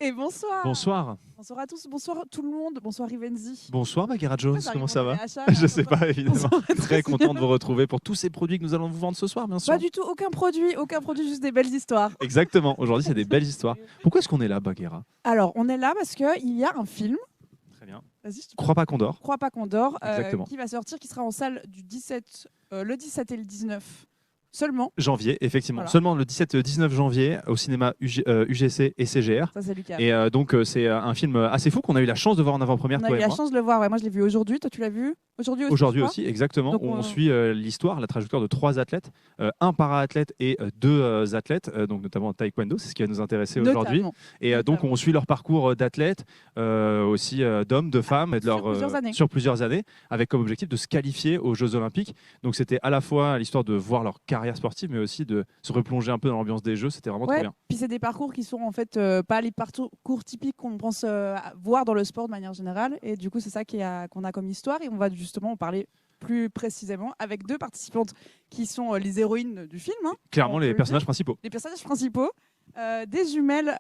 Et bonsoir. Bonsoir. Bonsoir à tous, bonsoir tout le monde, bonsoir Rivenzi. Bonsoir Bagheera Jones, comment ça va? Achats, Je sais pas, évidemment. Bonsoir, Très content de vous retrouver pour tous ces produits que nous allons vous vendre ce soir, bien sûr. Pas du tout, aucun produit, juste des belles histoires. Exactement, aujourd'hui c'est des belles histoires. Pourquoi est-ce qu'on est là, Bagheera? Alors, on est là parce qu'il y a un film. Très bien. Vas-y, je te Crois pas qu'on dort. Crois pas qu'on dort, Exactement. qui va sortir, qui sera en salle du 17, le 17 et le 19 seulement. Janvier, effectivement. Voilà. Seulement le 17-19 janvier au cinéma UGC et CGR. Ça, c'est Lucas. Et donc c'est un film assez fou qu'on a eu la chance de voir en avant-première, On a toi eu et la moi. chance de le voir, ouais, moi je l'ai vu aujourd'hui, toi tu l'as vu aujourd'hui aussi? Aujourd'hui je crois aussi, exactement. Donc, Où on on- suit l'histoire, la trajectoire de 3 athlètes, un para-athlète et 2 athlètes, donc notamment taekwondo, c'est ce qui va nous intéresser aujourd'hui. Notamment. Et donc on suit leur parcours d'athlètes, aussi d'hommes, de femmes, et de Sur plusieurs années. sur plusieurs années, avec comme objectif de se qualifier aux Jeux Olympiques. Donc c'était à la fois l'histoire de voir leur carrière sportive, mais aussi de se replonger un peu dans l'ambiance des Jeux. C'était vraiment trop Ouais, bien. puis c'est des parcours qui sont en fait pas les parcours typiques qu'on pense voir dans le sport de manière générale. Et du coup, c'est ça qu'on a comme histoire. Et on va justement en parler plus précisément avec 2 participantes qui sont les héroïnes du film. Hein, Clairement on peut les le personnages dire. principaux. Les personnages principaux, des jumelles.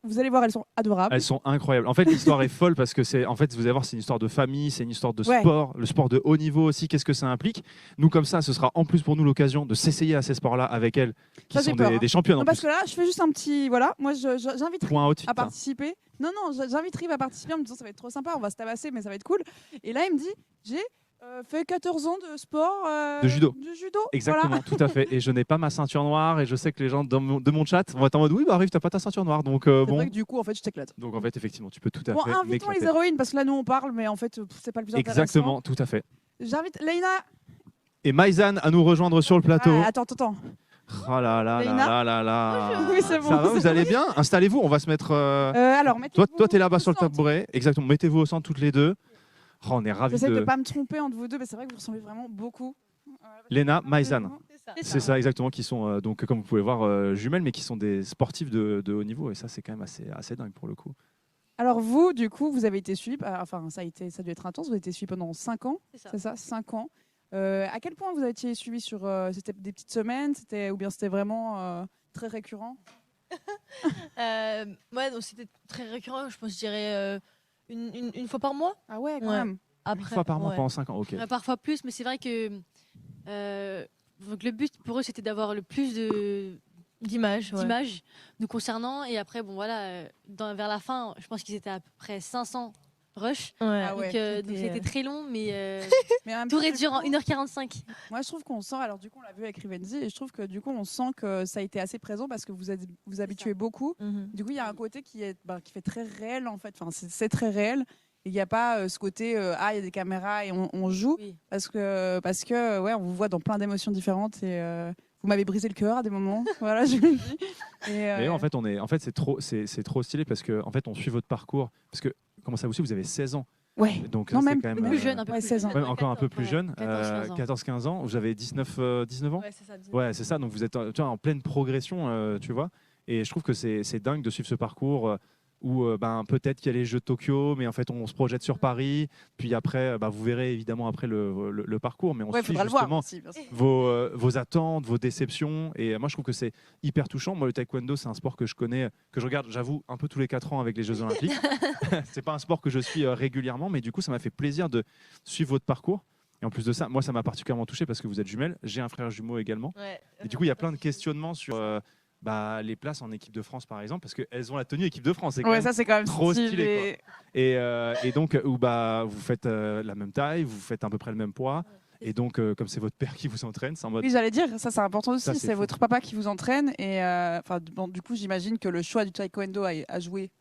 Vous allez voir, elles sont adorables. Elles sont incroyables. En fait, l'histoire est folle parce que c'est, en fait, vous allez voir, c'est une histoire de famille, c'est une histoire de Ouais. sport, le sport de haut niveau aussi. Qu'est-ce que ça implique? Nous, comme ça, ce sera en plus pour nous l'occasion de s'essayer à ces sports-là avec elles, qui Ça, j'ai sont peur, hein. des championnes en Non, parce plus. que là, je fais juste un petit. Voilà, moi j'invite Point outfit. à participer. Non, j'invite Rive à participer en me disant ça va être trop sympa, on va se tabasser, mais ça va être cool. Et là, il me dit j'ai fait 14 ans de sport. De judo. De judo. Exactement, Voilà. tout à fait. Et je n'ai pas ma ceinture noire et je sais que les gens de mon chat vont être en mode oui, bah arrive, t'as pas ta ceinture noire. Donc C'est bon. vrai que du coup, en fait, je t'éclate. Donc en fait, effectivement, tu peux tout à Bon, fait invitons les m'éclater. héroïnes parce que là, nous on parle, mais en fait, c'est pas le plus intéressant. Exactement, tout à fait. J'invite Leïna. Et Maïzan à nous rejoindre sur le plateau. Ah, attends. Oh là là là Leïna. là là là. Oui, c'est bon. Ça va, c'est vous allez bien? Installez-vous, on va se mettre. Alors, Toi, t'es là-bas au sur le centre. tabouret. Exactement. Mettez-vous au centre toutes les deux. Oh, on est ravis J'essaie de de. ne pas me tromper entre vous deux, mais c'est vrai que vous ressemblez vraiment beaucoup. Léna, Maïzan. C'est C'est ça, exactement, qui sont donc, comme vous pouvez voir, jumelles, mais qui sont des sportifs de haut niveau. Et ça, c'est quand même assez dingue pour le coup. Alors vous, du coup, vous avez été suivi, enfin ça a dû être intense, vous avez été suivi pendant 5 ans, C'est ça. c'est ça, 5 ans. À quel point vous avez été suivi sur, c'était des petites semaines, ou bien c'était vraiment très récurrent? Ouais, donc c'était très récurrent, je pense, je dirais une fois par mois. Ah ouais, quand Ouais. même. Après, Une fois par mois ouais. pendant 5 ans, ok. Ouais, parfois plus, mais c'est vrai que donc le but pour eux, c'était d'avoir le plus d'images nous concernant. Et après, bon voilà, vers la fin, je pense qu'ils étaient à peu près 500 rush. Ah ouais, Donc c'était très long, mais Mais en même tout temps, du réduire en coup, 1h45. moi je trouve qu'on sent, alors du coup on l'a vu avec Rivenzi, et je trouve que du coup on sent que ça a été assez présent parce que vous habituez beaucoup. Du coup il y a un côté qui fait très réel en fait, enfin c'est très réel. Il n'y a pas ce côté il y a des caméras et on joue Oui. parce que ouais, on vous voit dans plein d'émotions différentes et vous m'avez brisé le cœur à des moments. Voilà, je le dis. Et en fait, c'est trop stylé parce que en fait, on suit votre parcours. Parce que, comment ça vous suit? Vous avez 16 ans. ouais. Donc, Non, c'est même quand même, Plus jeune, un peu ouais, plus 16 ans. jeune. même encore un peu plus jeune, 14-15 ans. 14-15 ans. Vous avez 19 ans? Ouais, c'est ça. Ouais, c'est ça. Donc vous êtes tu vois, en pleine progression, tu vois. Et je trouve que c'est dingue de suivre ce parcours où peut-être qu'il y a les Jeux de Tokyo, mais en fait on se projette sur Paris. Puis après, vous verrez évidemment après le parcours, mais on Ouais, suit faudra le voir justement aussi, bien sûr. vos attentes, vos déceptions. Et moi je trouve que c'est hyper touchant. Moi le taekwondo, c'est un sport que je connais, que je regarde, j'avoue, un peu tous les 4 ans avec les Jeux Olympiques. C'est pas un sport que je suis régulièrement, mais du coup ça m'a fait plaisir de suivre votre parcours. Et en plus de ça, moi, ça m'a particulièrement touché parce que vous êtes jumelles. J'ai un frère jumeau également. Ouais. Et du coup, il y a plein de questionnements sur les places en équipe de France, par exemple, parce qu'elles ont la tenue équipe de France. C'est quand Ouais, même ça c'est quand même trop stylé, quoi. Et donc, où vous faites la même taille, vous faites à peu près le même poids. Et donc, comme c'est votre père qui vous entraîne, c'est en mode. Oui, j'allais dire, ça c'est important aussi, Ça, c'est c'est fou. votre papa qui vous entraîne. Et du coup, j'imagine que le choix du taekwondo a joué,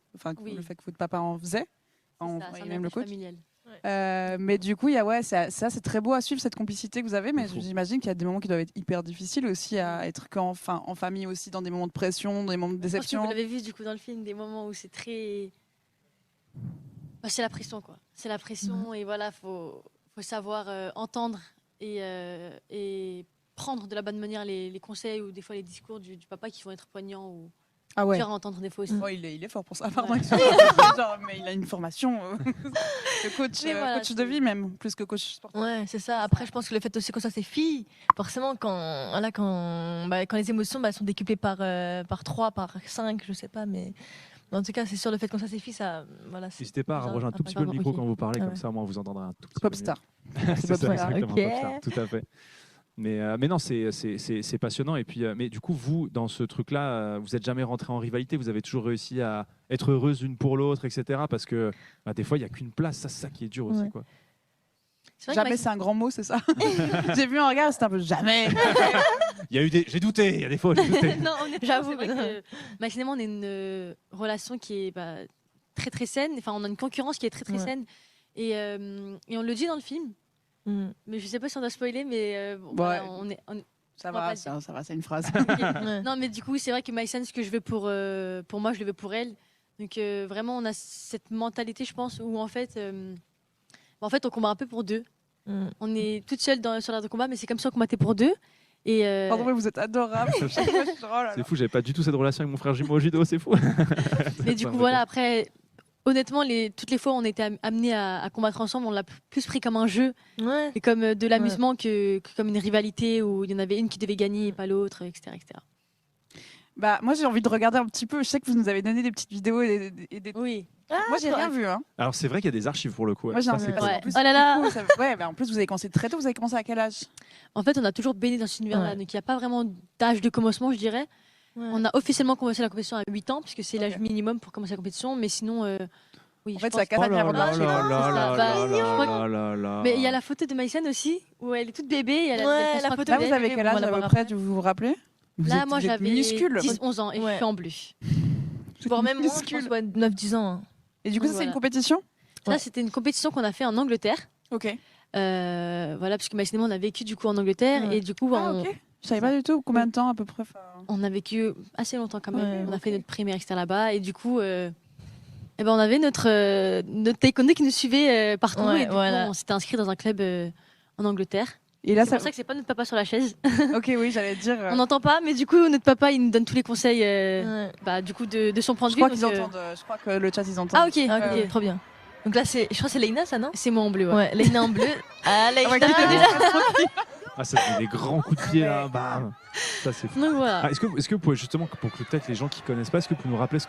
Oui. le fait que votre papa en faisait, C'est et un même le héritage coach. familial. Mais du coup, ça c'est très beau à suivre cette complicité que vous avez, mais C'est fou. j'imagine qu'il y a des moments qui doivent être hyper difficiles aussi à être en famille aussi, dans des moments de pression, dans des moments de Je pense que déception. vous l'avez vu du coup dans le film, des moments où c'est très. C'est la pression quoi. C'est la pression et voilà, faut savoir entendre et prendre de la bonne manière les conseils ou des fois les discours du papa qui vont être poignants ou Ah ouais. durs à entendre des fois aussi. Oh, il est fort pour ça, pardon. Ouais. Genre, mais il a une formation de coach, Mais voilà, coach de vie même, plus que coach sportif. Ouais, c'est ça. Après, je pense que le fait aussi qu'on soit ses filles, forcément, quand les émotions sont décuplées par 3, par 5, je sais pas, mais En tout cas, c'est sûr, le fait qu'on s'assifie, ça. Voilà, N'hésitez pas à rapprocher un tout petit peu le micro quand vous parlez, comme ça, moi, vous entendrez un tout petit peu mieux. Popstar. C'est ça, exactement, Ok. Popstar, tout à fait. Mais non, c'est passionnant. Et puis, mais du coup, vous, dans ce truc-là, vous n'êtes jamais rentré en rivalité. Vous avez toujours réussi à être heureuse l'une pour l'autre, etc. Parce que des fois, il n'y a qu'une place. Ça, c'est ça qui est dur aussi. Quoi. Jamais, c'est un grand mot, c'est ça. J'ai vu un regard, c'était un peu jamais. J'ai douté. Il y a des fois, j'ai douté. Non, j'avoue. Maximum, on a une relation qui est très très saine. Enfin, on a une concurrence qui est très très saine. Et on le dit dans le film. Mais je sais pas si on a spoilé, mais voilà, ça va, c'est une phrase. Non, mais du coup, c'est vrai que Maïsan, ce que je veux pour moi, je le veux pour elle. Donc vraiment, on a cette mentalité, je pense, où en fait, on combat un peu pour deux. On est toute seule sur l'art de combat, mais c'est comme ça qu'on combattait pour deux. Et Pardon, mais vous êtes adorable. C'est fou, j'avais pas du tout cette relation avec mon frère jumeau au judo, c'est fou. Mais du coup, voilà, après, honnêtement, toutes les fois où on était amenés à combattre ensemble, on l'a plus pris comme un jeu et comme de l'amusement que comme une rivalité où il y en avait une qui devait gagner et pas l'autre, etc., etc. Bah, moi, j'ai envie de regarder un petit peu. Je sais que vous nous avez donné des petites vidéos et des... Oui. Moi, j'ai rien vu. Hein. Alors, c'est vrai qu'il y a des archives pour le coup. Moi, j'ai Ça, c'est cool. Ouais. plus, Oh là là. En plus, vous avez commencé très tôt. Vous avez commencé à quel âge? En fait, on a toujours baigné dans cet univers-là. Donc, il n'y a pas vraiment d'âge de commencement, je dirais. On a officiellement commencé la compétition à 8 ans, puisque c'est l'âge minimum pour commencer la compétition. Mais sinon, oui. En fait, c'est la Académie avant d'âge. Mais il y a la photo de Maïsan aussi, où elle est toute bébé. Et la photo. Là, vous avez quel âge à peu près? Vous vous rappelez? Là, moi, j'avais 10-11 ans et je suis en bleu. Voire même moins, je pense, 9-10 ans. Et du coup, ça, c'est une compétition? Ça, c'était une compétition qu'on a fait en Angleterre. Ok. Voilà, parce que Maïsan, on a vécu du coup en Angleterre. Et du coup, je savais pas du tout combien de temps à peu près. On a vécu assez longtemps quand même. On a fait notre primaire, etc. là-bas. Et du coup, on avait notre taekwondo qui nous suivait partout. Et du coup, on s'était inscrit dans un club en Angleterre. Et là, c'est pour ça que c'est pas notre papa sur la chaise. Ok, oui, j'allais dire. On n'entend pas, mais du coup, notre papa, il nous donne tous les conseils du coup, de son point de vue. Je crois que le chat, ils entendent. Ah, ok, trop bien. Donc là, je crois que c'est Leïna, ça, non? C'est moi en bleu. Ouais, Leïna en bleu. Ah, Leïna Ah, ça fait des grands coups de pied là, bam. Ça c'est fou. Donc, voilà. Est-ce que vous pouvez justement, pour que peut-être les gens qui connaissent pas, est-ce que vous pouvez nous rappeler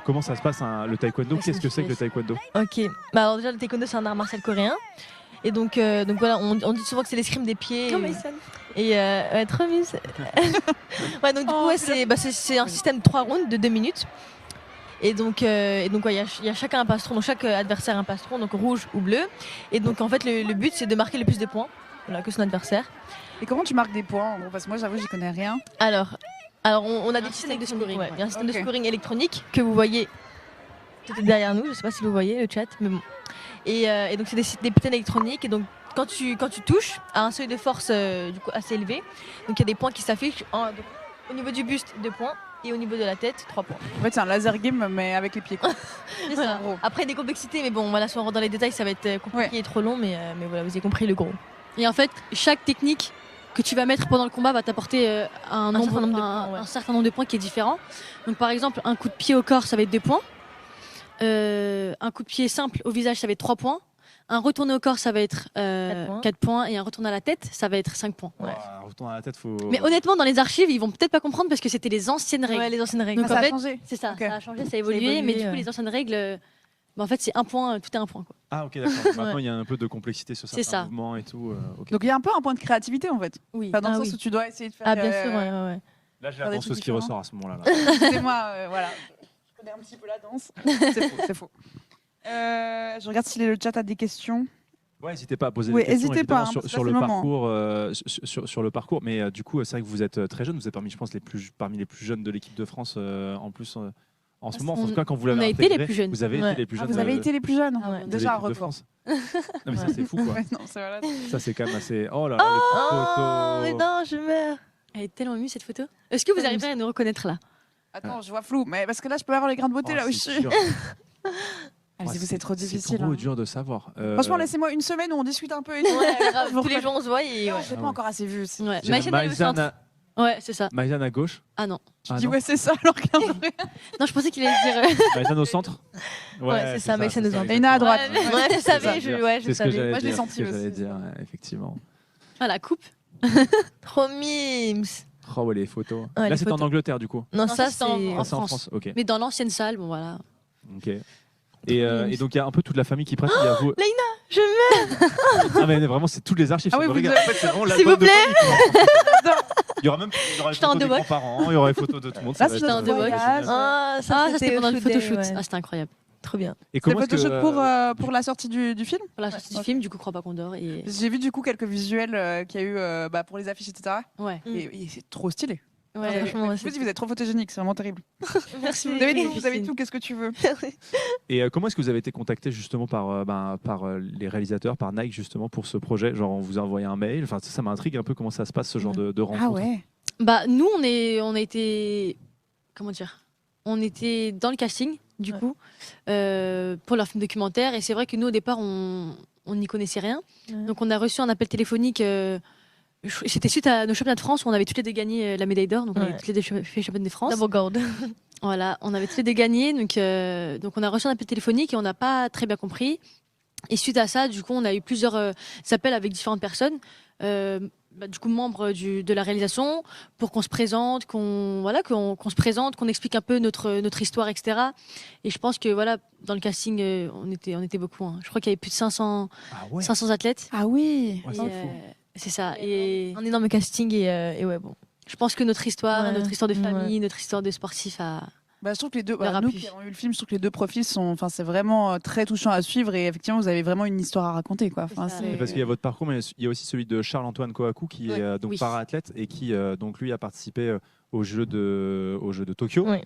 comment ça se passe le taekwondo? Qu'est-ce que c'est que le taekwondo? Ok, bah alors déjà le taekwondo c'est un art martial coréen. Et donc voilà, on dit souvent que c'est l'escrime des pieds. Comme et trop mise. Ouais, donc du coup c'est un système de 3 rounds de 2 minutes. Et donc il y a chacun un passe-tronc, donc chaque adversaire a un passe-tronc, donc rouge ou bleu. Et donc en fait le but c'est de marquer le plus de points que son adversaire. Et comment tu marques des points en gros? Parce que moi j'avoue j'y connais rien. Alors on a des systèmes de scoring. Il y a un système de scoring électronique que vous voyez peut-être derrière nous, je sais pas si vous voyez le chat, mais bon. Et donc c'est des putains électroniques et donc quand tu touches à un seuil de force du coup assez élevé, donc il y a des points qui s'affichent au niveau du buste 2 points et au niveau de la tête 3 points. En fait c'est un laser game mais avec les pieds quoi. Voilà. Après des complexités mais bon voilà, si on rentre dans les détails ça va être compliqué et trop long mais voilà, vous avez compris le gros. Et en fait chaque technique que tu vas mettre pendant le combat va t'apporter un certain nombre de points qui est différent. Donc par exemple un coup de pied au corps ça va être 2 points. Un coup de pied simple au visage, ça va être 3 points. Un retourné au corps, ça va être 4 points. Et un retourné à la tête, ça va être 5 points. Un retourné à la tête, faut... Mais honnêtement, dans les archives, ils vont peut-être pas comprendre parce que c'était les anciennes règles. Ouais, les anciennes règles. Donc, ça en fait, a changé. C'est ça, Okay. ça a changé, ça a évolué. Mais du coup, les anciennes règles, en fait, c'est 1 point, tout est 1 point. Quoi. Ah, ok, d'accord. Maintenant, il y a un peu de complexité sur certains mouvements et tout. Okay. Donc, il y a un peu un point de créativité en fait. Oui. Enfin, dans le sens où tu dois essayer de faire. Ah, bien sûr, ouais. Là, j'ai la danseuse qui ressort à ce moment-là. C'est moi, voilà. Je connais un petit peu la danse. C'est faux. Je regarde si le chat a des questions. Ouais, n'hésitez pas à poser des questions sur le parcours. Mais du coup, c'est vrai que vous êtes très jeune. Vous êtes parmi les plus jeunes de l'équipe de France en plus. En ce moment, en tout cas, quand vous l'avez intégré, été les plus jeunes. Vous avez été les plus jeunes. Vous avez été les plus jeunes. Déjà un record. Non mais ça c'est fou quoi. Ça c'est quand même assez. Oh là là. Oh mais non, je meurs. Elle est tellement émue cette photo. Est-ce que vous arrivez à nous reconnaître là? Attends, je vois flou. Mais parce que là, je peux avoir les grains de beauté là où je suis. C'est trop difficile. C'est trop dur de savoir. Franchement, laissez-moi une semaine où on discute un peu. Et tout. Tous les jours on se voit et j'ai pas encore assez vu. Ouais, c'est ça. Maïsan à gauche. Ah non. Tu dis ouais, c'est ça alors qu'un vrai. Non, je pensais qu'il allait dire. Maïsan au centre. Ouais, c'est ça, Maïsan au centre. Et Ina à droite. Ouais, je savais, je savais. Moi, je l'ai senti aussi. J'allais dire, effectivement. Ah, la coupe. Trop mimes. Oh, ouais, les photos. Là, c'est en Angleterre, du coup. Non, ça, c'est en France. Ok. Mais dans l'ancienne salle, bon voilà. Ok. Et donc il y a un peu toute la famille qui pratique. Il y a vous... Leïna, je meurs. Ah mais vraiment c'est toutes les archives. Ah oui, En vous fait, c'est vraiment S'il vous l'album de plaît. famille. Il y aura même les J'étais en photos des Devoc. grands-parents, il y aura les photos de tout le monde. Là, ça c'est va un être, Devoc. génial. Ah, ça c'était pendant le shoot day, photoshoot. ouais. Ah, c'était incroyable. Trop bien. Et C'est comment le est-ce que photoshoot pour la sortie du film. Pour la sortie du film, du coup, Crois pas qu'on dort. Et... J'ai vu du coup quelques visuels qu'il y a eu pour les affiches, etc. Ouais. Et c'est trop stylé. Ouais, franchement, Je vous dis, vous êtes trop photogénique, c'est vraiment terrible. Merci. Vous avez tout, qu'est-ce que tu veux. Et comment est-ce que vous avez été contacté justement par les réalisateurs, par Nike justement pour ce projet? Genre on vous a envoyé un mail. Enfin ça m'intrigue un peu comment ça se passe ce genre de rencontre. Ah ouais. Bah, nous, on a été. Comment dire? On était dans le casting, du coup, pour leur film documentaire. Et c'est vrai que nous, au départ, on n'y connaissait rien. Ouais. Donc, on a reçu un appel téléphonique. C'était suite à nos championnats de France où on avait toutes les deux gagné la médaille d'or. Donc, on avait toutes les deux fait championne de France. Double gold. Voilà, on avait tous les deux gagné. Donc, on a reçu un appel téléphonique et on n'a pas très bien compris. Et suite à ça, du coup, on a eu plusieurs appels avec différentes personnes. Du coup, membres de la réalisation, pour qu'on se présente, qu'on se présente, qu'on explique un peu notre histoire, etc. Et je pense que voilà, dans le casting, on était beaucoup. Hein. Je crois qu'il y avait plus de 500 athlètes. Ah oui. Ouais, Et, c'est fou. c'est ça. Et Un énorme casting et ouais, bon. je pense que notre histoire, Ouais. notre histoire de famille, notre histoire de sportif a. Je trouve que les deux, Leur nous appui. qui avons eu le film, je trouve que les deux profils c'est vraiment très touchant à suivre et effectivement, vous avez vraiment une histoire à raconter, quoi. Enfin, C'est ça. Et parce qu'il y a votre parcours, mais il y a aussi celui de Charles-Antoine Kohaku qui est donc Oui. para-athlète et qui donc lui a participé aux Jeux de Tokyo. Oui.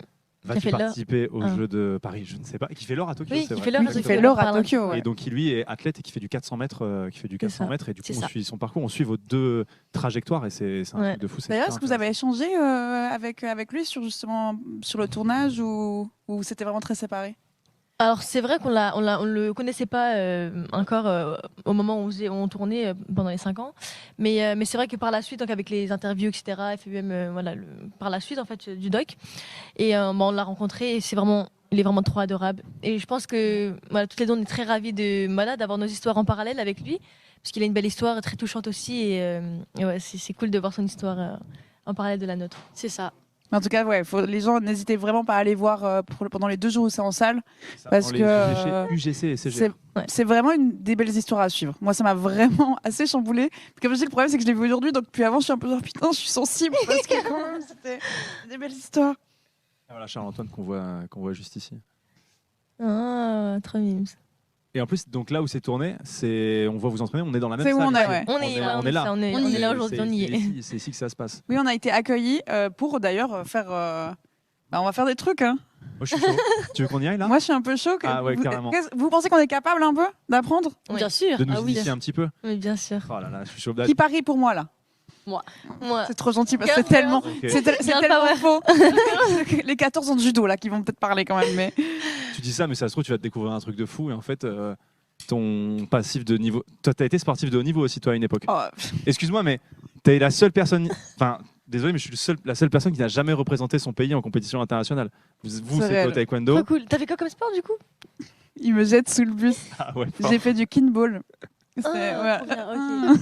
Va-t-il Qui a fait l'or. participer aux Jeux de Paris? Je ne sais pas. Qui fait l'or à Tokyo, Oui, c'est qui vrai. fait l'or à qui Tokyo. fait l'or à Tokyo. Ouais. Et donc qui lui est athlète et qui fait du 400 mètres, ça. mètres et du coup C'est on ça. suit son parcours, on suit vos deux trajectoires et c'est un Ouais. truc de fou. c'est D'ailleurs, super est-ce que vous avez échangé avec lui sur le tournage ou c'était vraiment très séparé? Alors c'est vrai qu'on le connaissait pas encore au moment où on tournait pendant les 5 ans, mais c'est vrai que par la suite, donc avec les interviews, etc., FBM, par la suite en fait du doc, et on l'a rencontré et il est vraiment trop adorable. Et je pense que toutes les deux on est très ravis d'avoir nos histoires en parallèle avec lui, parce qu'il a une belle histoire très touchante aussi, et ouais, c'est cool de voir son histoire en parallèle de la nôtre. C'est ça. En tout cas, les gens n'hésitez vraiment pas à aller voir pendant les 2 jours où c'est en salle. Ça, parce dans les que, UGC et CG. C'est vraiment des belles histoires à suivre. Moi, ça m'a vraiment assez chamboulé. Comme je dis, le problème, c'est que je l'ai vu aujourd'hui, donc plus avant, je suis un peu genre putain, je suis sensible parce que quand même, c'était des belles histoires. Ah, voilà Charles-Antoine qu'on voit juste ici. Ah, trop mimes. Et en plus, donc là où c'est tourné, on voit vous entraîner, on est dans la même C'est salle. où on est, ouais. On est là. On est là aujourd'hui, on y est. C'est ici que ça se passe. Oui, on a été accueillis pour d'ailleurs faire. On va faire des trucs. Hein. Moi, je suis chaud. Tu veux qu'on y aille là? Moi, je suis un peu chaud. Ah ouais, carrément. Vous pensez qu'on est capable un peu d'apprendre? Oui. Bien sûr. De nous Ah oui. initier un petit peu. Mais bien sûr. Oh là là, je suis chaud. Qui parie pour moi là? Moi. C'est trop gentil parce que c'est Girl tellement, Ok. c'est Girl tellement power. faux. Les 14 ans de judo là qui vont peut-être parler quand même. Mais Tu dis ça, mais ça se trouve, tu vas te découvrir un truc de fou. Et en fait, ton passif de niveau. Toi, t'as été sportif de haut niveau aussi, toi, à une époque. oh, Excuse-moi, mais t'es la seule personne. Enfin, désolé, mais je suis la seule personne qui n'a jamais représenté son pays en compétition internationale. Vous, c'est réel. au taekwondo. Trop cool. T'as fait quoi comme sport du coup? il me jette sous le bus. Ah ouais, J'ai fait du kinball. Trop bien, Ah. ok.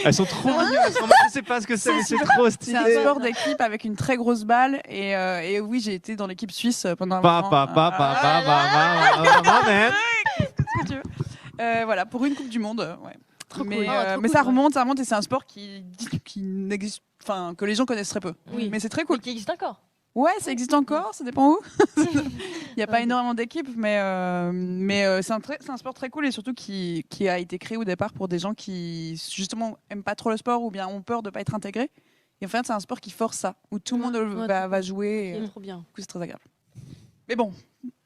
elles sont trop mignonnes. Elles sont... Je sais pas ce que c'est, mais c'est trop C'est un stylé. sport d'équipe avec une très grosse balle et oui, j'ai été dans l'équipe suisse pendant un Pa, moment. pa, pa, pa, pa, pa, pa, pa, man. Qu'est-ce que tu veux voilà, pour une Coupe du Monde. Ouais. Trop mais cool. mais Trop ça cool, remonte et c'est un sport qui n'existe, enfin que les gens connaissent très peu. Oui. Mais c'est très cool. Qui existe encore? Ouais, ça existe encore, ça dépend où. Il n'y a pas énormément d'équipes, mais c'est un sport très cool et surtout qui a été créé au départ pour des gens qui justement aiment pas trop le sport ou bien ont peur de pas être intégrés. Et en fait, c'est un sport qui force ça, où tout le monde Ouais, va jouer. Et, C'est trop bien. du coup, c'est très agréable. Mais bon,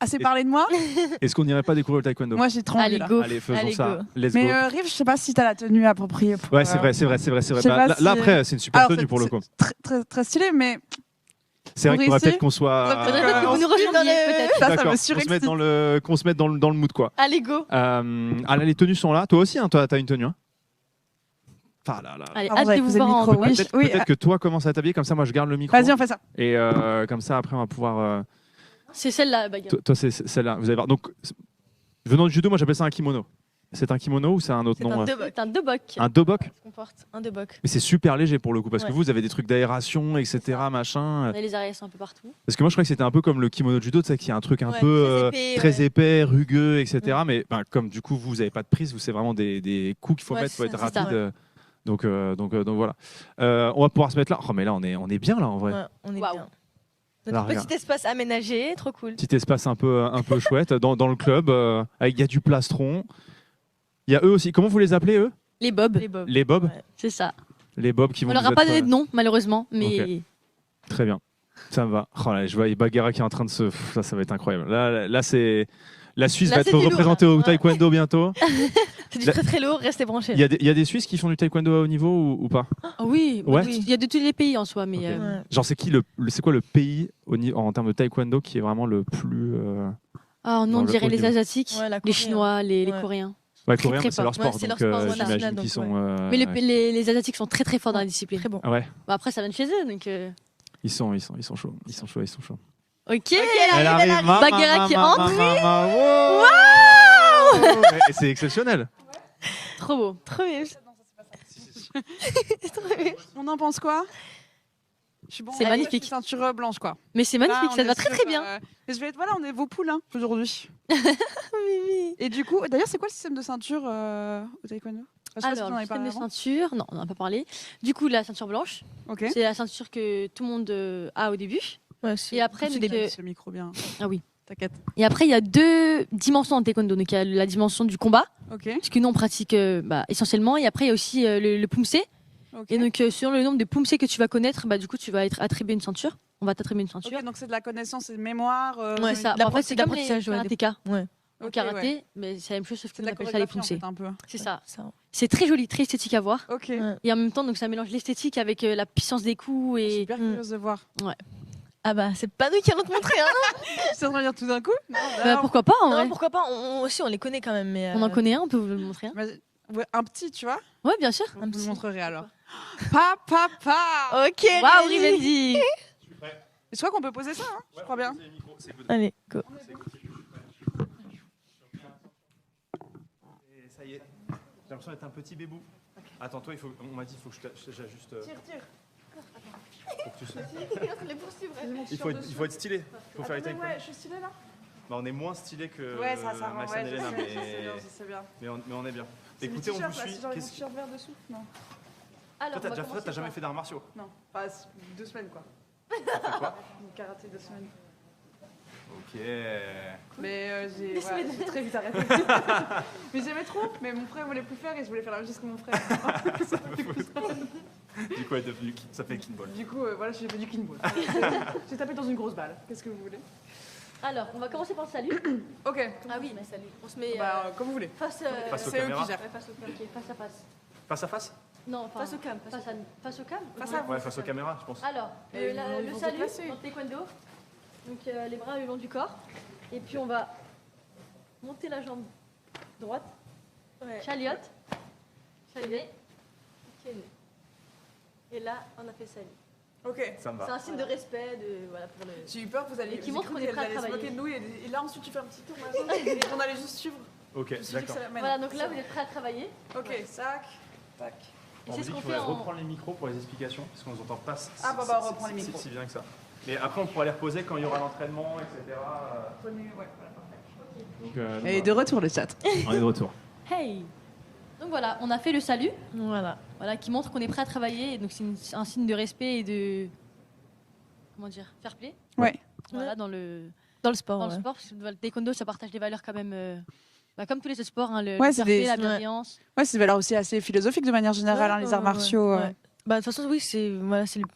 assez parlé de moi. Est-ce qu'on n'irait pas découvrir le taekwondo? Moi, j'ai trop envie Allez, là. go. Allez, faisons Allez, ça. go. Let's Mais go. Rive, je sais pas si t'as la tenue appropriée. Pour, Ouais, c'est vrai. je sais Bah, pas si- là, après, c'est une super Alors, tenue pour le coup. Très, très, très stylé, mais C'est vrai pour qu'il faudrait ici, peut-être qu'on soit. Faudrait peut-être que vous nous rejoigniez, peut-être. ça D'accord, me qu'on se surexcite. mette dans le mood quoi. Allez, go. Ah là, les tenues sont là. Toi aussi, hein, toi, t'as une tenue. Hein. Enfin, là. Allez, Ah, hâte vous avez de vous posé le voir en micro, vrai. oui. Peut-être que toi commence à t'habiller comme ça. Moi, je garde le micro. Vas-y, on fait ça. Et comme ça, après, on va pouvoir. C'est celle-là, bagarre. Toi, c'est celle-là. Vous allez voir. Donc, venant du judo, moi, j'appelle ça un kimono. C'est un kimono ou c'est un autre C'est nom? C'est un dobok. Un dobok? Ça comporte un dobok. Mais c'est super léger pour le coup, parce que Ouais. vous avez des trucs d'aération, etc. machin. On a les arrières un peu partout. Parce que moi je crois que c'était un peu comme le kimono de judo, tu sais, qu'il y a un truc un Ouais, peu très épais, épais, rugueux, etc. Mais ben, comme du coup vous n'avez pas de prise, vous c'est vraiment des coups qu'il faut Ouais, mettre pour c'est être ça, c'est ça, rapide. Donc voilà. On va pouvoir se mettre là. Oh mais là on est bien là en vrai. Ouais, on est Waouh. bien. Là, Notre regarde. petit espace aménagé, trop cool. Petit espace un peu chouette dans le club. Il y a du plastron. Il y a eux aussi. Comment vous les appelez eux? Les bobs, Les bobs. Les bobs. Ouais. c'est ça. Les bobs qui vont. On leur nous a pas être, donné de nom, malheureusement, mais Très bien. Ça me va. Oh là, je vois Bagheera qui est en train de se. Ça va être incroyable. Là c'est. La Suisse Là, va être c'est du lourd, représentée là. au Ouais. taekwondo bientôt. C'est du La- très très lourd, restez branchés. Il y a des Suisses qui font du taekwondo à haut niveau ou pas? Ah oui, Ouais. il y a de tous les pays en soi, mais Ok. Ouais. Genre c'est qui c'est quoi le pays en termes de taekwondo qui est vraiment le plus ah non, Dans on le dirait haut les niveau. Asiatiques, Ouais, la les Corée, Chinois, les Ouais. Coréens. ouais, Très, coréen, très mais c'est leur fort. sport, Ouais, c'est donc leur sport, voilà, j'imagine donc, qu'ils sont ouais. Mais ouais. les Asiatiques sont très très forts dans la Ouais. discipline. Très bon. Ah ouais, Bon, après, ça vient de chez eux, donc. ils sont chauds, ils sont chauds. Ok. Elle arrive, Bagheera qui entre. Wow. Et c'est exceptionnel. Trop beau. Trop bien. Trop bien. On en pense quoi? Je suis bon. C'est avec magnifique. la Ceinture blanche, quoi. Mais c'est Là, magnifique, on ça te va est très sur, très bien. mais je vais être, voilà, on est vos poules hein, aujourd'hui. Mimi. Et du coup, d'ailleurs, c'est quoi le système de ceinture au taekwondo? Je sais pas si Alors, vous en le avez système parlé de avant. ceinture, non, on n'en a pas parlé. Du coup, la ceinture blanche, Ok. c'est la ceinture que tout le monde a au début. Ouais, Et après, Tu donc, débattes ce micro bien. ah oui. T'inquiète. Et après, il y a deux dimensions en taekwondo. Donc, il y a la dimension du combat, Ok. ce que nous on pratique essentiellement. Et après, il y a aussi le pumse. Ok. Et donc, selon le nombre de pumse que tu vas connaître, du coup, tu vas être attribué une ceinture. On va t'attribuer une ceinture. Ok, donc c'est de la connaissance et de mémoire. Ouais, ça. La En fait, c'est comme les l'apprentissage, ouais, karatéka. Ouais. Au Ok, karaté, ouais. mais c'est la même chose, sauf C'est qu'on de la appelle ça les chorégraphie en pumse. fait, un peu. C'est ça. Ça. C'est très joli, très esthétique à voir. Ok. Ouais. Et en même temps, donc ça mélange l'esthétique avec la puissance des coups Je suis et hyper curieuse de voir. Ah bah, c'est pas nous qui allons te montrer. Hein. Tu sais rien tout d'un coup? Non, pourquoi pas en Non, vrai. pourquoi pas aussi, on les connaît quand même. Mais, On en connaît un, on peut vous le montrer. Hein. mais- ouais, un petit, tu vois? Ouais, bien sûr. Je vous petit. le montrerai alors. Papa. Ok. Waouh, Rivendi. Rivendi. Je crois qu'on peut poser ça, hein, je crois bien. Allez, go. Et ça y est, j'ai l'impression d'être un petit bébou. Attends, toi, on m'a dit qu'il faut que j'ajuste. Tire. Faut que tu- il faut être stylé. Il faut faire les taekwondo. Ouais, je suis stylée là? Bah, on est moins stylé que Ouais, ça rend. Max Ouais, and je Elena, sais bien. mais on est bien. C'est le Écoutez, on t-shirt, vous là, suit. c'est genre les Qu'est-ce- t-shirts verts dessous? Non. Alors, Toi, t'as jamais fait d'arts martiaux? Non. Pas 2 semaines quoi. T'as fait quoi? Une karaté 2 semaines. Ok. Mais j'ai j'ai très vite arrêté. Mais j'aimais trop. Mais mon frère voulait plus faire et je voulais faire la même chose que mon frère. Du coup, elle est devenue ça fait kickball. Du coup, voilà, j'ai fait du kinball. J'ai tapé dans une grosse balle. Qu'est-ce que vous voulez? Alors, on va commencer par le salut. Ok. Ah oui, mais salut. On se met Comme vous voulez. face, Face aux C'est eux caméras. qui gèrent. ouais, face au ok, face à face. Face à face? Non, enfin, Face au cam, face face au cam. Face à vous. Ouais, face aux caméras, je pense. Alors, Et ils le vont se salut placer. en taekwondo. Donc les bras le long du corps. Et puis on va monter la jambe droite. Ouais. Chariot. Saluer. Et là, on a fait salut. Ok. Ça me C'est va. un signe de respect voilà, pour le. J'ai eu peur que vous alliez. Et qui montre j'ai cru qu'on est qu'elle prêt à allait se travailler. moquer de nous et là ensuite tu fais un petit tour machin, et on allait juste suivre. Ok, Je me suis dit que d'accord. ça l'amène. Voilà, donc là vous êtes prêts à travailler. Ok, sac, tac. Et On c'est dit ce qu'on qu'il fait faudrait en. reprendre les micros pour les explications, parce qu'on ne nous entend pas Ah, bah, on reprend les micros. si bien que ça. Mais après, on pourra les reposer quand il y aura l'entraînement, etc. Prenez, ouais, voilà, parfait. Donc, Et voilà. de retour le chat. On est de retour. Hey. Donc voilà, on a fait le salut. Voilà. Voilà, qui montre qu'on est prêt à travailler. Et donc c'est un signe de respect et de comment dire, fair play. Ouais. Voilà, dans le sport. dans le ouais. sport, parce que le taekwondo, ça partage des valeurs quand même, comme tous les autres sports, hein, le Ouais, le c'est fair play, des- la ouais. bienveillance. Ouais, c'est des valeurs aussi assez philosophiques de manière générale, hein, les arts martiaux. Ouais. Bah, de toute façon, oui, c'est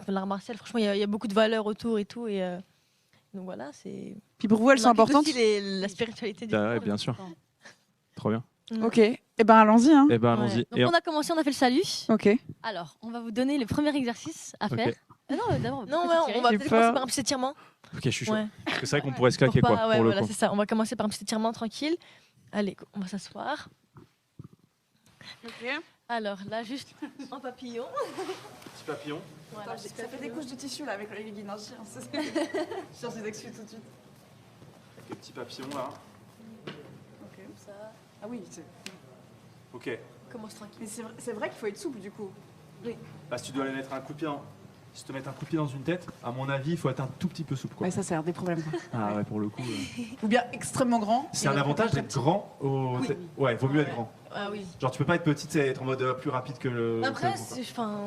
l'art martial. Franchement, il y a beaucoup de valeurs autour et tout. Et, donc voilà, c'est. Puis pour vous, elles sont On inculque importantes. aussi la spiritualité du Bah ouais, sport. bien sûr. Trop bien. Ok. Eh ben allons-y. Hein. Eh ben, Ouais. allons-y. Donc Et on a commencé, on a fait le salut. Ok. Alors, on va vous donner le premier exercice à Ok. faire. Ah non, d'abord, Non, peut-être ouais, tirer. on va J'ai peut-être peur. commencer par un petit étirement. Ok, je suis chaud. Ouais. Parce que c'est vrai qu'on pourrait se claquer, Pour quoi, pas- ouais, pour le voilà, coup. c'est ça. On va commencer par un petit étirement tranquille. Allez, on va s'asseoir. Ok. Alors là, juste en papillon. Petit papillon. Voilà, Ça fait des couches de tissu là avec le legging. Hein, je cherche des excuses tout de suite. Avec le petit papillon là. Ok. ça. Ah oui, c'est. Ok. Commence tranquille. Mais c'est vrai qu'il faut être souple du coup. Bah, si tu dois aller mettre un coup de pied, si tu te mets un coup de pied dans une tête, à mon avis, il faut être un tout petit peu souple. Quoi. Ouais, ça, c'est un des problèmes. Quoi. Ah ouais, pour le coup. Ou bien extrêmement grand. C'est un avantage d'être grand. Ouais, vaut mieux être grand. Ah oui. Genre, tu peux pas être petite et être en mode plus rapide que le. Après,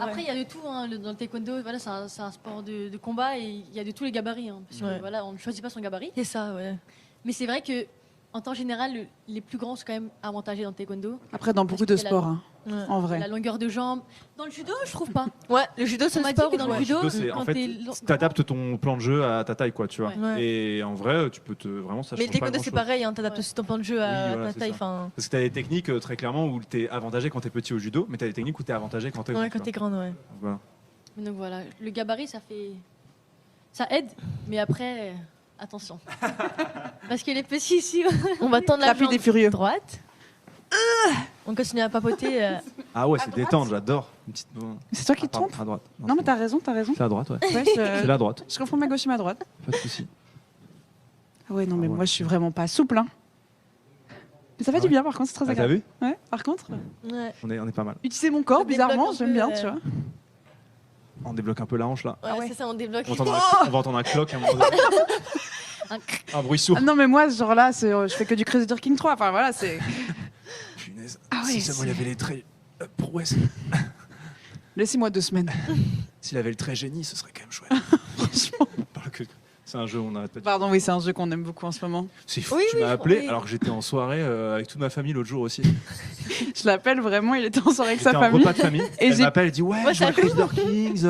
Après, il y a de tout dans le taekwondo. Voilà, c'est un sport de combat et il y a de tous les gabarits. Parce que, voilà, on ne choisit pas son gabarit. c'est ça, ouais. Mais c'est vrai que, en temps général, les plus grands sont quand même avantagés dans le taekwondo. Après, dans beaucoup de sports, hein, Ouais. en vrai. La longueur de jambe. Dans le judo, je trouve pas. Ouais, le judo, c'est On le m'a dit sport que dans le ouais. judo, c'est en quand fait, t'es tu adaptes ton plan de jeu à ta taille, quoi, tu vois. Ouais. Et en vrai, tu peux vraiment ça. Mais le change pas taekwondo, c'est grand-chose. pareil, hein, t'adaptes aussi ton plan de jeu à Oui, voilà, ta c'est taille. ça. Enfin, Parce que t'as des techniques très clairement où t'es avantagé quand t'es petit au judo, mais t'as des techniques où t'es avantagé quand t'es grand. ouais, quand tu t'es grande, ouais. vois. Voilà. Donc voilà, le gabarit, ça aide, mais après, attention. Parce qu'il est petit ici. On va tendre la Rapide jambe et furieux. droite. On continue à papoter. Ah ouais, À c'est droite détendre, j'adore. Une petite. C'est toi qui te pardon, trompes à droite. Non, mais t'as raison, t'as raison. C'est à droite, ouais. Ouais, C'est la droite, je confonds ma gauche et ma droite. pas de souci. Ah ouais, non, mais Ah ouais. moi, je suis vraiment pas souple. Hein. Mais ça fait Ah du ouais. bien, par contre, c'est très Ah, t'as agréable. vu Ouais, par contre, Ouais. on est pas mal. utiliser mon corps, Ça bizarrement, débloque un j'aime peu, bien, tu vois. On débloque un peu la hanche là. Ouais, Ah ouais. c'est ça, on débloque. On va entendre un cloque à un moment donné. Un bruit sourd. Ah non, mais moi, genre là, je fais que du Crazy King 3. Enfin, voilà, c'est. Punaise. Ah ouais, Si seulement il avait les traits prouesse. Laissez-moi 2 semaines. S'il avait le trait génie, ce serait quand même chouette. Franchement. C'est un jeu où on n'arrête pas de... Pardon, oui, c'est un jeu qu'on aime beaucoup en ce moment. C'est fou, Oui, tu oui, m'as appelé oui. alors que j'étais en soirée avec toute ma famille l'autre jour aussi. Je l'appelle vraiment, il était en soirée avec J'étais sa en famille. repas de famille. Et Elle j'ai- m'appelle, elle dit ouais, Moi, je joue à ça Crusader Kings,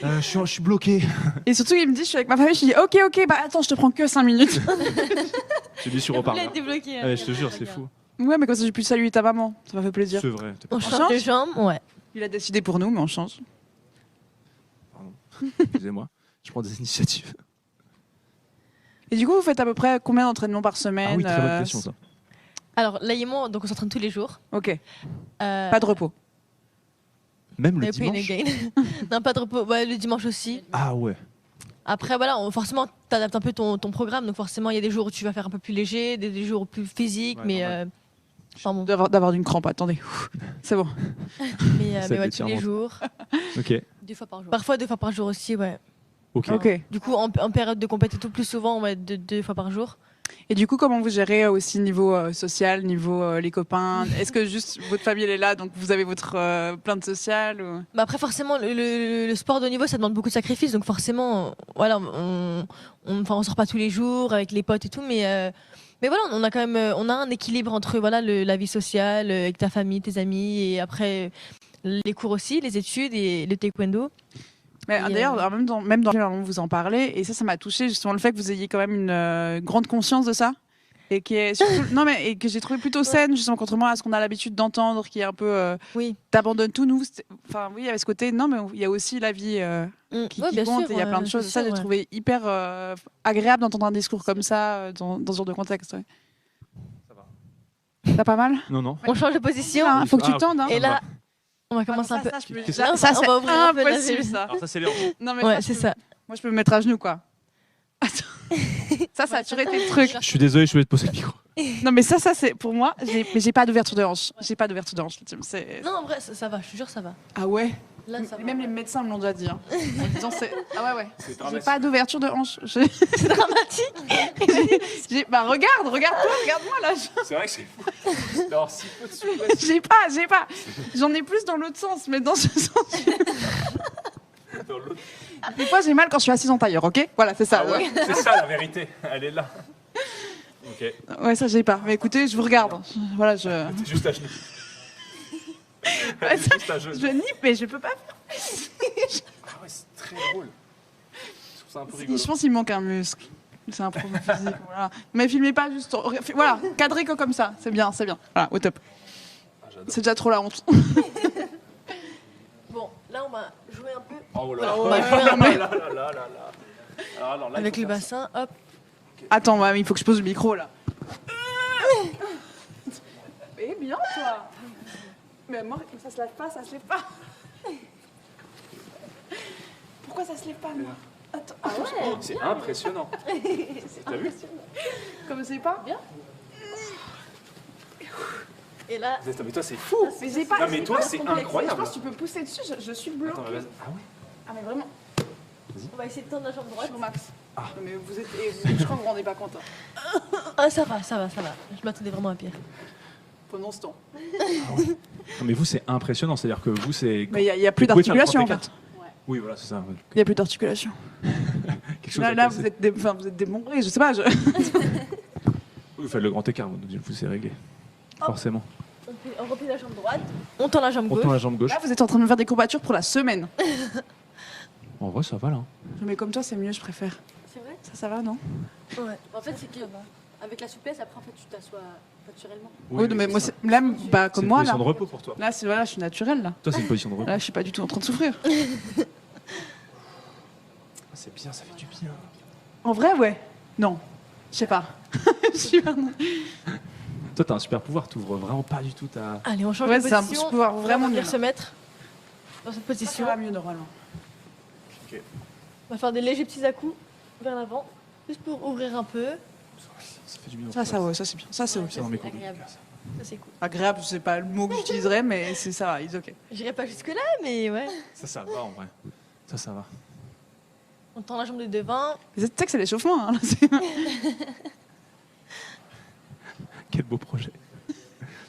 je suis bloqué. Et surtout, il me dit, je suis avec ma famille, je lui dis, ok, bah attends, je te prends que 5 minutes. J'ai dit sur Il a reparleur. débloqué. Ouais, je te jure, c'est fou. Ouais, mais comme ça, j'ai pu saluer ta maman. Ça m'a fait plaisir. C'est vrai. t'es pas- On On change de change jambe, ouais. Il a décidé pour nous, mais on change. Excusez-moi, je prends des initiatives. Et du coup, vous faites à peu près combien d'entraînements par semaine Ah oui, très bonne question ça. Alors, là, Yémon, donc on s'entraîne tous les jours. Ok, Pas pas de repos. Même le no pain, no dimanche. gain. Non, pas de repos. Ouais, le dimanche aussi. Ah ouais. Après, voilà, forcément, tu adaptes un peu ton programme. Donc, forcément, il y a des jours où tu vas faire un peu plus léger, des jours plus physiques. Ouais, mais normal. enfin, bon. D'avoir une crampe, attendez. C'est bon. Mais Ça ouais, tous détire les mon- jours. Ok. 2 fois par jour. Parfois 2 fois par jour aussi, ouais. Ok. Ok. Du coup, en période de compétition, plus souvent, on va être 2 fois par jour. Et du coup, comment vous gérez aussi niveau social, niveau les copains Est-ce que juste votre famille elle est là, donc vous avez votre plainte sociale ou... Mais après, forcément, le sport de haut niveau, ça demande beaucoup de sacrifices. Donc, forcément, voilà, on sort pas tous les jours avec les potes et tout. Mais voilà, on a quand même on a un équilibre entre voilà, la vie sociale, avec ta famille, tes amis, et après les cours aussi, les études et le taekwondo. Mais Et, d'ailleurs, même dans le film, vous en parlez, et ça m'a touché justement le fait que vous ayez quand même une grande conscience de ça. Et, qui est surtout, non, mais, et que j'ai trouvé plutôt saine, justement, contrairement à ce qu'on a l'habitude d'entendre, qui est un peu Oui. t'abandonnes tout. Nous, enfin, oui, il y avait ce côté, non, mais il y a aussi la vie qui Ouais, bien compte, sûr, et il y a plein de c'est choses. Ça, sûr, j'ai ouais. trouvé hyper agréable d'entendre un discours comme ça dans ce genre de contexte. Ouais. Ça va. T'as pas mal Non, non. On change de position. Il faut que tu Ah, tendes. Hein. Et là, on va Ah, commencer ça, un peu. ça, je peux- Qu'est-ce ça, que- ça, on c'est va ouvrir un peu la impossible, vue. ça. Alors ça c'est les hanches. Non, mais Ouais, ça, c'est je peux- ça. Moi, je peux me mettre à genoux, quoi. Attends. Ça a toujours été le truc. Je suis désolé, je voulais te poser le micro. Non, mais ça c'est pour moi. Mais j'ai pas d'ouverture de hanche. J'ai pas d'ouverture de hanche. C'est... Non, en vrai, ça va, je te jure, ça va. Ah ouais. Là, ça va. Même les médecins me l'ont déjà dit. Hein. En disant ah ouais. C'est J'ai dramatique. pas d'ouverture de hanche. C'est dramatique. Bah regarde-toi, regarde-moi là. C'est vrai que c'est fou. Alors si peu de souplesse. J'ai pas. J'en ai plus dans l'autre sens, mais dans ce sens. Dans l'autre. Des fois j'ai mal quand je suis assise en tailleur, ok. Voilà, c'est ça. Ah ouais, c'est ça la vérité. Elle est là. Ok. Ouais, ça j'ai pas. Mais écoutez, je vous regarde. Voilà, je. T'es juste à genoux. Ouais, ça, Juste à genoux. je nie, mais je peux pas. Ah ouais, c'est très drôle. Je trouve ça un peu rigolo. Je pense qu'il me manque un muscle. C'est un problème physique, voilà. Mais filmez pas juste. Voilà, cadrez que comme ça. C'est bien. Voilà, au top. Ah, j'adore. C'est déjà trop la honte. Bon, là, on va jouer un peu Oh là là. on va Oh jouer là un là peu là là là là. Alors là, avec il le faut faire ça. bassin. Hop. Attends, ouais, il faut que je pose le micro là. Eh bien, toi. Mais moi, ça se lève pas. Pourquoi ça se lève pas, moi? Attends. Ah ouais. C'est impressionnant. T'as vu? Comme c'est pas. Bien. Et là, Mais toi, c'est fou. Mais j'ai pas. Non, mais j'ai toi, pas c'est complexe. incroyable. Je pense que tu peux pousser dessus. Je suis bloquée. Attends, vas-y. Ah ouais. Ah mais vraiment. on va essayer de tendre la jambe droite. Au max. Ah. Non, mais vous êtes. Je crois que vous vous rendez pas compte. Hein. Ah, ça va. Je m'attendais vraiment à pire. Pendant ce temps. Non, mais vous, c'est impressionnant. C'est-à-dire que vous, c'est. Mais il y a plus Vous pouvez faire le d'articulation en grand fait. Oui, voilà, c'est ça. Il y a plus d'articulation. Quelque chose Là, à là casser. vous êtes démembrés. Je sais pas. Vous faites le grand écart, vous, c'est réglé. Forcément. On replie la jambe droite. On tend la jambe On gauche. tend la jambe gauche. Là, vous êtes en train de me faire des courbatures pour la semaine. En vrai, ça va là. Mais comme toi, c'est mieux, je préfère. C'est vrai. Ça va, non? Ouais. En fait, c'est que avec la souplesse, après, en fait, tu t'assois naturellement. Oui, mais moi, là, bah, C'est comme une moi, position là. de repos pour toi. Là, voilà, je suis naturelle, là. Toi, c'est une position de repos. Là, je suis pas du tout en train de souffrir. C'est bien, ça fait du bien. En vrai, ouais. Non. Je sais pas. Je suis pas- Toi, t'as un super pouvoir, t'ouvres vraiment pas du tout ta. Allez, on change Ouais, de c'est un position. pouvoir vraiment on va mieux. venir se mettre dans cette Ça position. va mieux, normalement. On va faire des légers petits à-coups vers l'avant, juste pour ouvrir un peu. Ça fait du bien. Ça, ouais, ça, c'est bien. Ça, c'est ok. Ça dans mes cours de agréable. yoga, ça. Ça, c'est cool. Agréable, c'est pas le mot que j'utiliserais, mais c'est ça, va, it's ok. J'irai pas jusque-là, mais ouais. Ça va en vrai. Ça va. On tend la jambe de devant. Mais tu sais que c'est l'échauffement, hein, là, c'est- Quel beau projet.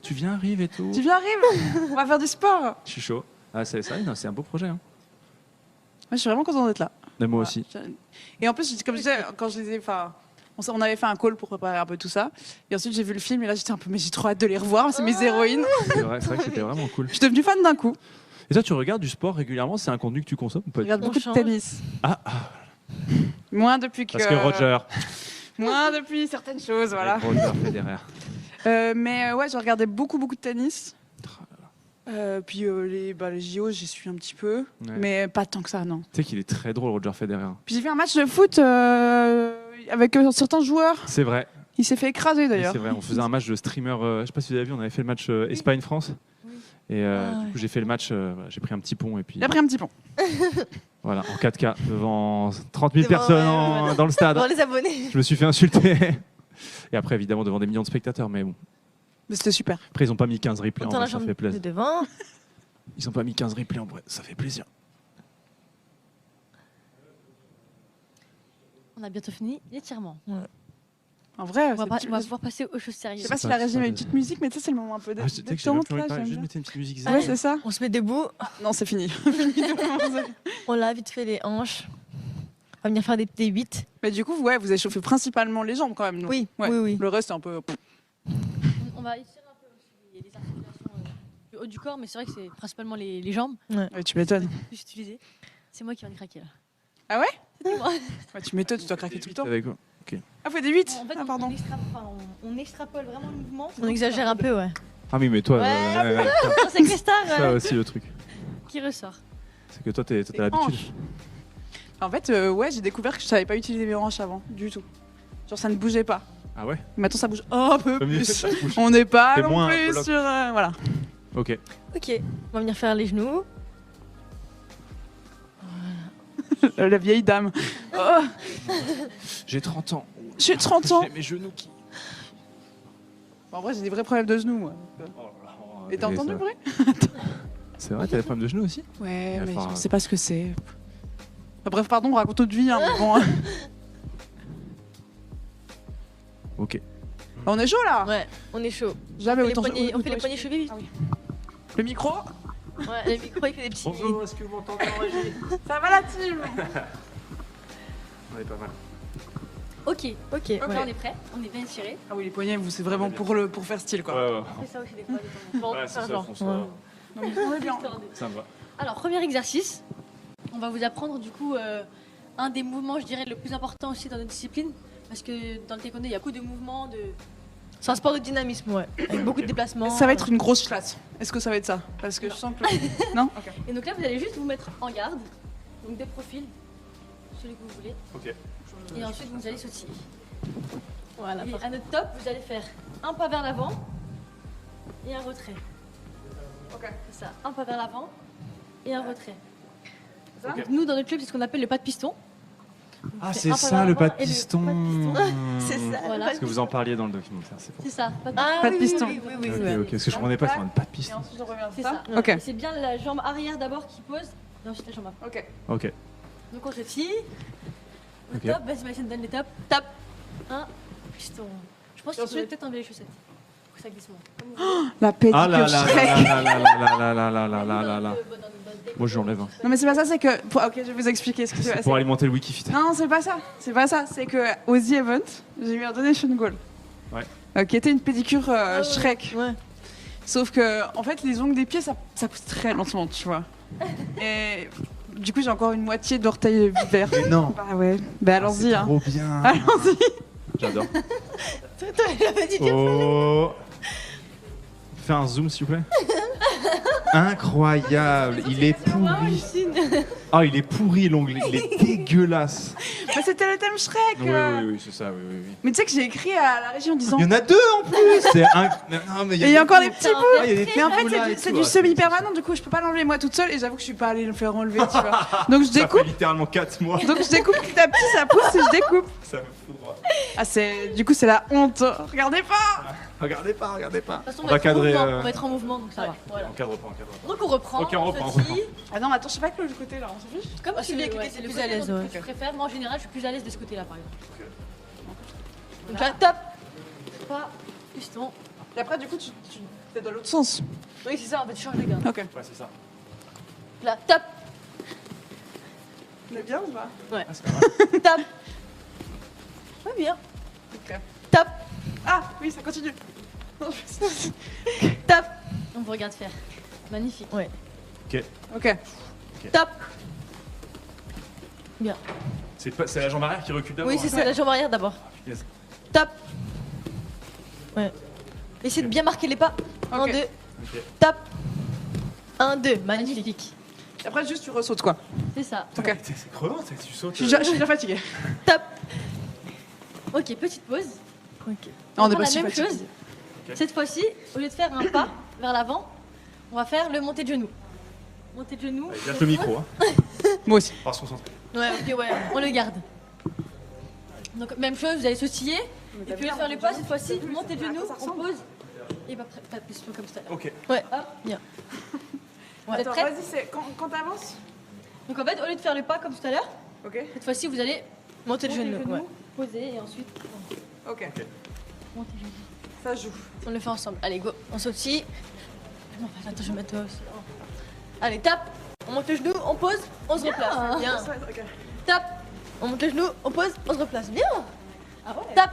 Tu viens, arrive et tout. Tu viens, arrive. On va faire du sport. Je suis chaud. Ah, c'est ça, non, c'est un beau projet. Hein. Ouais, je suis vraiment contente d'être là. Mais moi Voilà. aussi. Et en plus, comme je disais, quand je les ai, enfin, on avait fait un call pour préparer un peu tout ça. Et ensuite, j'ai vu le film et là, j'étais un peu, mais j'ai trop hâte de les revoir. C'est mes héroïnes. C'est vrai que c'était vraiment cool. Je suis devenue fan d'un coup. Et toi, tu regardes du sport régulièrement? C'est un contenu que tu consommes ou pas Je regarde On beaucoup change. de tennis. Ah, Moins depuis que. parce que Roger. Moins depuis certaines choses, voilà. Avec Roger Federer. Mais ouais, j'ai regardé beaucoup de tennis. Puis les JO, j'y suis un petit peu. Ouais. Mais pas tant que ça, non. Tu sais qu'il est très drôle, Roger Federer. Puis j'ai fait un match de foot avec certains joueurs. C'est vrai. Il s'est fait écraser Oui, d'ailleurs. c'est vrai. On faisait un match de streamer. Je sais pas si vous avez vu, on avait fait le match Espagne-France. Et Ah du coup, j'ai fait le match. Voilà, j'ai pris un petit pont et puis. Il a pris un petit pont. Voilà, en 4K, devant 30 000 Devant, personnes ouais, voilà. dans le stade. Devant les abonnés. Je me suis fait insulter. Et après, évidemment, devant des millions de spectateurs. Mais bon. Mais c'était super. Après, ils n'ont pas mis 15 replays On en tend la vrai, ça jambe fait de plaisir. devant. Ils n'ont pas mis 15 replays en vrai, ça fait plaisir. On a bientôt fini l'étirement. En vrai, On va c'est on va pouvoir passer aux choses je sérieuses. sais pas si C'est la pas- régie c'est met pas- une petite musique, mais tu sais, c'est le moment un peu Ah, tu sais que j'ai même détente, plus envie de là, parler, j'aime juste bien. mettre une petite musique Ouais, zen. c'est ça. On se met debout. Non, c'est fini. On lave vite fait les hanches. On va venir faire des 8. Mais du coup, ouais, vous échauffez principalement les jambes quand même. non Oui, Ouais. oui. Le reste, c'est un peu. On va étirer un peu aussi les articulations du haut du corps, mais c'est vrai que c'est principalement les jambes Ouais, tu m'étonnes. que j'utilisais. C'est moi qui viens de craquer là. Ah ouais C'était moi. Ouais, tu m'étonnes, tu dois craquer tout le temps. Avec quoi? Ah, fait des 8 En fait, Ah, pardon. on extrapole vraiment le mouvement. On exagère un peu, ouais. Ah oui, mais toi, Ouais, C'est avec les stars ça aussi le truc. qui ressort. C'est que toi, t'as Les l'habitude. hanches. En fait, ouais, j'ai découvert que je savais pas utiliser mes hanches avant, du tout. Genre, ça ne bougeait pas. Ah ouais? Maintenant, ça bouge un peu Comme plus. ça bouge. On n'est pas C'est non moins un plus bloc. sur. Voilà. Ok. Ok, on va venir faire les genoux. La vieille dame. Oh, J'ai 30 ans. j'ai 30 ans. J'ai mes genoux qui. Bon, en vrai, j'ai des vrais problèmes de genoux, moi. Et t'as entendu le bruit? C'est vrai, t'as des problèmes de genoux aussi? Ouais, mais Enfin, je sais pas ce que c'est. Enfin, bref, pardon, raconte notre vie. Hein, mais bon. Ok. On est chaud là. Ouais, on est chaud. Jamais On fait autant. on fait les poignets cheveux vite. Ah oui. Le micro. Ouais, le micro il fait des petits. est-ce que vous m'entendez en régie? Ça va la team. On est pas mal. Ok. Ok, Donc là, ouais. on est prêt, on est bien tiré. Ah oui, les poignets, vous c'est vraiment pour faire style quoi. Ouais, On fait ça aussi des fois. de temps en temps. ouais, c'est ça, genre, François. ouais. Non, mais on est bien. Ça me va. Alors, premier exercice. On va vous apprendre du coup un des mouvements, je dirais, le plus important aussi dans notre discipline. Parce que dans le taekwondo, il y a beaucoup de mouvements, de... C'est un sport de dynamisme, ouais. Avec beaucoup de déplacements. Ça va être une grosse classe. Est-ce que ça va être ça? Parce que je sens que. Non. Ok. Et donc là, vous allez juste vous mettre en garde. Donc de profil, celui que vous voulez. Ok. Et ensuite, vous allez sautiller. Voilà. Et à notre top, vous allez faire un pas vers l'avant et un retrait. Ok. C'est ça, un pas vers l'avant et un retrait. Ça Donc, nous, dans notre club, c'est ce qu'on appelle le pas de piston. Ah, C'est c'est un pas ça vers le pas l'avant de et le piston. pas de piston. C'est ça. Voilà. Parce que vous en parliez dans le documentaire, c'est pour C'est ça. Pas de piston. Oui, Ah, oui, ça. oui. Ok, parce que je comprenais pas, c'est pas de Et piston. ensuite, on revient C'est à ça. ça. Ok. C'est bien la jambe arrière d'abord qui pose, et ensuite la jambe avant. Ok. Ok. Donc on se tire. Au Ok. top, vas-y Maïsen, donne les tops. Top. 1, piston. Je pense Et que tu ensuite devrais peut-être enlever les chaussettes. Pour que ça glisse moins. Comme vous voulez. La pédicure Ah là là Shrek. là là là là là là là là là là là. Moi je l'enlève. Non mais c'est pas ça, c'est que... Ok, je vais vous expliquer ce que C'est c'est. pour alimenter le Wikifit. Non, c'est pas ça. C'est pas ça. C'est que au The Event, j'ai eu un donation goal. Ouais. Qui était une pédicure ouais. Shrek. Ouais. Sauf que, en fait, les ongles des pieds, ça pousse très lentement, tu vois. Et du coup, j'ai encore une moitié d'orteil vert. Mais non. Bah ouais. Bah allons-y. Hein. Trop bien. Allons-y. J'adore. Il avait dit Oh. Fais un zoom s'il vous plaît. Incroyable. Il est pourri. Ah, il est pourri l'ongle. Il est dégueulasse. Bah, c'était le thème Shrek. Oui, oui, oui, c'est ça. Oui, oui, oui. Mais tu sais que j'ai écrit à la régie en disant. Il y en a deux en plus. C'est non, mais Et il y a encore des petits bouts. Ah, il y a des Mais en fait, petits bouts là et c'est tout. du Ah, semi-permanent, du coup, je peux pas l'enlever moi toute seule et j'avoue que je suis pas allée le faire enlever, tu vois. Donc je Ça fait découpe, littéralement 4 mois. donc je découpe petit à petit, ça pousse et je découpe. Ça me fout droit. Ah, du coup, c'est la honte. Regardez pas. Regardez pas, regardez pas. De toute façon, On va cadrer. on va être en mouvement, donc ça va. Voilà. On cadre pas, on cadre pas. Donc on reprend. Ok, on reprend, on se reprend. tire. Ah non, mais attends, je sais pas que le côté là, on s'en fiche. Comme Ah, tu c'est veux, le côté, ouais, c'est c'est le le plus à côté l'aise, dont ouais. tu préfères. Moi en général, je suis plus à l'aise de ce côté-là, par exemple. Donc là, top. Pas piston. Et après, du coup, tu es dans l'autre sens. Oui, c'est ça, en fait, tu changes de garde. Ok. Ouais, c'est ça. Là, top. On est bien ou pas? Ah, c'est pas mal. Top. Ouais, bien. Ok. Top. Ah, oui, ça continue. Top. On vous regarde faire. Magnifique. Ouais. Ok. Top. C'est la jambe arrière qui recule d'abord. Oui, c'est ça, la jambe arrière d'abord. Yes. Top. Ouais. Essayez de bien marquer les pas. 1, Ok. 2. Ok. Top. 1, 2. Magnifique. Magnifique. Et après, juste tu ressautes quoi. C'est ça. Ok. C'est crevant, tu sautes. Je suis déjà fatiguée. Top. Ok, petite pause. Ok. On est va pas la si même fatiguée. chose. Cette fois-ci, au lieu de faire un pas vers l'avant, on va faire le monté de genou. Monté de genou. Garde le micro, hein. Moi aussi. Pas se concentrer. Ouais, ok, ouais, on le garde. Donc, même chose, vous allez sautiller. Et puis, au lieu de faire le pas, cette fois-ci, montez de genou, on pose. Et pas piston comme ça. Ok. Ouais. Hop. Bien. Vous êtes Attends, prêts? vas-y, c'est quand t'avances. Donc, en fait, au lieu de faire le pas comme tout à l'heure, Ok. cette fois-ci, vous allez Montez le monter genou. Ouais. poser et ensuite Ok. monter le genou. Ça joue. On le fait ensemble. Allez, go. On sautille. Non, attends, je vais mettre toi aussi. Allez, tape. On monte le genou, on pose, on se replace. Bien. Ok. Tape. On monte le genou, on pose, on se replace. Bien. Ah ouais? Tape.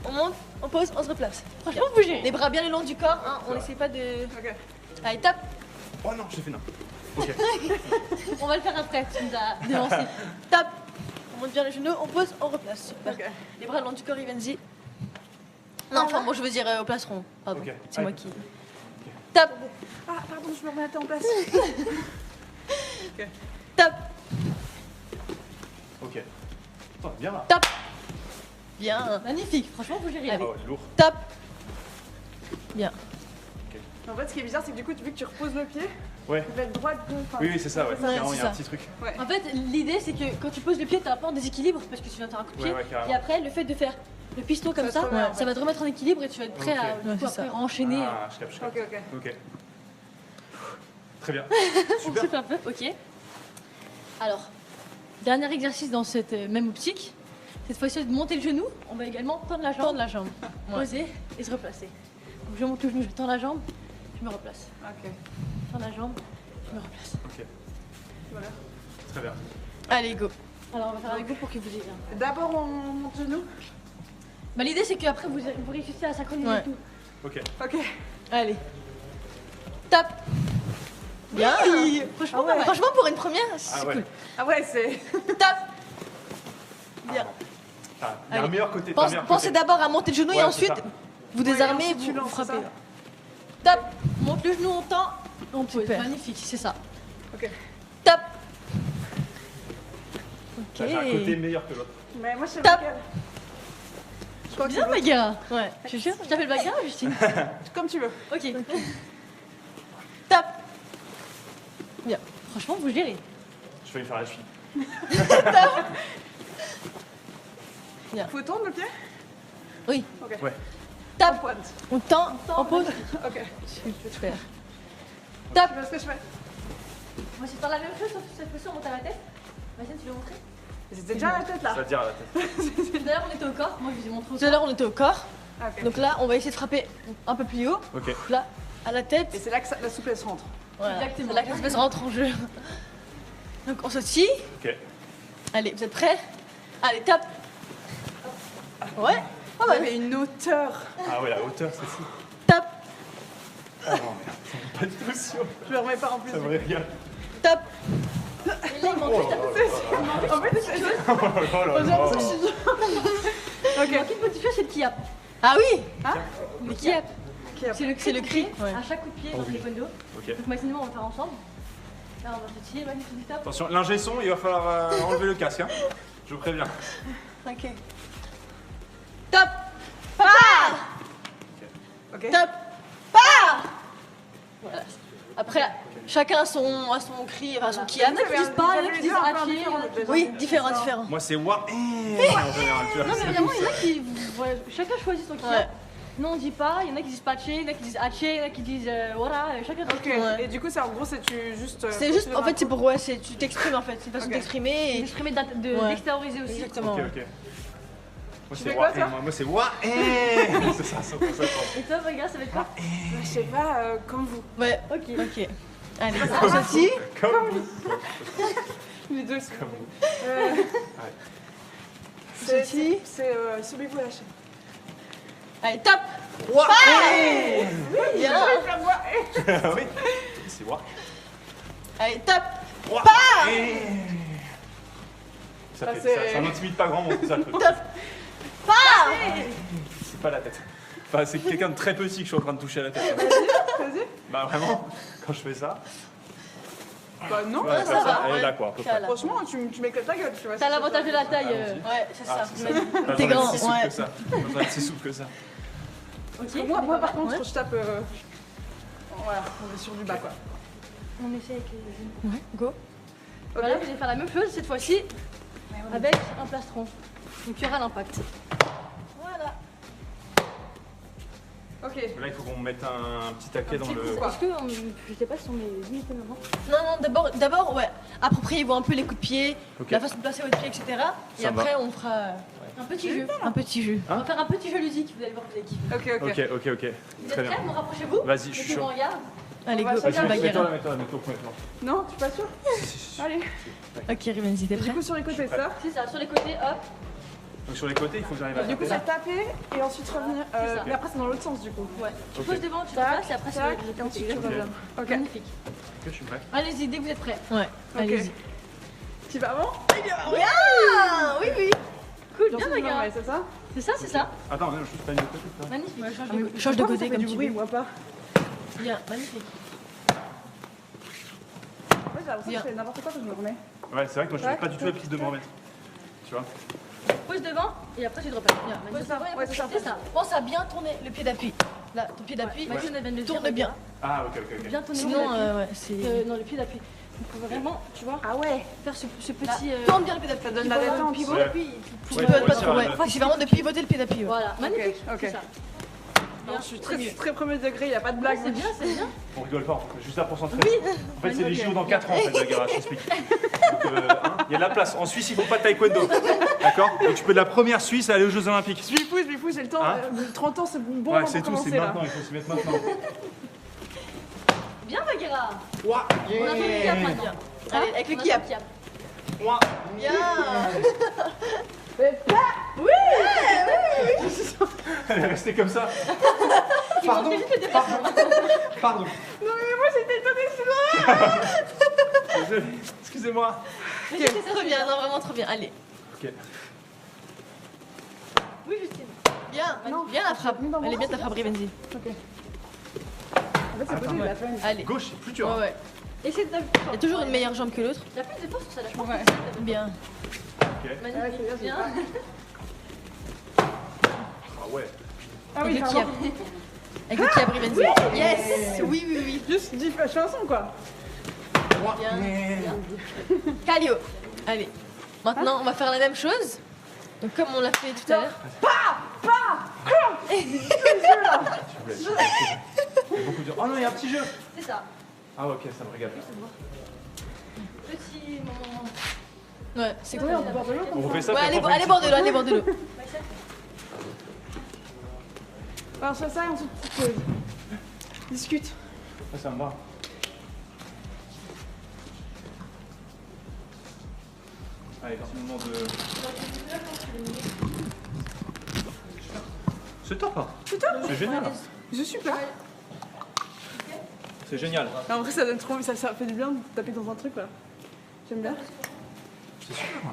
On monte, on pose, on se replace. Franchement, bougez. Les bras bien le long du corps. Hein. On n'essaie pas de. Ok. Allez, tape. Oh non, j'ai fait non. Ok. On va le faire après, tu nous as dévancé. Tape. On monte bien le genou, on pose, on replace. Super. Ok. Les bras le long du corps, Ivenzi. Non, enfin bon, je veux dire au placeron. Pardon. Ok. C'est moi Allez. qui. Tape. Ah, pardon, je me remets la tête en place. Tape. Ok. Attends, bien là. Tape. Bien. Magnifique, franchement, vous gérez. Ah ouais, lourd. Tape. En fait, ce qui est bizarre, c'est que du coup, vu que tu reposes le pied, Ouais. il va être droit de enfin, Oui, oui, c'est ça, ouais. Ouais, Carrément, il y a c'est un ça. petit truc. En fait, l'idée, c'est que quand tu poses le pied, tu un peu en déséquilibre parce que tu viens de faire un coup de pied. Ouais, ouais, carrément. Et après, le fait de faire le piston comme Ça ça, se remet, ça va te remettre en équilibre et tu vas être prêt Ok. à du coup, c'est après ça. enchaîner. Ah, je capte, je capte. Ok, ok. Ok. Très bien. On souffle un peu, ok. Alors, dernier exercice dans cette même optique. Cette fois-ci, de monter le genou, on va également tendre la jambe. Tendre la jambe. Ouais. Poser et se replacer. Donc je monte le genou, je tends la jambe, je me replace. Ok. Je tends la jambe, je me replace. Ok. Voilà. Très bien. Allez, go. Alors on va faire avec vous pour que vous ayez bien. D'abord, on monte le genou. Bah, l'idée c'est qu'après vous réussissez à synchroniser Ouais. tout. Ok. Ok. Allez. Tape. Bien. Franchement, Ah ouais. pas mal. Franchement, pour une première, c'est Ah ouais. cool. Ah ouais, c'est. Tape. Bien. Ah, il y a un Allez. meilleur côté. t'as un meilleur Pensez côté. d'abord à monter le genou Ouais, et c'est ensuite ça. vous désarmez, ensuite, tu vous, lances, vous frappez. c'est Tape. Monte le genou, on tend, on pose. Super. Magnifique, c'est ça. Ok. Tape. J'ai un côté meilleur que l'autre. Mais moi, je sais Tape. lequel. Je crois que Bien, c'est Maga. Ouais. Je suis sûre. Je t'appelle Maga, Justine. comme tu veux. Ok. Tape. Franchement, vous gérez. Je vais lui faire la cheville. Faut tendre le pied. Oui. Ok. Ouais. Tape. Pointe. On tend en pause. Ok. Super. Tape. Parce que je fais. Moi, c'est faire la même chose, sauf que cette fois-ci, on monte à la tête. Vas-y, tu veux montrer? C'était déjà à la tête là. Ça tire à la tête. D'ailleurs, on était au corps. Moi, je vous ai montré au Tout à l'heure, on était au corps. Ah, ok. Donc là, on va essayer de frapper un peu plus haut. Ok. Là, à la tête. Et c'est là que la souplesse rentre. Voilà. Exactement. C'est là que l'espèce rentre en jeu. Donc on sautille. Ok. Allez, vous êtes prêts? Allez, tape. Ouais. Oh, ouais, mais une hauteur. Ah ouais, la hauteur, c'est fou. Tape. Oh non, merde. Pas du tout sûr. Je le remets pas en plus. Ça me regarde. Tape. Et là, il manque juste un En fait, c'est. Oh là là. J'ai l'impression que je suis. Il Ok. manque une petite chose, c'est le kiap. Ah oui. Le kiap. C'est le cri. Ouais. À chaque coup de pied dans le taekwondo. Ok. Donc, maximum, on va le faire ensemble. Là, on va se tirer, magnifique du tape. Attention, l'ingé son, il va falloir enlever le casque. Hein. Je vous préviens. Ok. Tape. Part. Ok. Tape. Part. Voilà. Après, chacun a son cri, enfin son kiap. Il y en a qui disent pas, il y en a qui disent haché. Oui, différent. Moi, c'est wa. En général, tu vois. Non, mais vraiment, il y en a qui. Ouais, chacun choisit son kiap. Ouais. Non, on dit pas, il y en a qui disent patché, il y en a qui disent haché, il y en a qui disent voilà, chacun son Ok. Ouais. Et du coup, c'est en gros, c'est tu juste. C'est juste, en fait, c'est pour, ouais, tu t'exprimes en fait, c'est une façon Ok. d'exprimer et. Exprimer, Ouais. d'extérioriser aussi. Exactement. Ok, ouais. ok. Moi, Tu c'est fais quoi, wa. toi Moi, c'est wa. C'est ça, c'est pour ça. Et toi, regarde, ça va être quoi? Je sais pas, comme vous. Ouais, Ok. ok. Allez, on sautille. Comme vous. Les deux. Comme vous. C'est sauvez-vous la chaîne. Allez, tape. Wa. Bien. Ah oui. C'est wa. Allez, tape. Wa. Ça Ah, fait c'est- ça n'intimide pas grand monde, c'est ça le truc. Part. C'est pas la tête. Enfin, c'est quelqu'un de très petit que je suis en train de toucher à la tête. Vas-y. Bah vraiment, quand je fais ça, Bah non. ouais, ça comme va, elle est ouais. là quoi, à peu près. Ça, là. Franchement, tu m'éclates la gueule, tu vois. T'as l'avantage de la taille. Ouais, c'est Ah, ça. c'est ça. Pas T'es besoin grand, d'être si souple ouais. que ça. Pas besoin d'être si souple que ça. Ok. Moi par contre, Ouais. quand je tape. Voilà, on est sur du bas quoi. On essaie avec les. Ouais, go. Voilà, vous allez faire la même chose cette fois-ci avec un plastron. Donc il y aura l'impact. Voilà. Ok. Là, il faut qu'on mette un petit taquet dans le. Quoi Est-ce que je sais pas si on met limité maintenant? Non, d'abord, ouais. Appropriez-vous un peu les coups de pied, Ok. la façon de placer votre pied, etc. Et Ça après, on fera Un petit jeu. un petit jeu. On va faire un petit jeu ludique, vous allez voir, vous allez kiffer. Ok, ok. Ok. Vous êtes Très bien. prêts? Bon, rapprochez-vous. Vas-y, je suis Mettez-vous chaud. en garde. Allez, On va go. chacun- Vas-y, Bagarre. mets-toi premier plan. Non, tu es pas sûr Allez. Ok, Rivenzi, t'es prêt? Du coup, sur les côtés, ça. C'est ça, sur les côtés, hop. Donc sur les côtés, il faut que j'arrive à Du coup, taper. c'est taper et ensuite revenir. C'est ça. Mais après, c'est dans l'autre sens du coup. Ouais. Tu Ok. poses devant, tu te Tac, places et après c'est tac, le et ensuite tu côté. reviens. Ok. Magnifique. Ok, je suis prêt. Allez-y, dès que vous êtes prêts. Ouais, allez-y. Tu vas avant Ah, oui, oui. Cool, Bien bien sûr, les non, gars. mais c'est ça. C'est ça, c'est ça. Attends, non, je suis pas une de côté. ça. Magnifique. Change de Pourquoi côté ça fait comme du tu bruit, veux. moi pas. Bien, magnifique. Ouais, j'ai l'impression que je fais n'importe quoi quand je me remets. Ouais, c'est vrai que moi je fais pas du tout la prise de me remettre. Tu vois. Pose devant et après tu te repères. Bien, Ouais, c'est ça. Ouais, c'est ça. c'est ça. Pense à bien tourner le pied d'appui. Là, ton pied d'appui, Maxime, elle vient de le dire, tourne bien. Ah, ok. Bien tourner le Sinon, pied d'appui. ouais, c'est. Non, le pied d'appui. Il faut vraiment, tu vois, Ah ouais. faire ce Là, petit. tourne bien le pied d'appui. Ça donne la détente. Pivot, Ouais. puis Tu Ouais, peux faut pas aussi trop, ouais. avoir C'est vraiment de pivoter le pied d'appui. Ouais. voilà, magnifique. ok. C'est ça. Non, je suis très premier degré, il n'y a pas de blague. C'est bien, c'est bien. On rigole pas, on est juste là pour s'entraîner. En fait, c'est les JO dans 4 ans, en fait, Bagara, je t'explique. Donc, hein, il y a de la place. En Suisse, il faut pas de taekwondo. D'accord. Donc, tu peux de la première Suisse aller aux Jeux Olympiques. Je m'y fous, j'ai le temps. Hein 30 ans, c'est bon Ouais, moment c'est pour tout, c'est commencer là. maintenant, il faut s'y mettre maintenant. Bien, Bagheera. Ouah, On a fait le cap maintenant. Allez, avec le On a kiap. fait le cap. ouah. Bien. Elle est restée comme ça. Pardon. Pardon. Non, mais moi j'étais étonnée, c'est Désolé. Excusez-moi. Trop bien, non, vraiment trop bien. Allez. Ok. Oui, Justine. Bien, Non, bien la frappe. mis dans mon Elle est bien bras, ta frappe, Rivenzi. Ok. En fait, c'est possible, la peine. Allez. Gauche, c'est plus dur. Ouais, ouais. Essaye de. Il y a toujours une meilleure jambe que l'autre. Il y a plus de force sur ça, là. Je pense Ouais. que c'est Bien. Ok. Ouais, magnifique. c'est bien, Bien. Ah ouais. Ah oui, Avec le pardon. kiap. Avec le kiap, Rivenzi. Yes. Oui, oui, oui. Juste 10 chansons quoi. Bien. Calio. Allez. Maintenant, on va faire la même chose. Donc, comme on l'a fait tout à l'heure. Beaucoup de... Oh non, il y a un petit jeu. C'est ça. Ah ok, ça me régale. Petit moment. Ouais, c'est cool. On refait ça. Ouais, puis allez, après, on fait allez une bord de l'eau, allez bord de l'eau. Alors, je fais ça et ensuite tu te discute. petite- Ah, ça me va. Allez, petit moment de... C'est top, hein. C'est génial. Je suis pas. C'est génial. En vrai, ça donne trop, ça fait du bien de taper dans un truc là. J'aime bien. C'est super.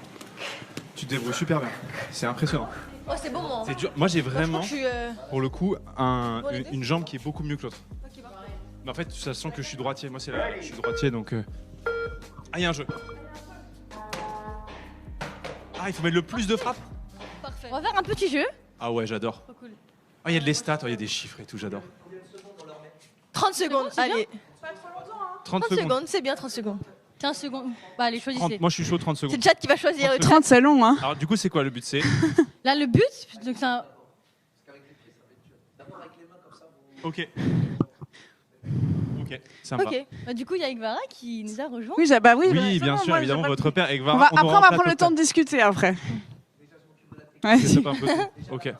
Tu te débrouilles super bien. C'est impressionnant. Oh, c'est bon, moi. C'est dur. Moi, j'ai vraiment, Je suis. pour le coup, Bon, les deux une jambe qui est beaucoup mieux que l'autre. Mais en fait, ça sent que je suis droitier. Moi, c'est là. Je suis droitier, donc... Ah, il y a un jeu. Ah, il faut mettre le plus de frappes. Parfait. On va faire un petit jeu. Ah ouais, j'adore. Trop cool. Ah, il y a de les stats, il y a des chiffres et tout, j'adore. 30 secondes, allez. 30 30 secondes, c'est bien 30 secondes. 15 secondes. Bah, allez, 30, choisissez. moi, je suis chaud, 30 C'est secondes. le chat qui va choisir. 30 c'est long hein. Alors, du coup, c'est quoi le but? C'est... Là, le but, donc c'est un... Ok. Ok, ça me va. Ok. Bah, du coup, il y a Igvara qui nous a rejoint. Oui, bah oui. Oui, bah, bien c'est bon, sûr, moi, évidemment, j'ai pas- votre père, Egvara. On va, après, on va prendre prendre le temps de discuter après. Ouais. C'est un peu tout. Ok,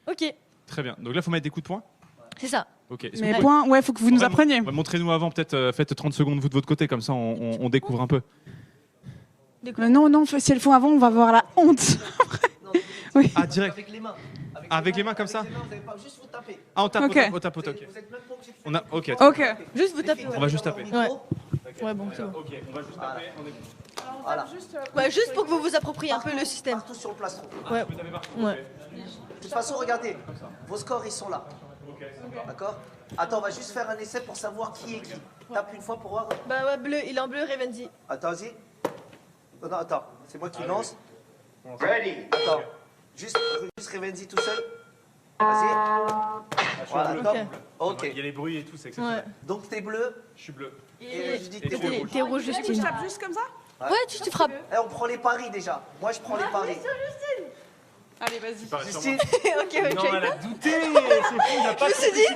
Ok, très bien. Donc là, il faut mettre des coups de poing. c'est ça. Ok. Est-ce Mais que vous point, ouais, faut que vous nous appreniez. pouvez- montrez-nous avant, peut-être faites 30 secondes vous de votre côté, comme ça on découvre un peu. Non, non, si elles font avant, on va avoir la honte. Ah, direct. Avec les mains. Avec les mains comme ça Avec les mains, vous n'avez pas juste vous taper. Ah, on tape, Ok. on tape, ok. Vous êtes même pas obligé de faire On a, ok. Ok. Juste vous tapez. On va juste taper. Ouais. Ouais, bon, c'est bon. Ok, on va juste taper. On est... Voilà. Ouais, juste pour que vous vous appropriez un peu le système. Partout sur le plastron. Ouais. Ouais. De toute façon, regardez, vos scores ils sont là. D'accord? Attends, on va juste faire un essai pour savoir qui est qui. Tape une fois pour voir. Bah ouais, bleu, il est en bleu, Revenzi. Attends, vas-y. Non, attends, c'est moi qui lance. Ready. Attends, juste Revenzi tout seul. Vas-y. Voilà, top. Ok. Il y a les bruits et tout, c'est Ouais. exceptionnel. Donc t'es bleu. Je suis bleu. Et je dis Et t'es t'es rouge. T'es rouge, Je Justine. tape juste comme ça. Ouais, tu frappes. Eh, on prend les paris déjà. Moi je prends les paris. Allez, vas-y. Justine, Ok, ok. Non, elle a douté. C'est fou, il n'a pas Je me suis dit,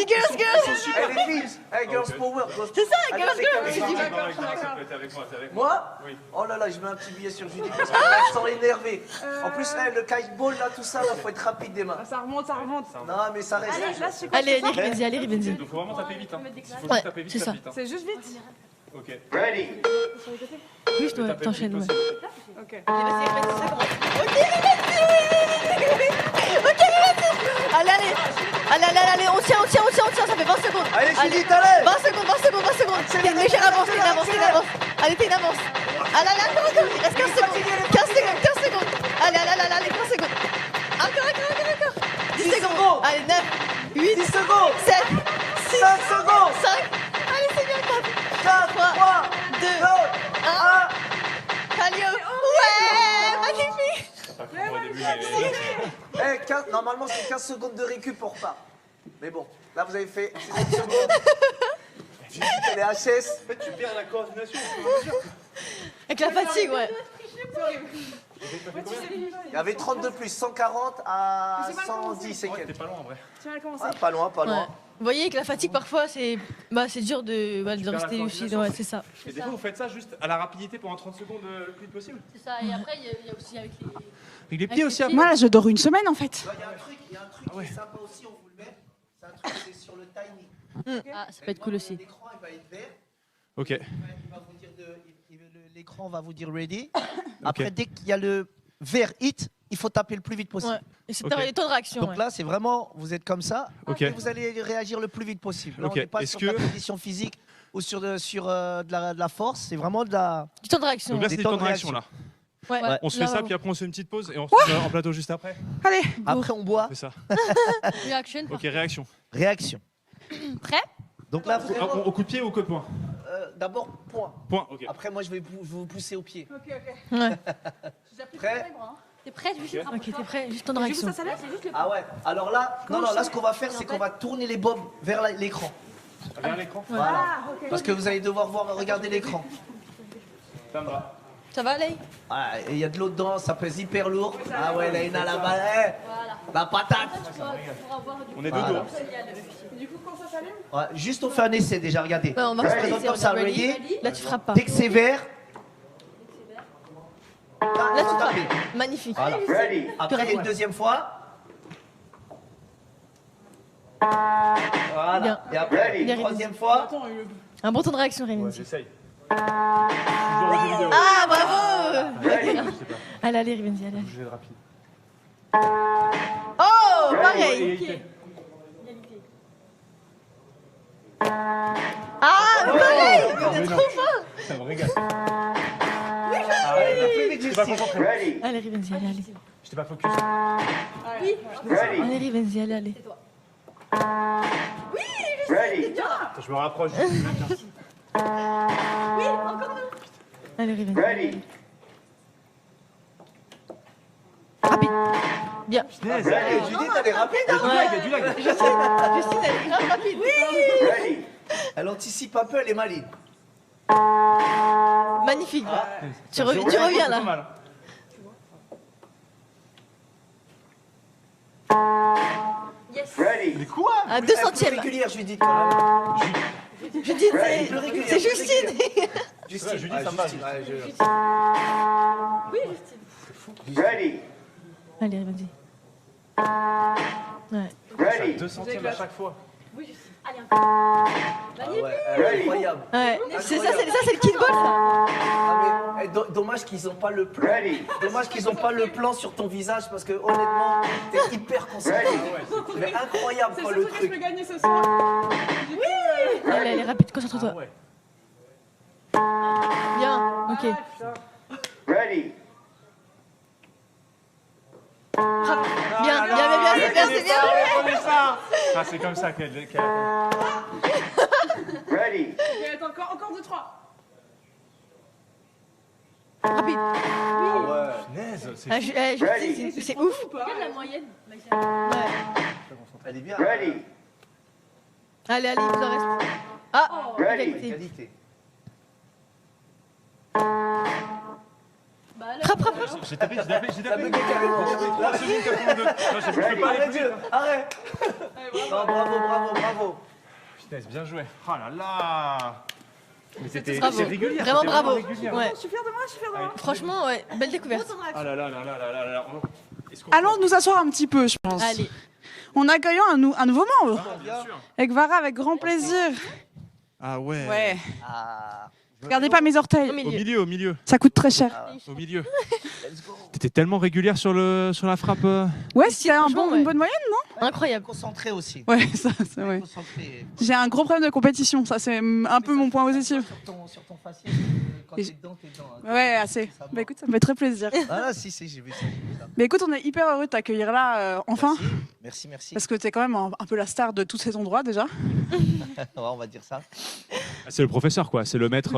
girls, girls. eh, les filles, hey, girls power. C'est ça, Allez, girls, c'est girls. comme Je ça. me suis dit, T'es avec moi, t'es avec moi. Moi Oui. Oh là là, je mets un petit billet sur Judy parce que là, je sens énervé. En plus, là, le kiteball, là, tout ça, il faut être rapide des mains. Ça remonte, ça remonte. Non, mais ça reste. Allez, Revenzi, allez, Revenzi. Donc faut vraiment taper vite. Hein. Il faut Ouais, juste taper vite, c'est tape ça. vite. Hein. C'est juste vite. Ok. Juste, ouais, Taper t'enchaînes, le ouais. plus possible. Ok. Vas-y, Revenzi, ça commence. Ok, Revenzi. Ok, Revenzi. Allez, allez. Allez, on tient, ça fait 20 secondes. Allez, Judith, allez 20 secondes. T'es une légère avance, t'es une avance. Allez, t'es une avance. Allez, encore. Il reste 15 secondes. Allez, 15 secondes. Encore. 10 secondes. Allez, 9, 8, 10 secondes 7, 6, 5 secondes 5. Allez, c'est bien, 4, 3, 2, 1. Palio. Ouais, magnifique. Pas fort au début, mais... Eh, normalement, c'est 15 secondes de récup pour pas. Mais bon, là, vous avez fait 7 secondes. Judith, elle est HS. En fait, tu perds la coordination au fur et à mesure. Avec la fatigue, ouais. Il y avait 32 plus, 140 à 110 et Ouais, t'es quelques. pas loin en vrai. Tu vas commencer. Ah, pas loin, pas Ouais. loin. Vous voyez que la fatigue, parfois, c'est dur de perds la rester lucide. coordination. Ouais, c'est ça. Et des fois, vous faites ça juste à la rapidité pendant 30 secondes le plus vite possible. C'est ça. Et après, il y a aussi avec les... Avec les pieds aussi les après. Moi, là, je dors une semaine en fait. Il y a un truc qui est sympa aussi, on vous le met. C'est un truc, c'est sur le timing. Ah, ça peut être cool aussi. L'écran, il va être vert. Ok. Il va vous dire l'écran va vous dire ready. Après, dès qu'il y a le vert hit, il faut taper le plus vite possible. Ouais. Et c'est Ok. les temps de réaction. Donc ouais. là, c'est vraiment, vous êtes comme ça, Ok. et vous allez réagir le plus vite possible. Là, Ok. on n'est pas Est-ce sur de que- la condition physique ou sur de la force, c'est vraiment de la... Du temps de réaction. Donc là, ouais. c'est Des des temps temps de de réaction là. Ouais. On se Là, fait ça, ouais. puis après on se fait une petite pause et on se retrouve en plateau juste après. Allez. Après, on boit. On fait ça. Reaction. Ok, réaction. Réaction. Prêt? Donc là, vraiment, Au coup de pied ou au coup de poing? d'abord, point. Point, ok. Après, moi, je vais vous pousser au pied. Ok. Ouais. Prêt? T'es prêt? Juste Ok, t'es prêt? Juste temps de réaction. Ça l'air. Ah ouais. Alors là, là, ce qu'on va faire, c'est qu'on va tourner les bobs vers l'écran. Vers l'écran. Voilà. Parce que vous allez devoir regarder l'écran. Ça me va. Ça va, Lay? Ah, et il y a de l'eau dedans, ça pèse hyper lourd. Ah ouais, là, il y en a là-bas. La patate. On est Voilà. deux dos. Du coup, quand ça s'allume, Ouais, juste on fait un essai déjà, regardez. Ouais, on va Ça se faire présente l'essai, comme ça, on est ready. ready. Là, tu frappes pas. Dès que c'est vert. Là, tu faut frappes. taper. Magnifique. Voilà. Après, une deuxième fois. Voilà. Bien. Et après, Bien une troisième fois. attends, Un bon temps de réaction, Rémi. J'essaye. Ah, bravo. Allez, allez, Rivenzi, allez. Je vais rapide. Oh, pareil. Ah, pareil. Vous êtes trop fort. Ça me régale. Allez, plus vite, Je suis pas Justine. concentré. Allez, Rivenzi, allez, allez. J'étais pas focus. Allez, Rivenzi, allez, allez. Attends, je me rapproche. Allez, Rivenzi. Rapide. Bien. Allez, Judith, elle est rapide. Il y a du lag. Justine, elle est grave rapide. Elle anticipe un peu, elle est maligne. Magnifique. Tu reviens là. Mais quoi? À 2 Elle est plus centièmes. régulière, Judith. quand même. Judith, plus régulière, c'est plus Justine. Justine, Judith, ah, ça me va. Justine, ouais, Allez, Rivenzi. Ouais. 2 centièmes à chaque fois. Ah ouais, elle est incroyable. Ouais. C'est ça, c'est le kickball, ça. Ah, mais, dommage qu'ils n'ont pas le plan. Dommage qu'ils n'ont pas le plan sur ton visage parce que honnêtement, t'es hyper concentré. Mais incroyable c'est quoi, le le truc que je truc. peux gagner ce soir. Allez, allez, rapide, concentre-toi. Ah ouais. Bien, ok. Bien, bien, c'est bien. Ah, c'est comme ça qu'elle. Ok, attends, encore 2-3. Rapide. Punaise, c'est Ah, Justine, c'est ouf. Regarde la moyenne. Ouais. Elle est bien. Allez, allez, il vous en reste. Ah, égalité. Qualité. Bah alors, Frappe. J'ai tapé. T'as bugué carrément. 3 secondes 82. Non, je peux pas aller Arrête, plus Dieu, vite. arrête. Non, bravo. Punaise, bien joué. Oh là là. Mais c'était Bravo. régulier. Vraiment c'était bravo. régulier. Ouais. Je suis fière de moi, je suis fière de moi. Franchement, ouais, belle découverte. Ah là là là là là là là. Est-ce qu'on Allons nous asseoir un petit peu, je pense. Allez. En accueillant un nouveau membre. bien sûr. Avec Vara, avec grand plaisir. Ah ouais. Ouais. Ah. Regardez pas mes orteils. Au milieu. Au milieu. Ça coûte très cher. Au milieu. T'étais tellement régulière sur la frappe. Ouais, c'est franchement, ouais. une bonne moyenne. Incroyable. Concentré aussi. Ouais, ça, c'est vrai. Concentré. J'ai un gros problème de compétition. Ça, c'est un peu mon point positif. Sur ton faciès, quand Et t'es dedans, t'es dedans. hein. Ouais, assez. Ça Bah écoute, ça me fait très plaisir. Ah là, si, j'ai vu ça. Mais écoute, on est hyper heureux de t'accueillir là, enfin. Merci. Parce que t'es quand même un peu la star de tous ces endroits déjà. Ouais, on va dire ça. C'est le professeur, quoi. C'est le maître.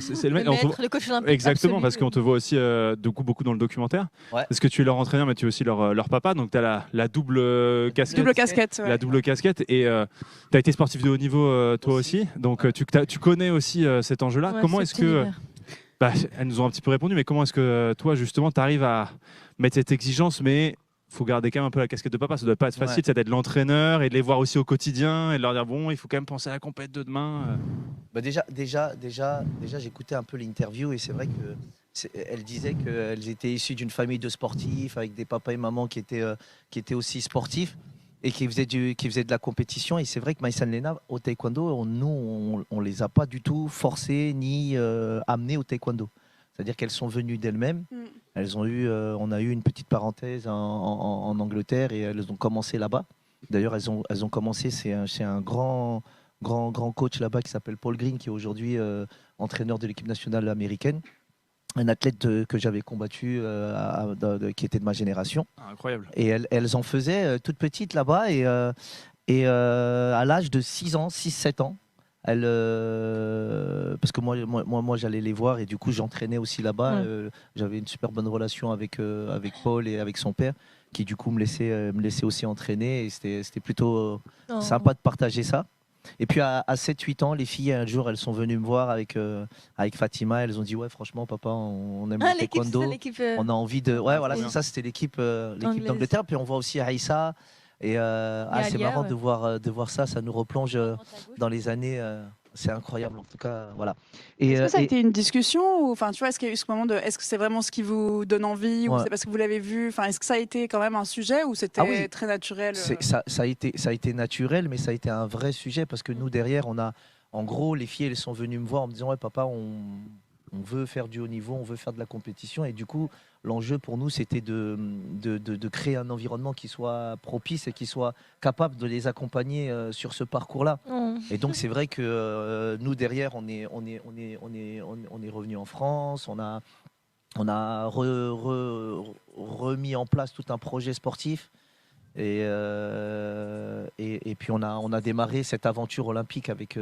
C'est le maître. On te- Le coach olympique. Exactement, absolu. parce qu'on te voit aussi beaucoup dans le documentaire. Ouais. Parce que tu es leur entraîneur, mais tu es aussi leur papa. Donc tu as la double casquette. Double casquette. Ouais. La double casquette. Et tu as été sportif de haut niveau toi aussi. Donc tu connais aussi cet enjeu-là. Ouais, Comment ce est-ce petit que. univers. Elles nous ont un petit peu répondu, mais comment est-ce que toi, justement, tu arrives à mettre cette exigence, mais faut garder quand même un peu la casquette de papa. Ça doit pas être facile, ça d'être l'entraîneur et de les voir aussi au quotidien et de leur dire bon, il faut quand même penser à la compète de demain. Bah déjà, j'écoutais un peu l'interview et c'est vrai que elle disait qu'elles étaient issues d'une famille de sportifs avec des papas et mamans qui étaient aussi sportifs et qui faisaient de la compétition. Et c'est vrai que Maïsan Lena au taekwondo, on les a pas du tout forcés ni amenés au taekwondo. C'est-à-dire qu'elles sont venues d'elles-mêmes. On a eu une petite parenthèse en Angleterre et elles ont commencé là-bas. D'ailleurs, elles ont commencé. C'est un grand coach là-bas qui s'appelle Paul Green, qui est aujourd'hui entraîneur de l'équipe nationale américaine. Un athlète que j'avais combattu, qui était de ma génération. Ah, incroyable. Et elles en faisaient toutes petites là-bas. Et à l'âge de 6-7 ans, parce que moi j'allais les voir et du coup j'entraînais aussi là-bas. J'avais une super bonne relation avec Paul et avec son père, qui du coup me laissait aussi entraîner. Et c'était plutôt sympa de partager ça. Et puis à 7-8 ans, les filles, un jour, elles sont venues me voir avec Fatima. Elles ont dit, ouais, franchement, papa, on aime le taekwondo. On a envie de. Ouais, voilà, ça, c'était l'équipe d'Angleterre. Puis on voit aussi Aïssa. Et c'est marrant de voir ça. Ça nous replonge dans les années. C'est incroyable, en tout cas, voilà. Est-ce que ça a été une discussion ou, enfin, tu vois, est-ce qu'il y a eu ce moment de, est-ce que c'est vraiment ce qui vous donne envie ou c'est parce que vous l'avez vu, enfin, est-ce que ça a été quand même un sujet ou c'était très naturel ça a été naturel, mais ça a été un vrai sujet parce que nous derrière, en gros, les filles, elles sont venues me voir en me disant, ouais, papa, on veut faire du haut niveau, on veut faire de la compétition, et du coup, l'enjeu pour nous, c'était de créer un environnement qui soit propice et qui soit capable de les accompagner sur ce parcours-là. Et donc, c'est vrai que nous, derrière, on est revenu en France, on a remis en place tout un projet sportif. Et puis, on a démarré cette aventure olympique avec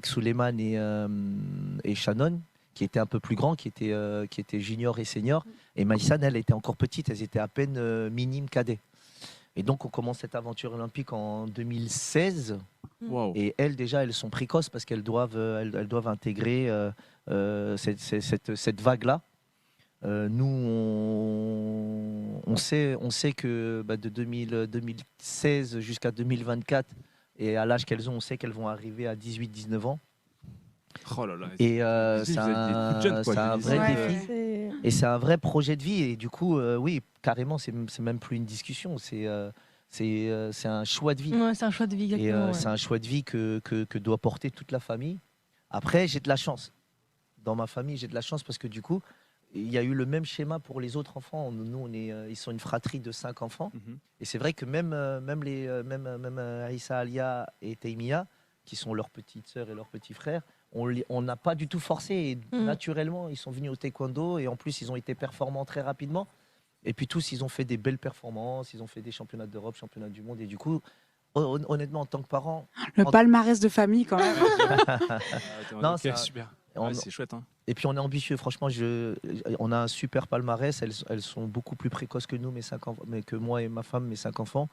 Souleymane et Shannon, qui était un peu plus grand, qui était junior et senior. Et Maïsan, elle était encore petite, elles étaient à peine minimes cadets. Et donc, on commence cette aventure olympique en 2016. Wow. Et elles, déjà, elles sont précoces parce qu'elles doivent intégrer cette vague-là. Nous, on sait que de 2016 jusqu'à 2024, et à l'âge qu'elles ont, on sait qu'elles vont arriver à 18-19 ans. Oh là là. Et c'est un vrai défi. Et c'est un vrai projet de vie. Et du coup, oui, carrément, c'est même plus une discussion. C'est un choix de vie. Ouais, c'est un choix de vie, exactement. Et c'est un choix de vie que doit porter toute la famille. Après, j'ai de la chance. Dans ma famille, j'ai de la chance parce que du coup, il y a eu le même schéma pour les autres enfants. Nous, ils sont une fratrie de 5 enfants. Et c'est vrai que même Aïssa, Alia et Taimia, qui sont leurs petites sœurs et leurs petits frères, on n'a pas du tout forcé. Et naturellement, ils sont venus au taekwondo. Et en plus, ils ont été performants très rapidement. Et puis tous, ils ont fait des belles performances. Ils ont fait des championnats d'Europe, championnats du monde. Et du coup, honnêtement, en tant que parent... Le palmarès de famille, quand même. Non, c'est super. C'est chouette. Hein. Et puis on est ambitieux, franchement, on a un super palmarès. Elles sont beaucoup plus précoces que nous, que moi et ma femme, mes 5 enfants.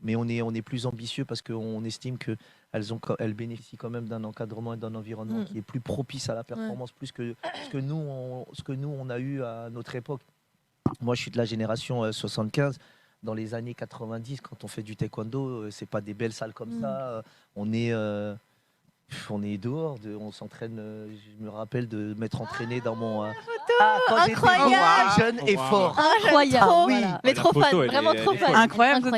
Mais on est plus ambitieux parce qu'on estime qu'elles bénéficient quand même d'un encadrement et d'un environnement qui est plus propice à la performance, plus que ce que nous on a eu à notre époque. Moi, je suis de la génération 75. Dans les années 90, quand on fait du taekwondo, c'est pas des belles salles comme ça. On est dehors, on s'entraîne. Je me rappelle de m'être entraîné dans mon. Quand j'étais jeune et fort. Incroyable. Oui. Mais trop fan, vraiment trop fan. Incroyable.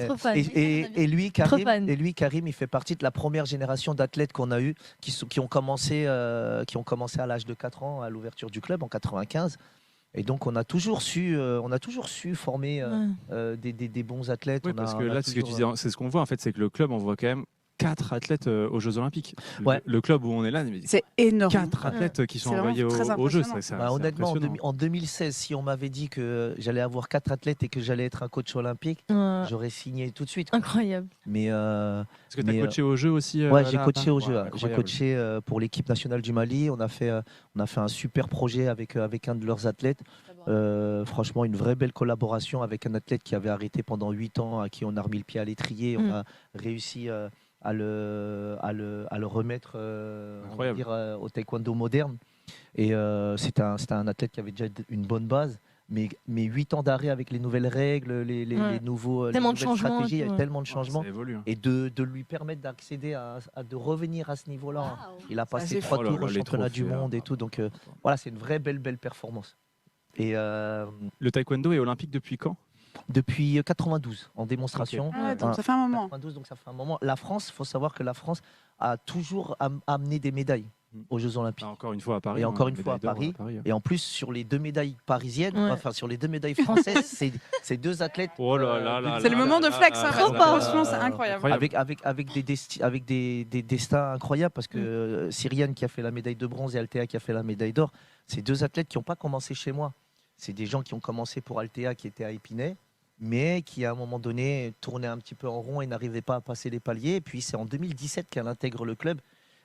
Trop fan. Et lui, Karim, il fait partie de la première génération d'athlètes qu'on a eu, qui ont commencé à l'âge de 4 ans à l'ouverture du club en 95. Et donc, on a toujours su former des bons athlètes. Oui, parce que là, c'est ce qu'on voit, en fait, c'est que le club envoie quand même 4 athlètes aux Jeux Olympiques. Le club où on est là, c'est énorme. 4 athlètes qui sont envoyés aux Jeux. Honnêtement, en 2016, si on m'avait dit que j'allais avoir 4 athlètes et que j'allais être un coach olympique, j'aurais signé tout de suite. Incroyable. Mais est-ce que tu as coaché aux Jeux aussi j'ai coaché aux Jeux. J'ai coaché pour l'équipe nationale du Mali. On a fait un super projet avec un de leurs athlètes. Franchement, une vraie belle collaboration avec un athlète qui avait arrêté pendant 8 ans, à qui on a remis le pied à l'étrier. On a réussi à le remettre au taekwondo moderne. Et c'était un athlète qui avait déjà une bonne base. Mais 8 ans d'arrêt avec les nouvelles règles, les nouvelles stratégies, il y a tellement de changements. Et de lui permettre d'accéder de revenir à ce niveau-là. Wow. Il a passé 3 tours au championnat du monde et tout. Donc voilà, c'est une vraie belle performance. Et le taekwondo est olympique depuis quand ? Depuis 92, en démonstration. Okay. Donc ça fait un moment. 92, donc ça fait un moment. La France, il faut savoir que la France a toujours amené des médailles aux Jeux Olympiques. Encore une fois à Paris. Et encore une fois à Paris. Et en plus, sur les 2 médailles parisiennes, enfin sur les 2 médailles françaises, c'est 2 athlètes. Oh là là c'est le moment de flex, franchement, c'est incroyable. Avec des destins incroyables, parce que Cyriane qui a fait la médaille de bronze et Althea qui a fait la médaille d'or, c'est 2 athlètes qui n'ont pas commencé chez moi. C'est des gens qui ont commencé pour Althea, qui était à Épinay, mais qui à un moment donné tournaient un petit peu en rond et n'arrivaient pas à passer les paliers. Et puis c'est en 2017 qu'elle intègre le club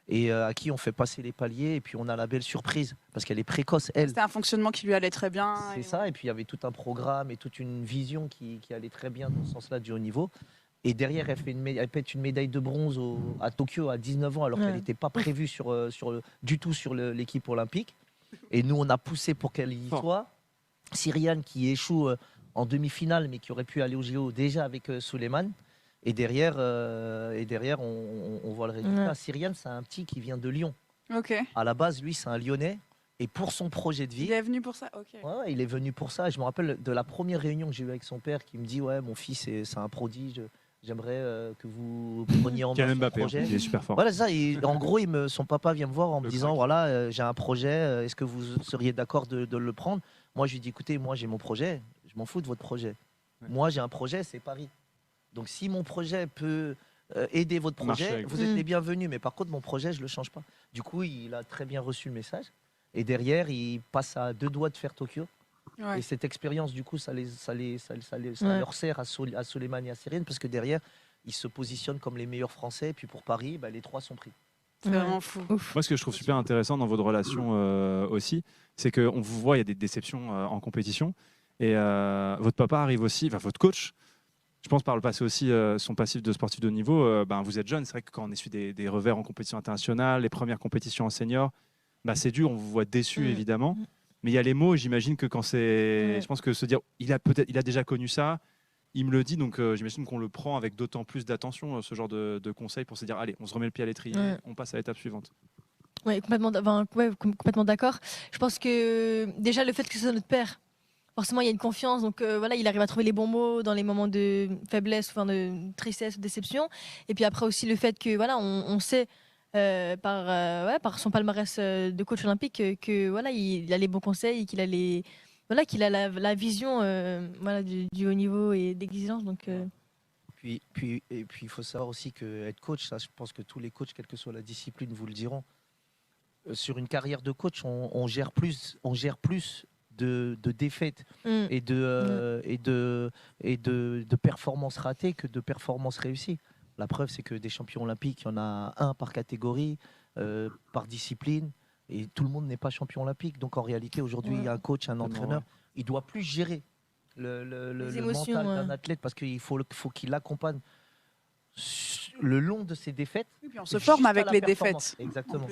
et à qui on fait passer les paliers. Et puis on a la belle surprise parce qu'elle est précoce, elle. C'était un fonctionnement qui lui allait très bien. C'est ça. Et puis il y avait tout un programme et toute une vision qui allait très bien dans ce sens-là du haut niveau. Et derrière, elle pète une médaille de bronze à Tokyo à 19 ans, alors qu'elle n'était pas prévue du tout sur l'équipe olympique. Et nous, on a poussé pour qu'elle y soit. Cyriane qui échoue en demi-finale, mais qui aurait pu aller au JO déjà avec Suleiman. Et derrière, on voit le résultat. Cyriane, c'est un petit qui vient de Lyon. À la base, lui, c'est un Lyonnais. Et pour son projet de vie... Il est venu pour ça, Ouais, il est venu pour ça. Je me rappelle de la première réunion que j'ai eue avec son père qui me dit « Ouais, mon fils, c'est un prodige. J'aimerais que vous preniez en main son projet. » Il est super fort. Voilà, ça. En gros, son papa vient me voir en me disant « Voilà, j'ai un projet. Est-ce que vous seriez d'accord de le prendre ?» Moi, je lui dis « Écoutez, moi, j'ai mon projet. Je m'en fous de votre projet. Moi, j'ai un projet, c'est Paris. Donc, si mon projet peut... aider votre projet, vous êtes les bienvenus, mais par contre mon projet je le change pas. » Du coup il a très bien reçu le message et derrière il passe à 2 doigts de faire Tokyo. Et cette expérience du coup ça leur sert à Suleiman et à Cyriane parce que derrière ils se positionnent comme les meilleurs Français et puis pour Paris les 3 sont pris. C'est vraiment fou. Moi ce que je trouve super intéressant dans votre relation aussi, c'est qu'on vous voit, il y a des déceptions en compétition et votre papa arrive aussi, enfin votre coach. Je pense par le passé aussi, son passif de sportif de haut niveau, vous êtes jeune, c'est vrai que quand on essuie des revers en compétition internationale, les premières compétitions en senior, c'est dur, on vous voit déçu évidemment. Mais il y a les mots, et j'imagine que quand c'est... Je pense que se dire, il a déjà connu ça, il me le dit, donc j'imagine qu'on le prend avec d'autant plus d'attention, ce genre de conseils pour se dire, allez, on se remet le pied à l'étrier, on passe à l'étape suivante. Oui, complètement d'accord. Je pense que déjà le fait que ce soit notre père, forcément, il y a une confiance. Donc, il arrive à trouver les bons mots dans les moments de faiblesse, enfin, de tristesse, de déception. Et puis après aussi, le fait que, on sait par son palmarès de coach olympique que il a les bons conseils et qu'il a, qu'il a la vision du haut niveau et d'exigence. Donc, Puis, il faut savoir aussi qu'être coach, ça, je pense que tous les coachs, quelle que soit la discipline, vous le diront. Sur une carrière de coach, on gère plus de défaites et de performances ratées que de performances réussies. La preuve, c'est que des champions olympiques, il y en a un par catégorie, par discipline, et tout le monde n'est pas champion olympique. Donc en réalité, aujourd'hui, un coach, un entraîneur, il doit plus gérer le mental d'un athlète parce qu'il faut qu'il l'accompagne le long de ses défaites. Et puis on se forme avec les défaites. Exactement.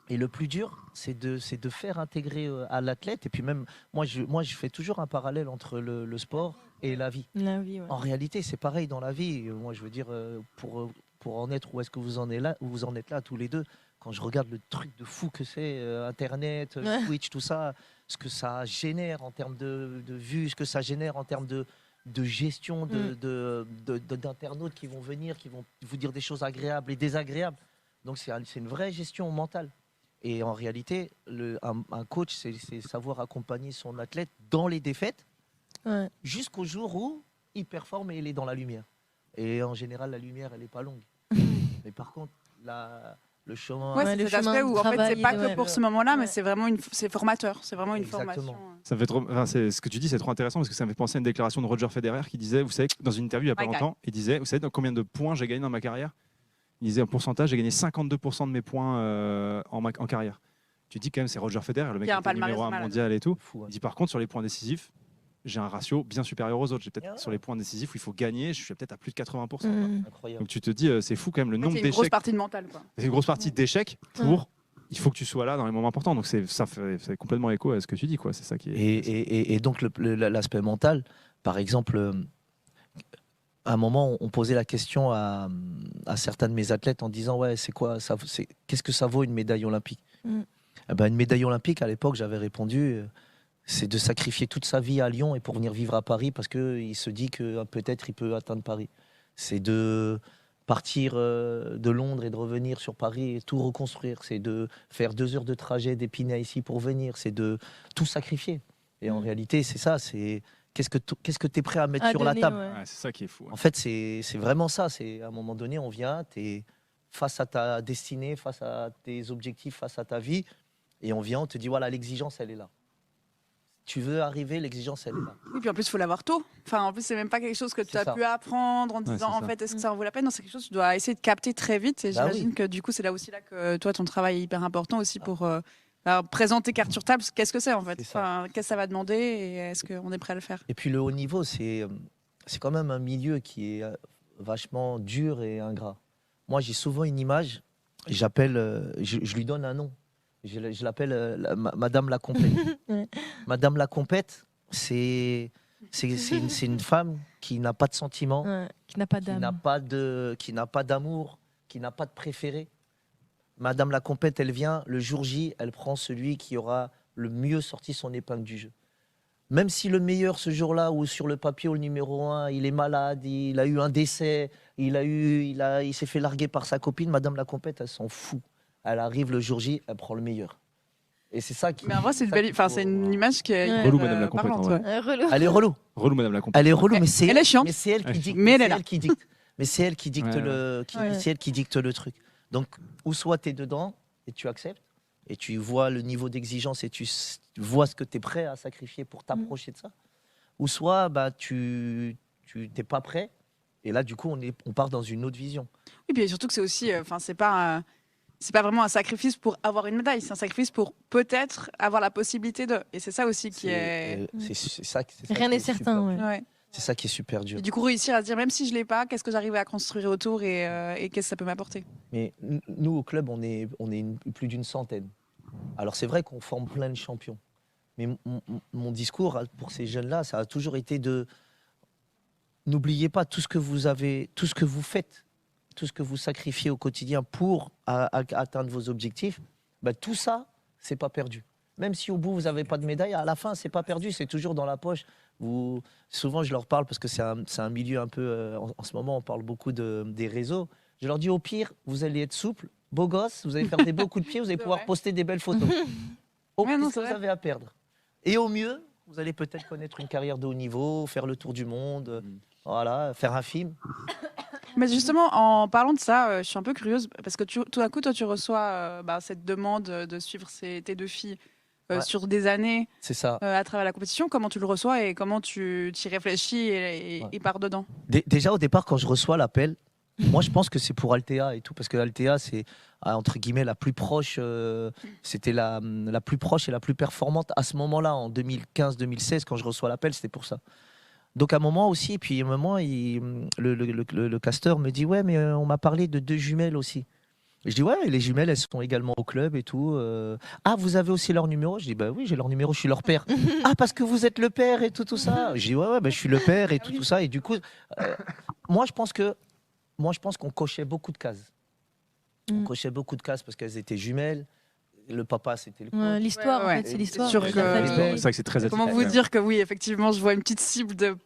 Et le plus dur, c'est de faire intégrer à l'athlète. Et puis même, moi, je fais toujours un parallèle entre le sport et la vie. En réalité, c'est pareil dans la vie. Moi, je veux dire, pour en être où est-ce que vous en êtes là tous les deux, quand je regarde le truc de fou que c'est, Internet, Twitch, tout ça, ce que ça génère en termes de vues, ce que ça génère en termes de gestion d'internautes qui vont venir, qui vont vous dire des choses agréables et désagréables. Donc c'est une vraie gestion mentale. Et en réalité, un coach, c'est savoir accompagner son athlète dans les défaites jusqu'au jour où il performe et il est dans la lumière. Et en général, la lumière, elle n'est pas longue. Mais par contre, le chemin... c'est cet aspect où en fait, c'est pas que pour ce moment-là, mais c'est vraiment c'est formateur. C'est vraiment une formation. Ça fait ce que tu dis, c'est trop intéressant parce que ça me fait penser à une déclaration de Roger Federer qui disait, vous savez, dans une interview il n'y a pas longtemps, il disait, vous savez dans combien de points j'ai gagné dans ma carrière ? Il disait en pourcentage, j'ai gagné 52% de mes points en carrière. Tu dis quand même, c'est Roger Federer, le mec qui est numéro 1 mondial et tout. Il dit par contre, sur les points décisifs, j'ai un ratio bien supérieur aux autres. J'ai peut-être sur les points décisifs où il faut gagner, je suis peut-être à plus de 80%. Incroyable. Donc tu te dis, c'est fou quand même le nombre d'échecs. C'est une grosse partie de mental. C'est une grosse partie d'échecs pour. Il faut que tu sois là dans les moments importants. Donc ça fait complètement écho à ce que tu dis, quoi. C'est ça qui est. Et donc l'aspect mental, par exemple. À un moment, on posait la question à certains de mes athlètes en disant qu'est-ce que ça vaut une médaille olympique ? Une médaille olympique, à l'époque, j'avais répondu, c'est de sacrifier toute sa vie à Lyon et pour venir vivre à Paris parce qu'il se dit que peut-être il peut atteindre Paris. C'est de partir de Londres et de revenir sur Paris et tout reconstruire. C'est de faire 2 heures de trajet d'Épinay ici pour venir. C'est de tout sacrifier. Et en réalité, c'est ça, c'est... Qu'est-ce que tu es prêt à mettre sur la table ? C'est ça qui est fou. En fait, c'est vraiment ça. À un moment donné, on vient, tu es face à ta destinée, face à tes objectifs, face à ta vie. Et on vient, on te dit, voilà, l'exigence, elle est là. Tu veux arriver, l'exigence, elle est là. Oui, puis en plus, il faut l'avoir tôt. Enfin, en plus, c'est même pas quelque chose que tu as pu apprendre en disant, en fait, est-ce que ça en vaut la peine ? Non, c'est quelque chose que tu dois essayer de capter très vite. Et j'imagine que du coup, c'est là que toi, ton travail est hyper important aussi pour... présenter carte sur table, qu'est-ce que c'est en fait ? Qu'est-ce que ça va demander et est-ce qu'on est prêt à le faire ? Et puis le haut niveau, c'est quand même un milieu qui est vachement dur et ingrat. Moi, j'ai souvent une image, j'appelle, je lui donne un nom. Je l'appelle Madame la Compète. Ouais. Madame la Compète, c'est une femme qui n'a pas de sentiments, Ouais, qui n'a pas qui d'âme. n'a pas d'amour, qui n'a pas de préféré. Madame la Compète, elle vient, le jour J, elle prend celui qui aura le mieux sorti son épingle du jeu. Même si le meilleur ce jour-là, ou sur le papier, ou le numéro 1, il est malade, il a eu un décès, il s'est fait larguer par sa copine, Madame la Compète, elle s'en fout. Elle arrive le jour J, elle prend le meilleur. Et c'est ça qui. Mais en vrai, c'est une belle, enfin, c'est une image qui est Ouais. hyper, Relou, Madame la Compète, parlante, en vrai. ouais. Relou. Elle est relou. Relou, Madame la Compète. Elle est relou, mais c'est Elle est chiante. Mais c'est elle qui dicte. Mais elle est là. qui dicte. Mais c'est elle qui dicte Ouais, ouais. c'est elle qui dicte le truc. Donc, ou soit tu es dedans et tu acceptes et tu vois le niveau d'exigence et tu vois ce que tu es prêt à sacrifier pour t'approcher de ça. Ou soit bah tu t'es pas prêt et là du coup on part dans une autre vision. Oui, puis surtout que c'est aussi, enfin, c'est pas vraiment un sacrifice pour avoir une médaille, c'est un sacrifice pour peut-être avoir la possibilité de. Et c'est ça aussi qui est. C'est ça Rien qui n'est est certain. super- Ouais. Ouais. C'est ça qui est super dur. Et du coup, réussir à se dire, même si je l'ai pas, qu'est-ce que j'arrive à construire autour et qu'est-ce que ça peut m'apporter. Mais nous, au club, on est plus d'une centaine. Alors, c'est vrai qu'on forme plein de champions. Mais mon discours pour ces jeunes-là, ça a toujours été de... N'oubliez pas tout ce que vous avez, tout ce que vous faites, tout ce que vous sacrifiez au quotidien pour atteindre vos objectifs. Bah, tout ça, c'est pas perdu. Même si au bout, vous n'avez pas de médaille, à la fin, c'est pas perdu, c'est toujours dans la poche. Souvent, je leur parle, parce que c'est un milieu un peu... en ce moment, on parle beaucoup des réseaux. Je leur dis, au pire, vous allez être souple, beau gosse, vous allez faire des beaux coups de pied, vous allez pouvoir vrai. poster des belles photos. Au Ouais, pire, non, ce que c'est vous vrai. avez à perdre. Et au mieux, vous allez peut-être connaître une carrière de haut niveau, faire le tour du monde, voilà, faire un film. Mais justement, en parlant de ça, je suis un peu curieuse parce que tout d'un coup, toi, tu reçois cette demande de suivre tes deux filles Ouais. sur des années C'est ça. à travers la compétition. Comment tu le reçois et comment tu y réfléchis et pars dedans. Déjà, au départ, quand je reçois l'appel, moi, je pense que c'est pour Altea et tout, parce que Altea, c'est entre guillemets la plus proche, c'était la plus proche et la plus performante à ce moment-là, en 2015-2016, quand je reçois l'appel, c'était pour ça. Donc à un moment aussi, puis à un moment, le casteur me dit, ouais, mais on m'a parlé de 2 jumelles aussi. Et je dis, ouais, les jumelles, elles sont également au club et tout. Ah, vous avez aussi leur numéro? Je dis, bah oui, j'ai leur numéro, je suis leur père. Ah, parce que vous êtes le père et tout ça. Je dis, ouais, bah, je suis le père et tout ça. Et du coup, moi, je pense qu'on cochait beaucoup de cases. On cochait beaucoup de cases parce qu'elles étaient jumelles. Le papa, c'était le coach. Ouais, l'histoire, Ouais, en ouais. fait, c'est l'histoire. Sûr de que- la C'est famille. vrai que c'est très Comment atypique, vous ouais. dire que oui, effectivement, je vois une petite cible de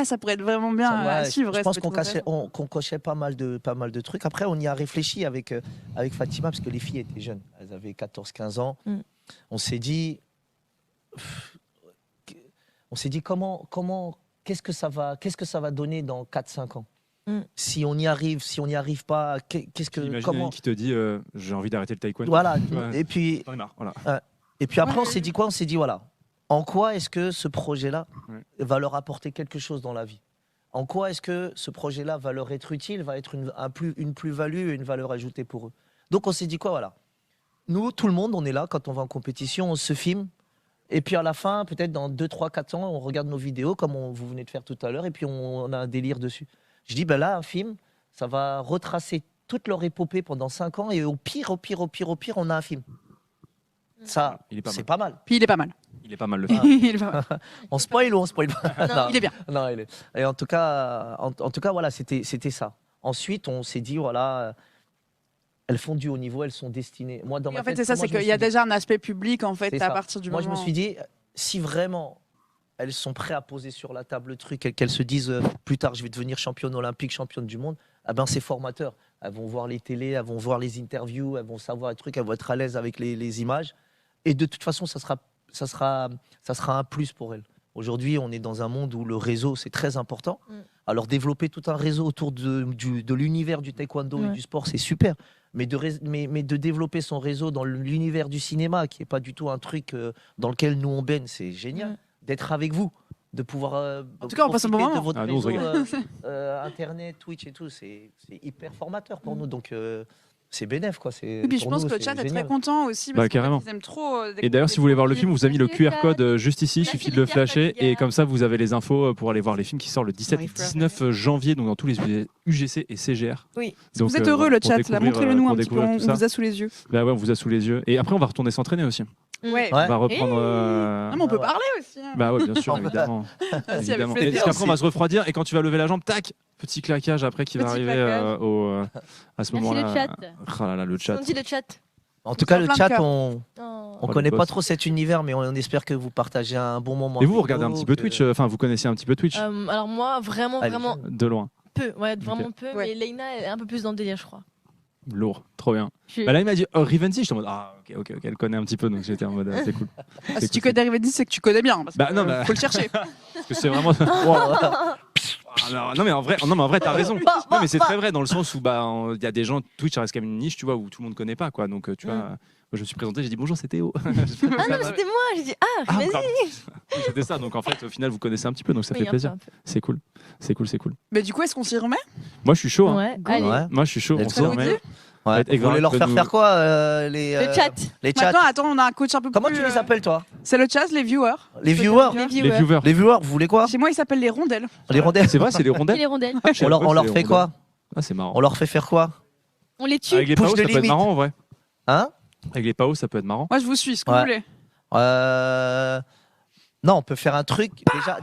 ça pourrait être vraiment bien à Ouais, suivre. je ouais, pense ça peut qu'on être intéressant. cochait pas mal de trucs. Après, on y a réfléchi avec Fatima, parce que les filles étaient jeunes. Elles avaient 14-15 ans. Mm. On s'est dit, qu'est-ce que ça va donner dans 4-5 ans Mm. Si on y arrive pas, qu'est-ce que, Imagine comment Annie qui te dit j'ai envie d'arrêter le taekwondo. Voilà. Ouais. Et puis, J'en ai marre, voilà. après, Ouais, on s'est dit quoi? On s'est dit, voilà, en quoi est-ce que ce projet-là Ouais. va leur apporter quelque chose dans la vie? En quoi est-ce que ce projet-là va leur être utile, va être une plus-value et une valeur ajoutée pour eux? Donc, on s'est dit quoi? Voilà. Nous, tout le monde, on est là quand on va en compétition, on se filme. Et puis à la fin, peut-être dans 2, 3, 4 ans, on regarde nos vidéos comme vous venez de faire tout à l'heure et puis on a un délire dessus. Je dis, ben là, un film, ça va retracer toute leur épopée pendant 5 ans et au pire, on a un film. Ça, Il est pas c'est mal. pas mal. Puis il est pas mal. Il est pas mal le film. Il est pas mal. On spoil ou on spoil pas? Il est bien. Non, il est. Et en tout cas, voilà, c'était ça. Ensuite, on s'est dit, voilà, elles font du haut niveau, elles sont destinées. Moi, dans Oui, ma en fait, tête, c'est ça, moi, c'est je me qu'il y a suis dit- déjà un aspect public en fait C'est à ça. partir du Moi, moment. je me suis dit, si vraiment elles sont prêtes à poser sur la table le truc et qu'elles se disent plus tard, je vais devenir championne olympique, championne du monde, eh ben, c'est formateur. Elles vont voir les télés, elles vont voir les interviews, elles vont savoir les trucs, elles vont être à l'aise avec les images. Et de toute façon, ça sera un plus pour elles. Aujourd'hui, on est dans un monde où le réseau, c'est très important. Mm. Alors, développer tout un réseau autour de l'univers du taekwondo et Ouais. du sport, c'est super. Mais de développer son réseau dans l'univers du cinéma, qui n'est pas du tout un truc dans lequel nous on baigne, c'est génial. Mm. D'être avec vous, de pouvoir En tout cas, on passe un bon profiter de moment. votre Ah, nous, on se réseau, Internet, Twitch et tout, c'est hyper formateur pour nous. Donc c'est bénéf quoi. Et puis je pense que le chat est très content aussi Bah, parce carrément. qu'ils aiment trop. Et d'ailleurs, si vous voulez voir le film, on vous a mis le QR code juste ici. Il Merci suffit de le les QR flasher codes, les et gars. comme ça, vous avez les infos pour aller voir les films qui sortent le 17 et 19 janvier, donc dans tous les UGC et CGR. Oui. Donc, Vous êtes heureux voilà, le pour chat, là, découvrir, montrez-le nous pour un petit peu, découvrir on tout ça. vous a sous les yeux. Bah ouais, on vous a sous les yeux. Et après, on va retourner s'entraîner aussi. Ouais. Ouais. On va reprendre. Non, mais on peut Ouais. parler aussi. hein. Bah ouais, bien sûr, Ah, bah. évidemment. avec Évidemment. plaisir. Et parce qu'après, on va se refroidir et quand tu vas lever la jambe, tac, petit claquage après qui va Petit arriver claquage. à ce Merci moment-là. le chat. Oh là là, le chat. On dit le chat. En tout cas, Plein le de chat, cœur. on Oh. Oh, connaît les pas boss. trop cet univers, mais on espère que vous partagez un bon moment. Et vous, vous regardez un petit peu Twitch, enfin, vous connaissez un petit peu Twitch Alors moi, vraiment, Allez. vraiment de loin. peu. Ouais, vraiment peu. Ouais. Mais Leïna, elle est un peu plus dans le délire, je crois. Lourd, trop bien. Je- Bah là, il m'a dit Rivenzi, j'étais en mode ah, ok, elle connaît un petit peu, donc j'étais en mode c'est cool. Ah, C'est si tu cool, connais Rivenzi, c'est que tu connais bien. Parce Bah, que, non, bah- faut le chercher. Parce que c'est vraiment. Alors, non mais en vrai t'as raison. Non mais c'est très vrai dans le sens où bah il y a des gens Twitch ça reste quand même une niche tu vois où tout le monde connaît pas quoi donc tu vois moi je me suis présenté j'ai dit bonjour c'est Théo. Ah non, mais c'était moi. J'ai dit Ah, vas-y. pardon. Oui, c'était ça donc en fait au final vous connaissez un petit peu donc ça Oui, fait un peu, plaisir. un peu. C'est cool. Mais du coup, est-ce qu'on s'y remet? Moi je suis chaud. Hein. Ouais, Go. allez. Ouais. Moi je suis chaud. Let's On se go. remet. Ouais. Et Vous voulez leur Greg faire peut faire nous- quoi Le chat. les chats Maintenant, attends, on a un coach un peu Comment plus. tu les appelles toi C'est le chat, les viewers. Les viewers Les Les viewers. viewers. Les viewers, vous voulez quoi Chez moi, ils s'appellent les rondelles. Les rondelles C'est vrai c'est les Qui rondelles. les rondelles On leur fait quoi Ah c'est marrant. On leur fait faire quoi On les tue. Avec les Push paos de ça peut être limite. marrant en vrai. Hein Avec les paos ça peut être marrant. Moi, je vous suis, ce que Ouais. vous voulez. Non, on peut faire un truc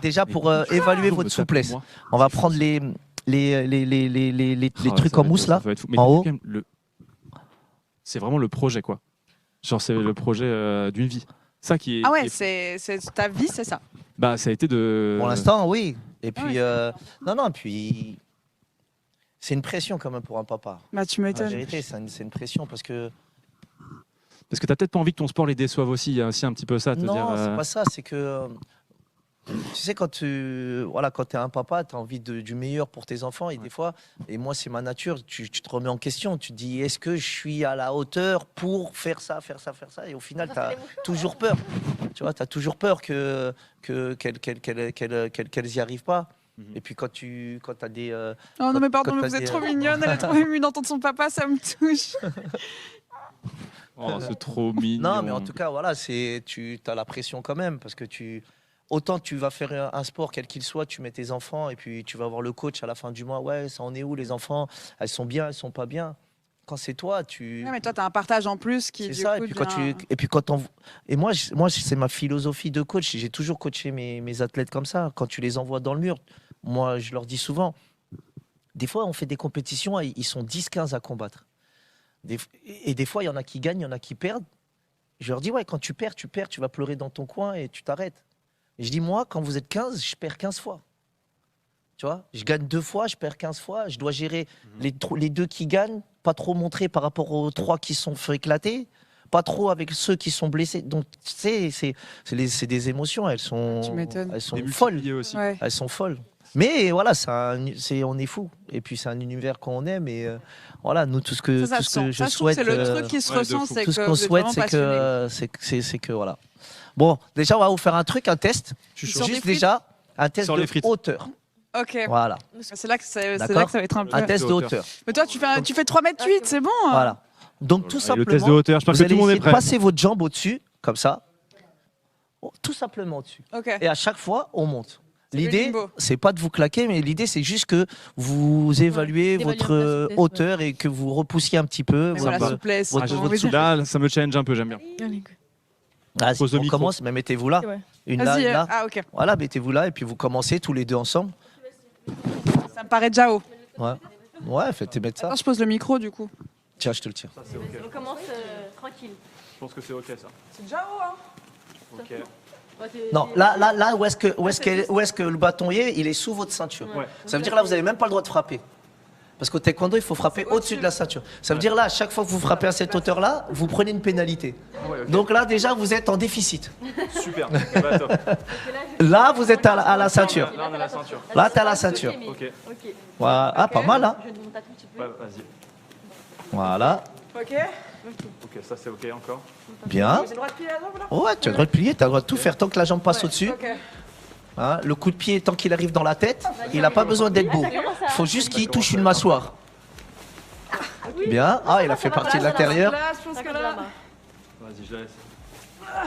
déjà pour évaluer Vous me votre tapez, souplesse. moi. On va prendre les Oh, trucs ça en va mousse être- là. ça va être fou. Mais en haut. quand même, c'est vraiment le projet quoi. Genre c'est le projet d'une vie. Ça qui est. Ah ouais, qui est- c'est ta vie, c'est ça. Bah ça a été de. Pour l'instant, oui. Et Ah puis ouais, non, puis c'est une pression quand même pour un papa. Bah, tu La m'étonnes. vérité, c'est une pression parce que Parce que t'as peut-être pas envie que ton sport les déçoive aussi. Il y a aussi un petit peu ça. Te non, dire, c'est pas ça. C'est que tu sais quand tu es un papa, tu as envie du meilleur pour tes enfants et des fois, et moi c'est ma nature, tu te remets en question. Tu te dis est-ce que je suis à la hauteur pour faire ça, et au final tu as toujours peur. Tu vois, tu as toujours peur qu'elles y arrivent pas. Mhm. Et puis quand tu as des Oh non, mais pardon, quand mais t'as vous êtes des- trop mignonne. Elle est trop émue d'entendre son papa, ça me touche. Oh, c'est trop mignon. Non, mais en tout cas, voilà, tu as la pression quand même parce que autant tu vas faire un sport quel qu'il soit, tu mets tes enfants et puis tu vas voir le coach à la fin du mois. Ouais, ça en est où les enfants? Elles sont bien, elles sont pas bien. Quand c'est toi, Ouais, mais toi, t'as un partage en plus qui. c'est du ça. coup, Et puis quand devient- moi, c'est ma philosophie de coach. J'ai toujours coaché mes athlètes comme ça. Quand tu les envoies dans le mur, moi, je leur dis souvent. Des fois, on fait des compétitions, ils sont 10-15 à combattre. Et des fois, il y en a qui gagnent, il y en a qui perdent. Je leur dis, ouais, quand tu perds, tu vas pleurer dans ton coin et tu t'arrêtes. Et je dis, moi, quand vous êtes 15, je perds 15 fois. Tu vois, je gagne 2 fois, je perds 15 fois. Je dois gérer les 2 qui gagnent, pas trop montrer par rapport aux 3 qui sont fait éclater, pas trop avec ceux qui sont blessés. Donc, tu sais, c'est des émotions, elles sont folles. Démultiplié aussi. Ouais. Elles sont folles. Mais voilà, on est fou. Et puis c'est un univers qu'on aime. Et voilà, nous, tout ce que, Ça tout se ce que sent. je Ça, je trouve que souhaite, c'est le truc qui se ouais, de ressent, fou. c'est tout ce que qu'on vous êtes souhaite, vraiment c'est que voilà. Bon, déjà, on va vous faire un truc, un test. Je suis Sur chaud. des Juste frites déjà, un test Sur les de frites. hauteur. Ok. Voilà, C'est là que D'accord. ça va être un peu. un test de hauteur. hauteur. Mais toi, tu fais 3,8 m, c'est bon. hein. Voilà. Donc, tout Et le test de simplement, hauteur. J'espère vous que tout allez le monde est essayer de prêt. passer votre jambe au-dessus, comme ça. Oh, tout simplement au-dessus. Ok. Et à chaque fois, on monte. C'est le L'idée, limbo. c'est pas de vous claquer, mais l'idée, c'est juste que vous évaluez d'évaluer votre la souplesse, hauteur et que vous repoussiez un petit peu. Mais Ça voilà, me va. souplesse. Votre- Ah, comment votre on veut dire. Là, ça me challenge un peu, j'aime bien. Allez, Vas-y, Pose le on micro. commence, mais mettez-vous là. Ouais. Une là, Vas-y. une là. Ah, ok. Voilà, mettez-vous là et puis vous commencez tous les deux ensemble. Ça me paraît déjà haut. Ouais, ouais, faites mettre ça. Attends, je pose le micro du coup. Tiens, je te le tire. On commence tranquille. Je pense que c'est ok ça. C'est déjà haut, hein. Ok. Non, là, où est-ce que le bâton y est, il est sous votre ceinture. Ouais. Ça veut dire là, vous n'avez même pas le droit de frapper. Parce qu'au taekwondo, il faut frapper au-dessus de la ceinture. Ça veut dire là, à chaque fois que vous frappez à cette hauteur-là, vous prenez une pénalité. Donc là, déjà, vous êtes en déficit. Super. Bah, top. Là, vous êtes à la ceinture. Là, on a la ceinture. Là, tu as la ceinture. Ok. Voilà. Ah, pas mal, hein. Je monte un tout petit peu. Ouais, vas-y. Voilà. Ok. Ok, ça c'est ok encore. Bien. J'ai le droit de plier la jambe là. Ouais, tu as le droit de plier, tu as le droit de tout faire tant que la jambe passe au-dessus. Ok. Hein, le coup de pied, tant qu'il arrive dans la tête, il n'a pas besoin d'être beau. Il faut juste qu'il touche une mâchoire. Bien. Ah, il a fait partie de l'intérieur. Là, je pense que là. Vas-y, je la laisse.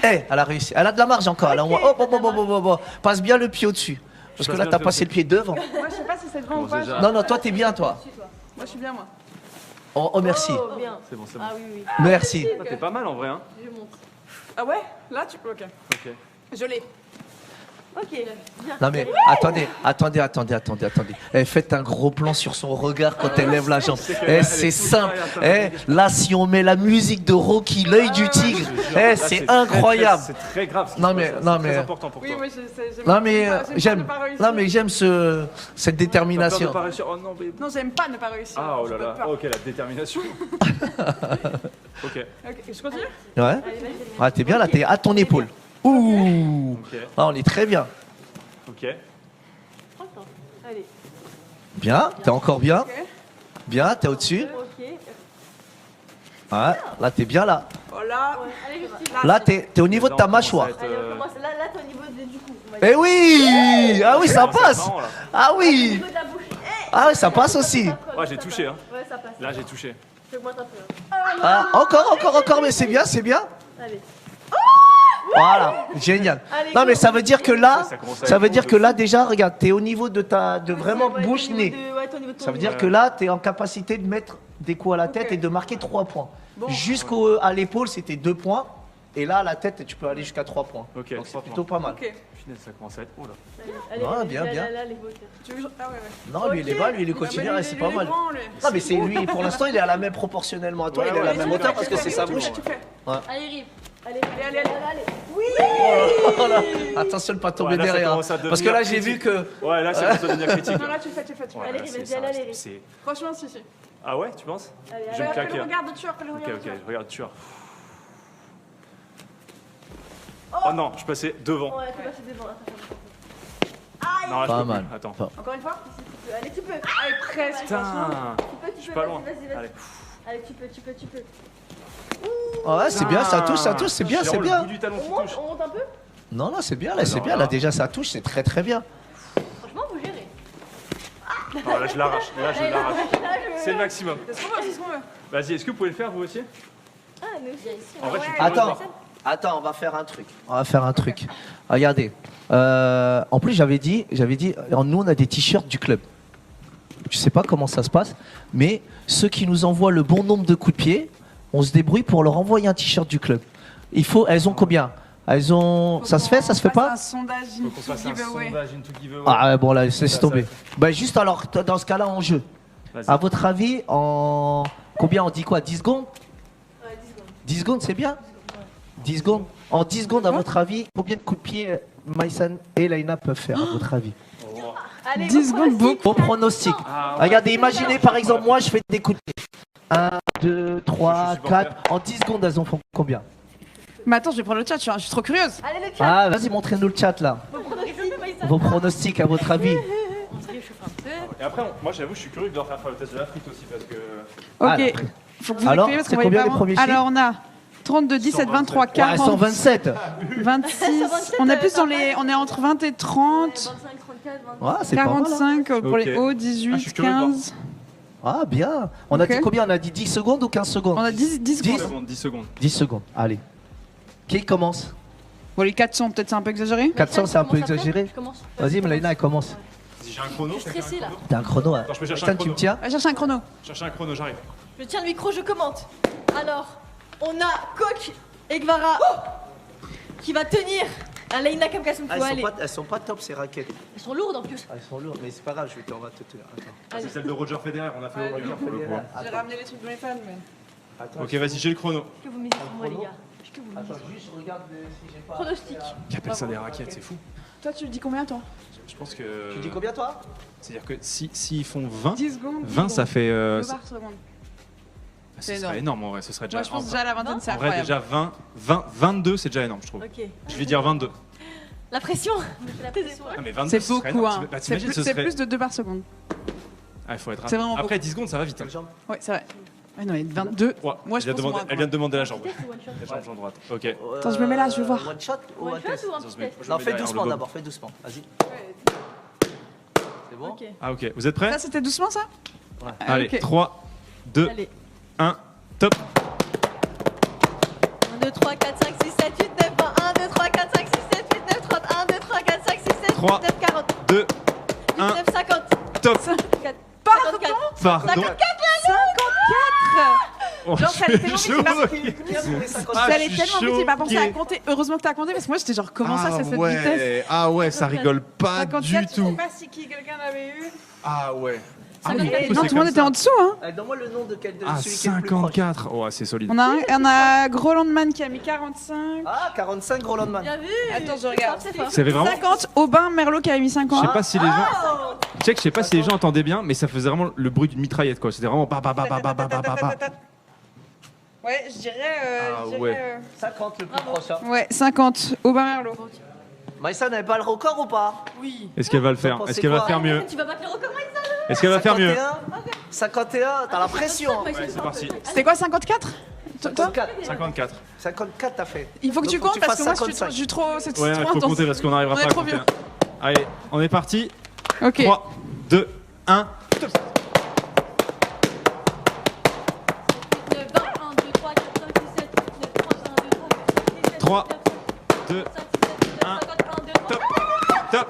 Eh, elle a réussi. Elle a de la marge encore. Elle a passe bien le pied au-dessus. Parce que là, t'as passé le pied devant. Moi, je sais pas si c'est grand ou pas. déjà. Non, non, toi, t'es bien, toi. Moi, je suis bien, moi. Oh, merci. Oh, bien. C'est bon, c'est bon. Ah oui, oui. Merci. T'es pas mal en vrai, hein. Je monte. Ah ouais? Là, tu peux. Ok. Ok. Je l'ai. Ok, bien. Non mais attendez. Eh, faites un gros plan sur son regard quand elle lève la jambe. Eh, c'est simple. Eh, là, si on met la musique de Rocky, l'œil du tigre, eh, c'est incroyable. C'est très grave. Non mais, C'est important pour Oui, toi. moi, j'aime non mais j'aime j'aime, pas réussir. non mais j'aime cette détermination. T'as peur de pas réussir. Oh non, mais... Non, j'aime pas ne pas réussir. Ah, oh là J'ai là. peur. Ok, la détermination. Ok. Ok, je continue? Ouais. Ah, t'es bien là, t'es à ton épaule. Ouh. Ok. Ah, on est très bien. Ok. Prends le temps. Allez. Bien. T'es encore bien. Ok. Bien. T'es au-dessus. Ok. Ouais. Là, t'es bien là. Oh là. Allez, Justine. Là, t'es au niveau de ta mâchoire. Allez, on commence. Là, t'es au niveau du cou. On va Eh oui. Ah oui, ça passe. marrant, là. Ah Au oui. niveau de la bouche. Ah oui, ça passe aussi. Ouais, j'ai touché, hein. Ouais, ça passe. Là, j'ai touché. J'augmente un peu. Ah, encore, mais c'est bien. Allez. Voilà, génial. Allez, Non, mais go. ça veut dire que là, Ça commence à ça être veut bon, dire je que là sais. déjà, regarde, t'es au niveau de vraiment Ouais, t'es au bouche-nez. niveau de- ouais, t'es au niveau de ton Ça veut nez. dire que là, t'es en capacité de mettre des coups à la tête Ok. et de marquer 3 points. Bon. Jusqu'à l'épaule, c'était 2 points. Et là, à la tête, tu peux aller jusqu'à 3 points. Ok, Donc c'est 3 plutôt pas mal. Ok. Punaise, ça commence à être. Oh là. Allez, Ah, allez, bien, là, bien. là, les hauteurs. Tu veux que je... Ah ouais, ouais. Non, lui, il est bas, lui, il est continué, c'est pas mal. Non, mais c'est lui, pour l'instant, il est à la même proportionnellement à toi, Ouais, il est à la ouais, même tu hauteur fais, parce tu que fais, c'est sa tu bouche. fais. Tu fais. Allez, Rive. Allez, allez. Oh là, attention de ne pas tomber Ouais, là, ça derrière. commence à Parce que là, devenir j'ai vu que. Ouais, là, ça commence à devenir critique. Non, là, tu fais. Ouais, Allez, là, Rive, c'est vas-y, ça, allez, Rive. c'est- Franchement, si. Ah ouais, tu penses? Allez, Je vais me allez. claquer. Le regard de tueur, le Ok, regard de ok, tueur. regarde, tueur. Oh non, je passais devant. Ouais, tu passes devant. Attends. Non, là, je Pas peux mal. plus. Attends. Encore une fois? Allez, tu peux. Allez, presque. Putain, Tu je suis peux, pas vas-y, loin. vas-y. Allez. Allez, tu peux. Ouais, c'est bien, ça touche, c'est bien, J'ai c'est vraiment bien. le bout du talon qui On monte, touche. on monte un peu. Non, c'est bien, là, c'est Alors bien. là. Là, déjà, ça touche, c'est très très bien. Franchement, vous gérez. Oh, là, je l'arrache. Là, je l'arrache. Là, je... C'est le maximum. C'est ce qu'on veut, c'est ce qu'on veut. Vas-y, est-ce que vous pouvez le faire vous aussi? Ah, nous, ici. En vrai, je suis Attends, on va faire un truc. Regardez. En plus, j'avais dit, nous, on a des t-shirts du club. Je sais pas comment ça se passe, mais ceux qui nous envoient le bon nombre de coups de pied, on se débrouille pour leur envoyer un t-shirt du club. Elles ont combien? Ça se fait pas? Un sondage, Faut qu'on fasse un sondage, une tout giveaway. Ah ouais, bon là, laisse Ça, tomber. ça Bah juste alors, dans ce cas-là, en jeu. Vas-y. À votre avis, en combien on dit quoi? 10 secondes? Ouais, 10 secondes. 10 secondes, c'est bien? 10 secondes. En 10 secondes, à votre avis, combien de coups de pied Maïsan et Laina peuvent faire, à votre avis? Allez, 10 secondes, beaucoup. Vos pronostics. Ah, ouais. Regardez, imaginez par exemple, moi je fais des coups de pied. 1, 2, Je 3, suis 4. En 10 secondes, elles en font combien? Mais attends, je vais prendre le chat, je suis trop curieuse. Allez, le chat. Ah, vas-y, montrez-nous le chat là. Vos pronostics, Maïssa. Vos pronostics, à votre avis? Et après, moi, j'avoue, je suis curieux de leur faire le test de la frite aussi parce que. Ah, Ok. là. Faut que vous Alors, écriviez parce c'est qu'on voyait combien pas les avant. premiers chiffres? Alors, on a 32, 17, 23, Ouais, 40, 127. 26. On est plus dans les. On est entre 20 et 30. 25, 34, 25. Ouais, c'est pas mal. hein. 45 pour les Ok. hauts, Ah, je 18, suis curieux de voir. 15. Ah, bien. On a Ok. dit combien? On a dit 10 secondes ou 15 secondes? On a 10 10 secondes. secondes, 10 secondes. 10 secondes. Allez. Qui commence? Bon, les 400, peut-être c'est un peu exagéré. 400, c'est un peu Commence après. exagéré. Je commence. Vas-y, Melaina, elle commence. Si j'ai un chrono, Je suis stressée là. T'as un chrono. Hein. Attends, je peux chercher Putain, un tu chrono. me tiens? Va chercher un chrono. Chercher un chrono, j'arrive. Je tiens le micro, je commente. Alors, on a Coq et Gvara qui va tenir un Leïna Kamkasum. Elles sont pas top ces raquettes. Elles sont lourdes en plus. Elles sont lourdes, mais c'est pas grave, on va te tenir. Ah, c'est celle de Roger Federer, on a fait aujourd'hui. hein, pour le coup. J'ai ramené les trucs de mes fans, mais. Ok, vas-y, j'ai le chrono. Est-ce que vous misez sur moi, les gars? Est-ce que vous misez? Attends, juste regarde si j'ai pas. Pronostic. Qui appelle ça des raquettes, c'est fou. Toi, tu le dis combien, toi? Je pense que. Tu dis combien toi? C'est-à-dire que s'ils font 20, 10 secondes. 20 ça fait. 2 par seconde. ce c'est serait énorme en vrai, ce serait déjà. Moi, je pense en- déjà à la vingtaine, c'est En vrai, incroyable. déjà 22, c'est déjà énorme, je trouve. Ok. Je vais dire 22. La pression. La pression. Ah, mais 22, C'est ce serait beaucoup, énorme. hein. Bah, C'est t'imagines, plus, ce c'est serait. plus de 2 par seconde. Ah, il faut être C'est rapide. vraiment Après 10 secondes, ça va vite. hein. Ouais, c'est vrai. Ouais, non, mais 22. Ouais, Moi, je elle, vient pense demander, moins, elle vient de demander la jambe. Test ou one shot? La jambe, jambe droite. Ok. Attends, je me mets là, je veux voir. One shot ou One un test? shot ou un Je petit mets- test? je Non, mets fais derrière doucement le d'abord, fais doucement. Vas-y. C'est bon? Ok. Ah, ok. Vous êtes prêts? Ça, c'était doucement, ça? Allez, ok. 3, 2, Allez. 1, top. 1, 2, 3, 4, 5, 6, 7, 8, 9, 20. 1, 2, 3, 4, 5, 6, 7, 8, 9, 30. 1, 2, 3, 4, 5, 6, 7, 8, 9, 40. 2, 1, 9, 50. top. 54. Pardon. 54. Oh, Genre, ça allait tellement je suis vite, choqué. Ça allait je suis tellement vite, j'ai pas pensé à choqué. compter. Heureusement que t'as compté parce que moi j'étais genre comment ça c'est cette vitesse. Ah ouais, ça rigole pas 54, du je sais tout. pas si quelqu'un l'avait eu. Ah ouais. Ah, oui, du coup, Non, c'est tout le monde comme était ça. en dessous. Hein. Donne-moi le nom de celui qui est Ah, le plus proche. 54. Oh, c'est solide. On a Grolandman qui a mis 45. Ah, 45 Rolandman. Bien vu. Attends, je regarde. C'est fort. C'est vraiment. 50. Aubin Merlot qui a mis Je 50. sais pas si les gens. Je sais pas si les gens entendaient bien, mais ça faisait vraiment le bruit d'une mitraillette quoi. C'était vraiment ba ba ba ba ba ba ba ba ba. Ouais, je dirais. Ah ouais. 50 le plus proche. Hein. Ouais, 50. Aubin Merlot. Maïssa n'avait pas le record ou pas? Oui. Est-ce qu'elle va le faire? pensez Est-ce qu'elle va quoi faire mieux? Tu vas battre le record, Maïssa? Est-ce qu'elle va faire mieux? 51, t'as la pression. Hein. Ouais, c'est parti. C'était quoi 54? Toi 54. 54. 54 t'as fait. Il faut que Donc, tu faut que comptes tu parce que moi fasses je suis 55. je suis trop. C'est Ouais, il trop faut intense. compter parce qu'on n'arrivera On est pas à trop compter. vieux. Allez, on est parti. Ok. 3, 2, 1. 3, 2, 1. Top. Top.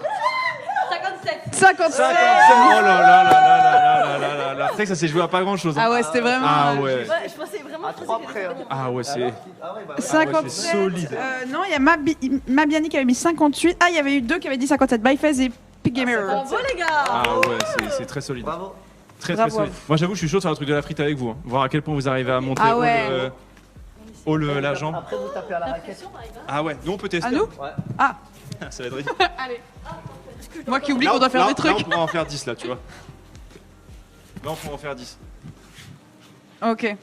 57. Oh là là là là là là là là là. C'est vrai que ça s'est joué à pas grand chose. Ah ouais, c'était vraiment. Ah ouais. Ouais, je pensais vraiment. À 3 près. Hein. Ah ouais, c'est. Ah ouais, bah ouais. 57. c'est solide. Non, il y a Mabiani qui avait mis 58. Ah, il y avait eu deux qui avaient dit 57. Byfaz et Pig Gamer. Bravo les gars. Ah ouais, c'est très solide. Bravo. Très Bravo. solide. Moi j'avoue, je suis chaud de faire le truc de la frite avec vous. Hein. Voir à quel point vous arrivez à monter Ah ouais. la jambe. Après, vous tapez à la raquette. Ah ouais, nous on peut tester. À nous Ouais. Ah, Ça va être ridicule. allez. Moi qui oublie Là, qu'on doit faire là, des trucs. Là, on pourra en faire 10 là, tu vois. Là, on pourra en faire 10. Ok.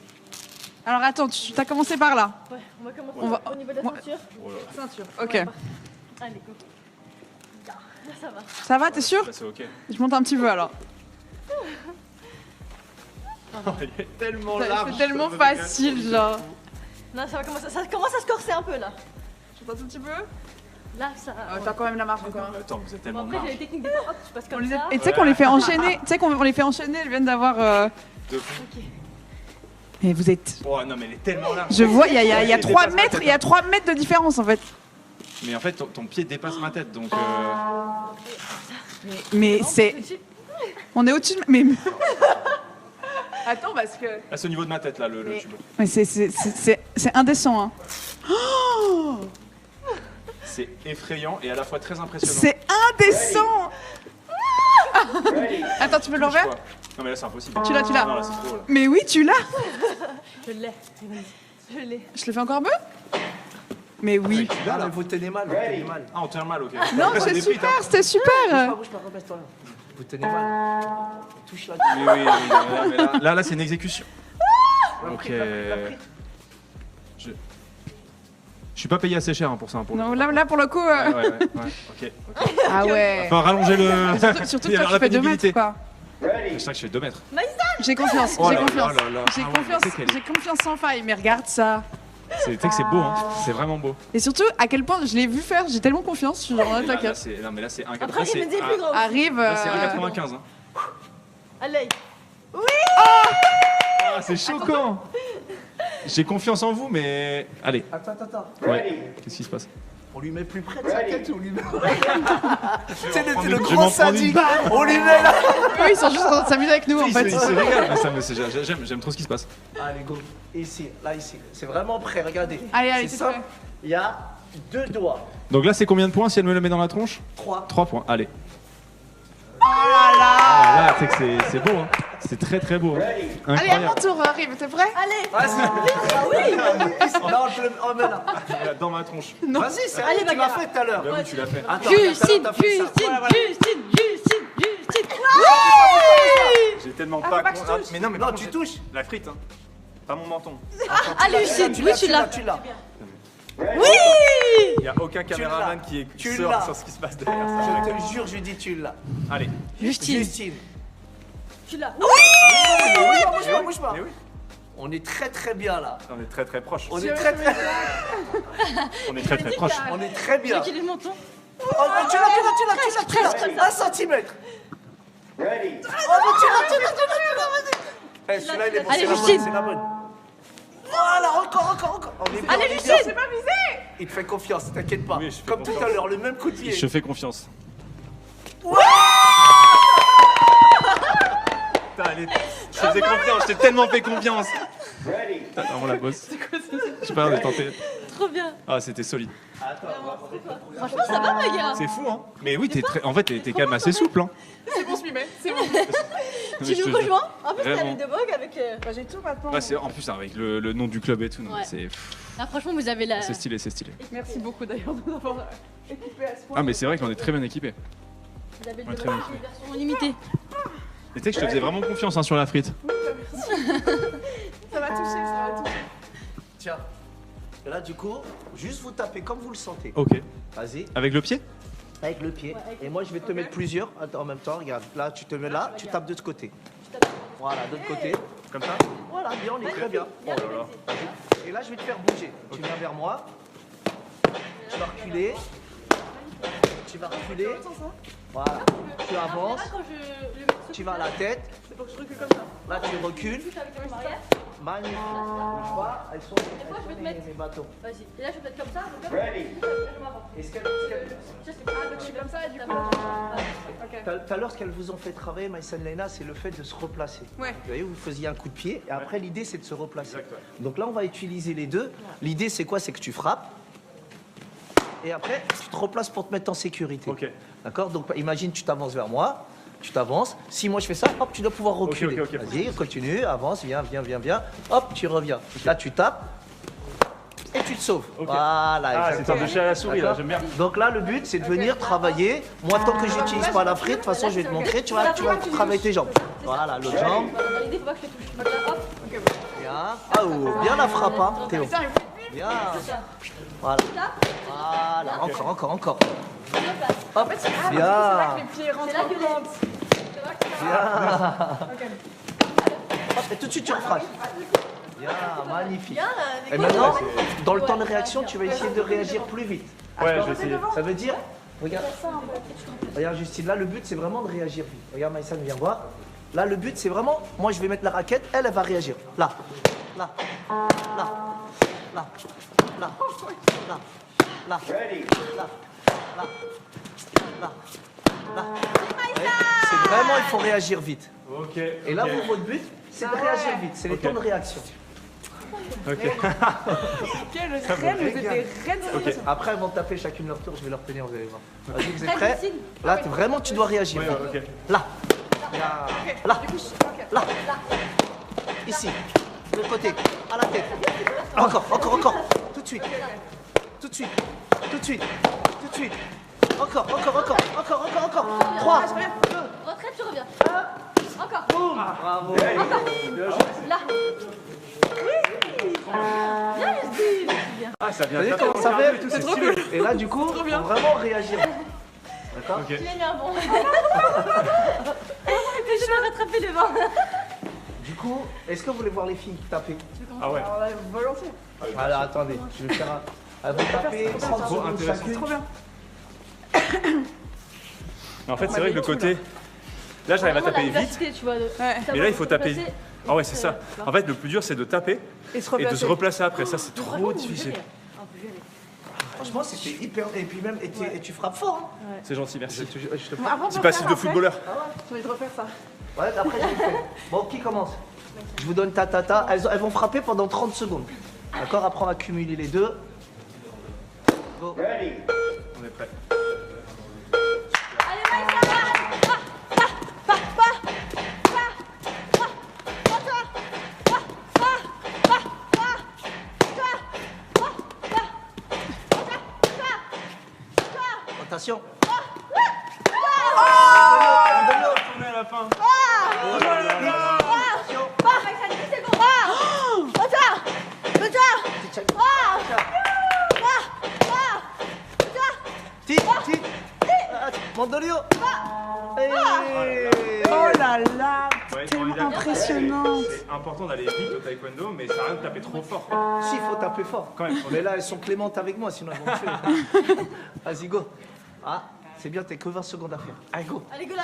Alors attends, tu as commencé par là. Ouais, on va commencer On va- au niveau de la Ouais. ceinture. Ceinture. Ok. Allez, go. Là, ça va. Ça va, t'es sûr? Là, c'est ok. Je monte un petit peu alors. Il est tellement C'est tellement facile, genre. Non, ça commence à se corser un peu là. Je monte un tout petit peu. Là, ça. T'as quand même la marge encore. Attends, vous êtes Bon, tellement après, j'ai marge. les techniques des hop, tu passes On comme les a- ça. Et tu sais qu'on les fait enchaîner. Tu sais qu'on les fait enchaîner. Elles viennent d'avoir. De fou. Mais vous êtes. Oh non, mais elle est tellement large. Je vois, il y a Elle 3 dépasse ma mètres. tête. Il y a 3 mètres de différence en fait. Mais en fait, ton pied dépasse ma tête, donc. Mais Non, c'est. tout de suite. On est au-dessus de. Mais. Attends, parce que. Là, c'est au niveau de ma tête, là, le Mais- tube. Mais c'est indécent. Hein. C'est effrayant et à la fois très impressionnant. C'est indécent. Attends, tu veux l'envers? Touche, quoi. Non, mais là, c'est impossible. Tu l'as, tu l'as. Non, là, c'est trop, là. Mais oui, tu l'as. Je l'ai. Je l'ai. Je le fais encore un peu? Mais oui. Ah, mais vous tenez mal, vous tenez mal. Ah, on tient mal, ok. Non, Après, ça c'est défrite, super, hein. c'était super. Bouge pas, repèse-toi là. Vous tenez mal. Touche là. Oui, oui, mais là, c'est une exécution. Ok. Je suis pas payé assez cher hein, pour ça. Pour le Non, coup. là pour le coup. Ouais, ouais, ouais, ok. Ah ouais. Enfin, rallonger le. Surtout Il y que a toi, la tu fais 2 pénibilité. mètres, quoi. Je sais que je fais 2 mètres. J'ai confiance, Oh j'ai là confiance. là là. J'ai Ah ouais, confiance, mais tu sais qu'elle est- j'ai confiance sans faille. Mais regarde ça. Tu sais que c'est beau, hein. C'est vraiment beau. Et surtout, à quel point je l'ai vu faire, j'ai tellement confiance. Je suis genre, Là, là, t'inquiète. c'est- non, mais là, c'est 1,95. Après, Là, il me dit plus gros. Arrive. c'est 1,95. Hein. Allez. Ah, c'est choquant. J'ai confiance en vous, mais. Allez. Attends. Ouais. Qu'est-ce qui se passe? On lui met plus près de sa tête, on lui met. C'est Je vais en le prendre grand une sadique. balle. On lui met là. Eux, ils sont juste en train de s'amuser avec nous en Il se fait. régale. Mais ça j'aime trop ce qui se passe. Allez, go. Ici, là, ici. C'est vraiment prêt, regardez. Allez, C'est c'est simple. prêt. Il y a 2 doigts. Donc là, c'est combien de points si elle me le met dans la tronche? 3. 3 points. Allez. Oh là là. Ah, là, tu sais que c'est beau, hein. C'est très très beau. Hein. Allez, à mon Incroyable. tour, arrive, t'es prêt? Allez. Ah oui. Là, on te le met là. Dans ma tronche. Vas-y, c'est Allez, tu l'as bagarre. fait tout à l'heure. Là, oui, tu l'as fait. Attends, Justine, t'as fait ça. Justine. J'ai tellement Ah, pas. faut pas que je touche. Mais non, mais Non, par tu contre, touches. la frite, hein. Pas mon menton. Allez, Justine. Oui, tu l'as. Tu l'as. Il n'y a aucun caméraman qui est Tu sûr l'as. sur ce qui se passe derrière ça. Je te jure, je dis tu l'as. Allez. Justine. Justine. Tu l'as. Bouge pas. Mais oui. On est très très bien là. On est très très proche. On est très très On est très très proche. on est très bien. Quel est le menton? Oh, tu l'as. 1 centimètre. Oh, tu l'as. Eh, celui-là, il est bon, Allez, c'est la bonne, Justine. c'est la bonne. encore. On est bien, Allez, on est Lucille, bien. C'est pas visé. Il te fait confiance, t'inquiète pas. Oui, je fais Comme tout confiance. à l'heure, le même coup de pied. Je fais confiance. Putain, allez, je te faisais confiance, je t'ai tellement fait confiance. Putain, vraiment la bosse. Je sais pas, on a tenté. Trop bien. Ah, c'était solide. Franchement, ça va, ma gars. C'est fou, hein. Mais oui, en fait, t'es quand même assez souple, hein. C'est bon, je m'y mets. C'est bon. Mais Tu je te nous jure. rejoins? En plus, t'as Vraiment. les deux bogues avec. Bah, j'ai tout maintenant. Ouais, en plus, avec le nom du club et tout, donc Ouais. c'est Là, franchement, vous avez la. c'est stylé, c'est stylé. Merci beaucoup d'ailleurs de nous avoir équipés à ce point. Ah, mais c'est vrai qu'on est très bien équipés. Vous avez le Ouais, deux très bien. bogues, version limitée. Et tu sais que je te faisais vraiment confiance hein, sur la frite. Ça va toucher, ça va toucher. Tiens. Et là, du coup, juste vous tapez comme vous le sentez. Ok. Vas-y, Avec le pied? avec le pied. Et moi, je vais te mettre plusieurs en même temps. Regarde, là, tu te mets là, tu tapes de ce côté. Voilà, de l'autre côté. Comme ça? Voilà, bien, on est très bien. Oh là là. Et là, je vais te faire bouger. Tu viens vers moi. Tu vas reculer. Tu vas reculer. Voilà. Tu avances. Quand je. Tu vas à la tête. C'est pour que je recule comme ça. Là, tu recules. Avec mon arrière. Magnifique. Tu vois, elles sont fois, je vais te mettre- mes bâtons. Vas-y. Et là, je vais mettre comme ça. Est-ce qu'elles- Ah, donc je suis comme ça et du coup. Ok. Tout à l'heure, ce qu'elles vous ont fait travailler, Maïssa et Leïna, c'est le fait de se replacer. Ouais. Vous voyez, vous faisiez un coup de pied et après, l'idée, c'est de se replacer. Donc là, on va utiliser les deux. L'idée, c'est quoi? C'est que tu frappes et après, tu te replaces pour te mettre en sécurité. Ok. D'accord? Donc, imagine, tu t'avances vers moi, tu t'avances. Si moi, je fais ça, hop, tu dois pouvoir reculer. ok. Vas-y, continue, avance, viens. Hop, tu reviens. Là, tu tapes et tu te sauves. Ok. Voilà, Ah, c'est exactement. un peu à la souris là, D'accord. j'aime bien. Donc là, le but, c'est de venir travailler. Moi, tant que j'utilise pas la frite, de toute façon, je vais te montrer. Tu vas travailler tes jambes. Voilà, l'autre jambe. Dans l'idée, faut pas que je touche. Donc là, hop. Bien. Ah, oh, bien la frappe, hein, Théo. Bien. Voilà. Voilà. Encore. Hop. Bien. Les pieds rentrent en plante. Bien. Hop, et tout de suite, tu refrages. Bien, magnifique. Et maintenant, dans le temps de réaction, tu vas essayer de réagir plus vite. Ouais, je vais essayer. Ça veut dire, regarde Justine, là le but c'est vraiment de réagir vite. Regarde Maïssa, viens voir. Là le but c'est vraiment, moi je vais mettre la raquette, elle va réagir. Là, là, là, là, là, là, là, là, là, là, là. C'est vraiment, il faut réagir vite. Ok. Et là, vous, votre but, c'est de réagir vite. C'est les temps de réaction. Ok. Quel reine, vous étiez reine. Ok. Après, elles vont taper chacune leur tour, je vais leur tenir, vous allez voir. Vas-y, vous êtes prêts? Là, vraiment, tu dois réagir. Ouais, ok. Là. Là. Là. Ici. De l'autre côté. À la tête. Encore. Tout de suite. Tout de suite. Encore. 3, 2, Retraite, tu reviens. Encore. boum. Bravo. Là. Ah, ça Vous vient voyez de comment ça fait? C'est trop cool. Et là, du coup, faut vraiment réagir. D'accord? Ok. Il est mis un bon. Mais je vais rattraper le vent. Du coup, est-ce que vous voulez voir les filles taper? Ah ouais. Alors là, volontiers. Alors, attendez, je vais faire un... Elles vont taper 30 secondes intéressant. chacune. Trop bien. Mais en fait, c'est vrai que le côté. Là, j'arrive à taper vite. Tu vois, Ouais. Mais là, il faut taper. Ah ouais, c'est ça. En fait, le plus dur, c'est de taper Et se et de replacer. se replacer après. Ça, c'est trop difficile. Franchement, c'était hyper... Et puis même, et tu frappes fort. Hein. C'est gentil, merci. Je te Après, on C'est peut passif faire de après. footballeur. J'ai envie de refaire ça. Ouais, après, je l'ai fait. Bon, qui commence? Je vous donne ta. Elles vont frapper pendant 30 secondes. D'accord? Après, on va cumuler les deux. Go. On est prêt. Attention. On est à la fin. Mandolio. Oh là là, Ouais, tellement formidable. impressionnante. C'est important d'aller vite au taekwondo, mais ça n'a rien de taper trop fort. Si, il faut taper fort. Quand même. Mais là, elles sont clémentes avec moi, sinon elles vont me tuer. Vas-y, go. Ah, c'est bien, t'as que 20 secondes à faire. Allez, go. Allez, go là.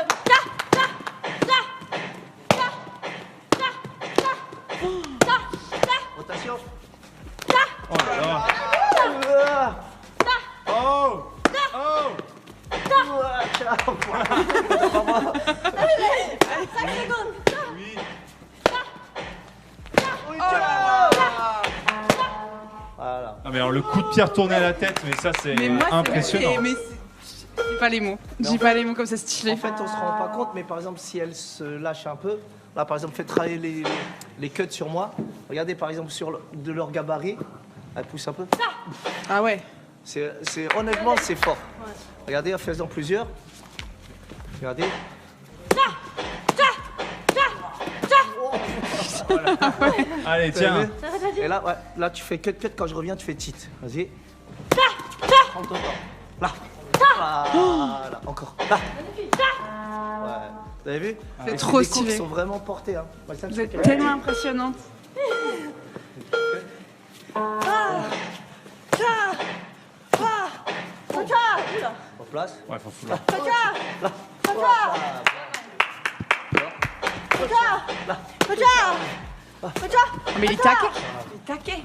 Rotation. Oui. Voilà. Ah mais alors le coup de pierre tourné à la tête, mais ça c'est Mais moi, impressionnant. Mais j'ai pas les mots. J'ai pas les mots comme c'est stylé. En fait, on se rend pas compte, mais par exemple, si elle se lâche un peu, là, par exemple, fait travailler les cuts sur moi. Regardez, par exemple, de leur gabarit, elle pousse un peu. Ah ouais. Honnêtement, c'est fort. Regardez, en faisant plusieurs. Regardez. Allez, T'as tiens. vu Et là, ouais, là, tu fais cut, quand je reviens, tu fais titre. Vas-y. Prends ton temps. Là. Voilà. Encore. Là. Ouais. Vous avez vu C'est Et trop des coups stylé. qui sont vraiment portés. Hein. Ouais, ça, Vous c'est êtes tellement impressionnante. en place. Ouais, faut foutre. Mais il est taqué.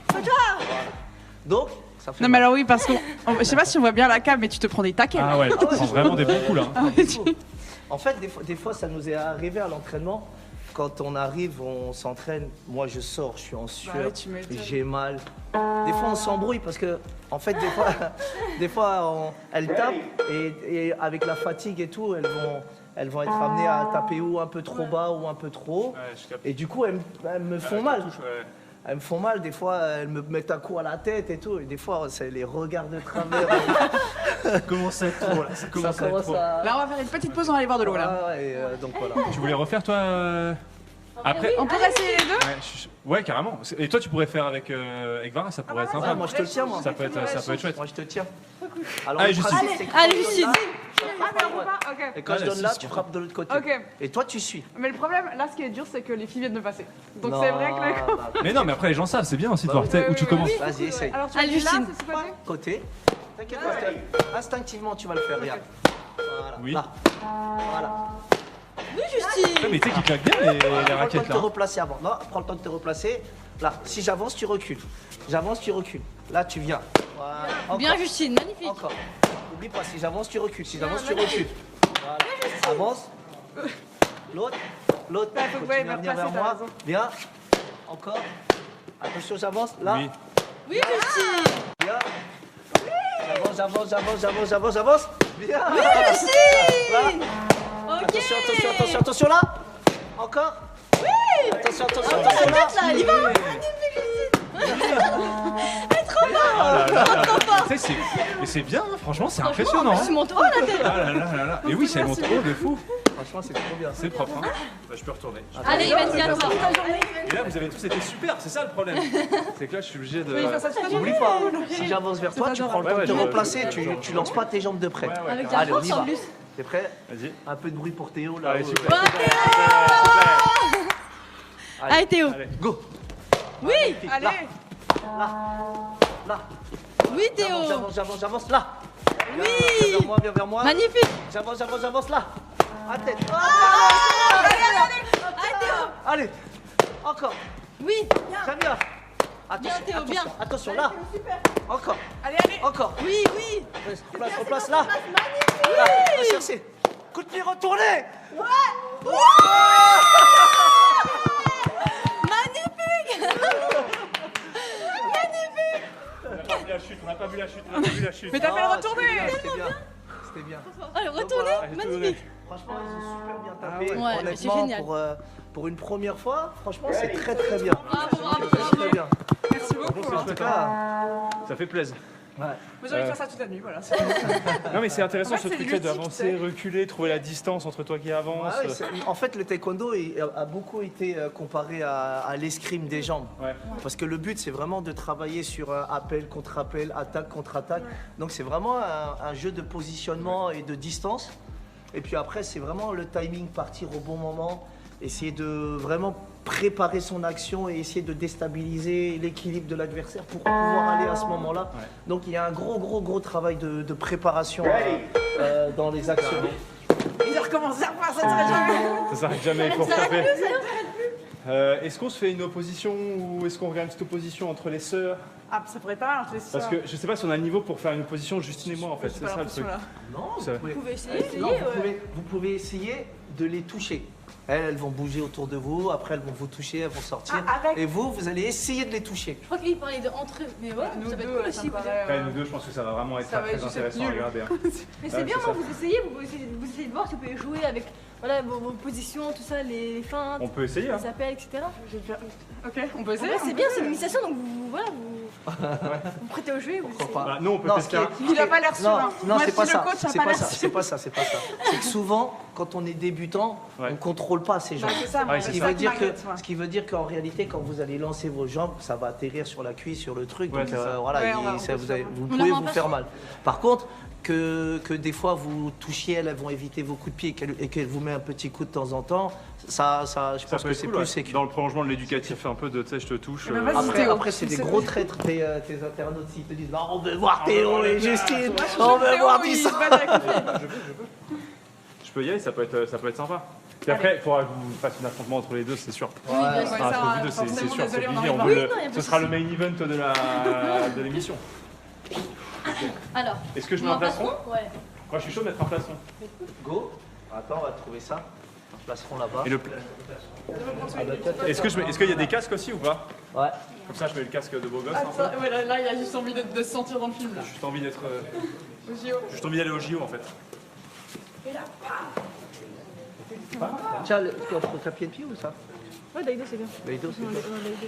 Donc, ça fait Non mais mal. alors oui, parce que je sais pas si on voit bien la cam, mais tu te prends des taquets. Ah ouais, tu prends vraiment des bons coups là. En fait, des fois, ça nous est arrivé à l'entraînement. Quand on arrive, on s'entraîne. Moi, je sors, je suis en sueur, ouais, tu m'étonnes. j'ai mal. Des fois, on s'embrouille parce que, en fait, des fois, elles tapent et avec la fatigue et tout, elles vont être amenées à taper ou un peu trop bas ou un peu trop haut. Ouais, je capte. Et du coup, elles me font mal. Ouais. Elles me font mal, des fois, elles me mettent un coup à la tête et tout. Et des fois, c'est les regards de travers. Ça commence à être trop là. Ça commence à être trop. à... Là, on va faire une petite pause, on va aller voir de l'eau là. Ah ouais, donc voilà. Tu voulais refaire toi après? On peut essayer les deux? Ouais, carrément. Et toi, tu pourrais faire avec Vara, ça pourrait être sympa. Ouais, moi, je te le tiens, moi. Ça peut être chouette. Moi, je te tiens. Alors, Allez, le Justine. principe, c'est que Allez, quand je donne Justine. là, Ah mais on peut pas? Ok. et quand je Allez, donne là, si, tu frappes de l'autre côté. Ok. Et toi, tu suis. Mais le problème, là, ce qui est dur, c'est que les filles viennent de passer. Donc Non, c'est vrai que là... non, Mais non, mais après les gens savent, c'est bien aussi de voir Bah où tu commences. Vas-y, essaye. Alors tu Allez, vas là, Justine. c'est ce côté? Côté. T'inquiète pas, instinctivement, tu vas le faire. Regarde. Voilà. Oui. Là. Voilà. Justine. Ouais, mais tu sais qu'ils claquent bien les Prends le temps raquettes de là. te replacer avant. Non, prends le temps de te replacer. Là, si j'avance, tu recules. J'avance, tu recules. Là, tu viens. Voilà. Encore. Bien, Justine, magnifique. Encore. N'oublie pas, si j'avance, tu recules. Si j'avance, tu recules. Voilà. Avance. L'autre. L'autre. faut Continue me à venir vers replacer, t'as moi. raison. Viens. Encore. Attention, j'avance. Là. Oui. Oui, Justine. Viens. J'avance. Bien. Là. Ok. Attention là. Encore. Oui. Attention là. Elle y va. Tu sais, mais c'est bien, hein, franchement, c'est impressionnant. Tu montes haut la tête. Ah là là là là. Et oui, c'est monte haut de fou. Franchement, c'est trop bien. C'est propre. Hein. Bah, je peux retourner. Allez, vas-y, à toi. Et là, vous avez tous été super, c'est ça le problème. C'est que là, je suis obligé de. N'oublie pas, si j'avance vers toi, tu prends le temps de te Ouais, replacer, tu lances pas tes jambes de près. Avec Allez, la on y force va. en plus. T'es prêt? Vas-y. Un peu de bruit pour Théo là. Allez, super. Allez, Théo. Allez. Go. Oui. Allez. Là. Oui, Théo. J'avance là. Oui. Viens vers moi. Magnifique. J'avance là. À tête. Allez, Théo. Allez. Encore. Oui. Bien. Attention, Théo, bien. Attention là. Encore. Allez. Encore. Oui, oui. Replace là. Là. Va chercher. Coup de pied retourné. On n'a pas vu la chute. Mais t'as fait le retourner. C'était bien. Allez, retournez. Magnifique. Franchement, ils ont super bien Ah tapé. ouais, Honnêtement, c'est génial. pour une première fois, franchement, c'est très très bien. Bravo. Très bien. Merci beaucoup. En tout cas, Ça fait plaisir. Moi j'ai envie de faire ça toute la nuit, voilà. Non, mais c'est intéressant En fait, ce c'est truc-là ludique, d'avancer, tu sais. reculer, trouver la distance entre toi qui avance. ouais, en fait, le taekwondo a beaucoup été comparé à l'escrime des jambes. Ouais. Parce que le but, c'est vraiment de travailler sur appel contre appel, attaque contre attaque. Donc, c'est vraiment un jeu de positionnement et de distance. Et puis après, c'est vraiment le timing, partir au bon moment, essayer de vraiment préparer son action et essayer de déstabiliser l'équilibre de l'adversaire pour pouvoir aller à ce moment-là. Ouais. Donc, il y a un gros travail de préparation dans les actions. Ils recommencent à faire ça, ça jamais. Ça s'arrête jamais, il faut taper. Est-ce qu'on se fait une opposition ou est-ce qu'on regarde une petite opposition entre les sœurs? Ah, ça pourrait être pas mal entre les sœurs. Parce que je sais pas si on a le niveau pour faire une opposition Justine et moi en fait, J'ai c'est pas ça le l'impression, truc. là. Non, Ça- vous pouvez, Vous pouvez essayer, non, ouais. vous pouvez essayer de les toucher. Elles vont bouger autour de vous, après elles vont vous toucher, elles vont sortir. Ah, avec- Et vous allez essayer de les toucher. Je crois qu'il parlait de entre eux, mais ouais, Nous ça va être deux, cool ça aussi. me paraît, Ouais, nous deux, je pense que ça va vraiment être Ça va très être juste intéressant à nul. regarder. hein. Mais c'est Ouais, bien, c'est moi, ça. vous essayez de voir si vous pouvez jouer avec voilà, vos positions, tout ça, les feintes, On peut essayer. Hein. les appels, etc. Je vais faire- Ok, on peut En essayer. vrai, c'est bien, c'est une initiation, donc vous prêtez au jeu, vous Pourquoi essayez. pas? Bah, nous, on peut Non, tester. ce qui est- Il a pas l'air sûr. Non, hein. non, Moi, c'est si pas le ça. coach a C'est pas pas l'air ça. sûr. C'est pas ça. C'est pas ça. C'est que souvent, quand on est débutant, Ouais. on contrôle pas ces jambes. Bah, c'est ça, moi, Ouais, Ce c'est qui ça veut qui dire que, m'inquiète, moi. ce qui veut dire qu'en réalité, quand vous allez lancer vos jambes, ça va atterrir sur la cuisse, sur le truc. Ouais, Donc c'est ça. voilà, Ouais, on va- ça, on peut vous, se avez- faire vous mal. pouvez On en vous a faire pas mal. Par contre, que des fois vous touchiez, elles vont éviter vos coups de pied et qu'elle vous met un petit coup de temps en temps, ça je Ça pense peut que être c'est cool, plus ouais. sécure. Dans le prolongement de l'éducatif, un peu de, tu sais, je te touche. Eh ben, vas-y, Après, Théo. après, c'est des C'est- gros traîtres, tes internautes, s'ils te disent non, on veut voir On veut Théo voir et le gars. Justine, Moi, je on suis veut Théo, voir il tout se ça. bat avec lui. Je peux y aller, ça peut être sympa. Puis après, il faudra que vous fassiez un affrontement entre les deux, c'est sûr. Oui, bien Ouais, sûr. ça, Entre vous deux, c'est forcément, sûr, c'est désolé, on obligé. arrive On pas. veut Oui, le- non, y a pas ce de sera le main event de l'émission. Alors, Est-ce que je mets on un plastron? Ouais. Moi, je suis chaud de mettre un plastron. Go. Attends, on va trouver ça. Un plastron là-bas. Et le... Est-ce qu'il y a des casques aussi ou pas? Ouais. Comme ça, je mets le casque de beau gosse. un peu. Attends, ouais, là, il a juste envie de se sentir dans le film. Là. J'ai juste envie d'être. Au JO. Juste envie d'aller au JO en fait. Tiens, on prend ta pied de pied ou ça? Ouais, Daido, c'est bien. Daido, c'est Non, bien. non, Daido.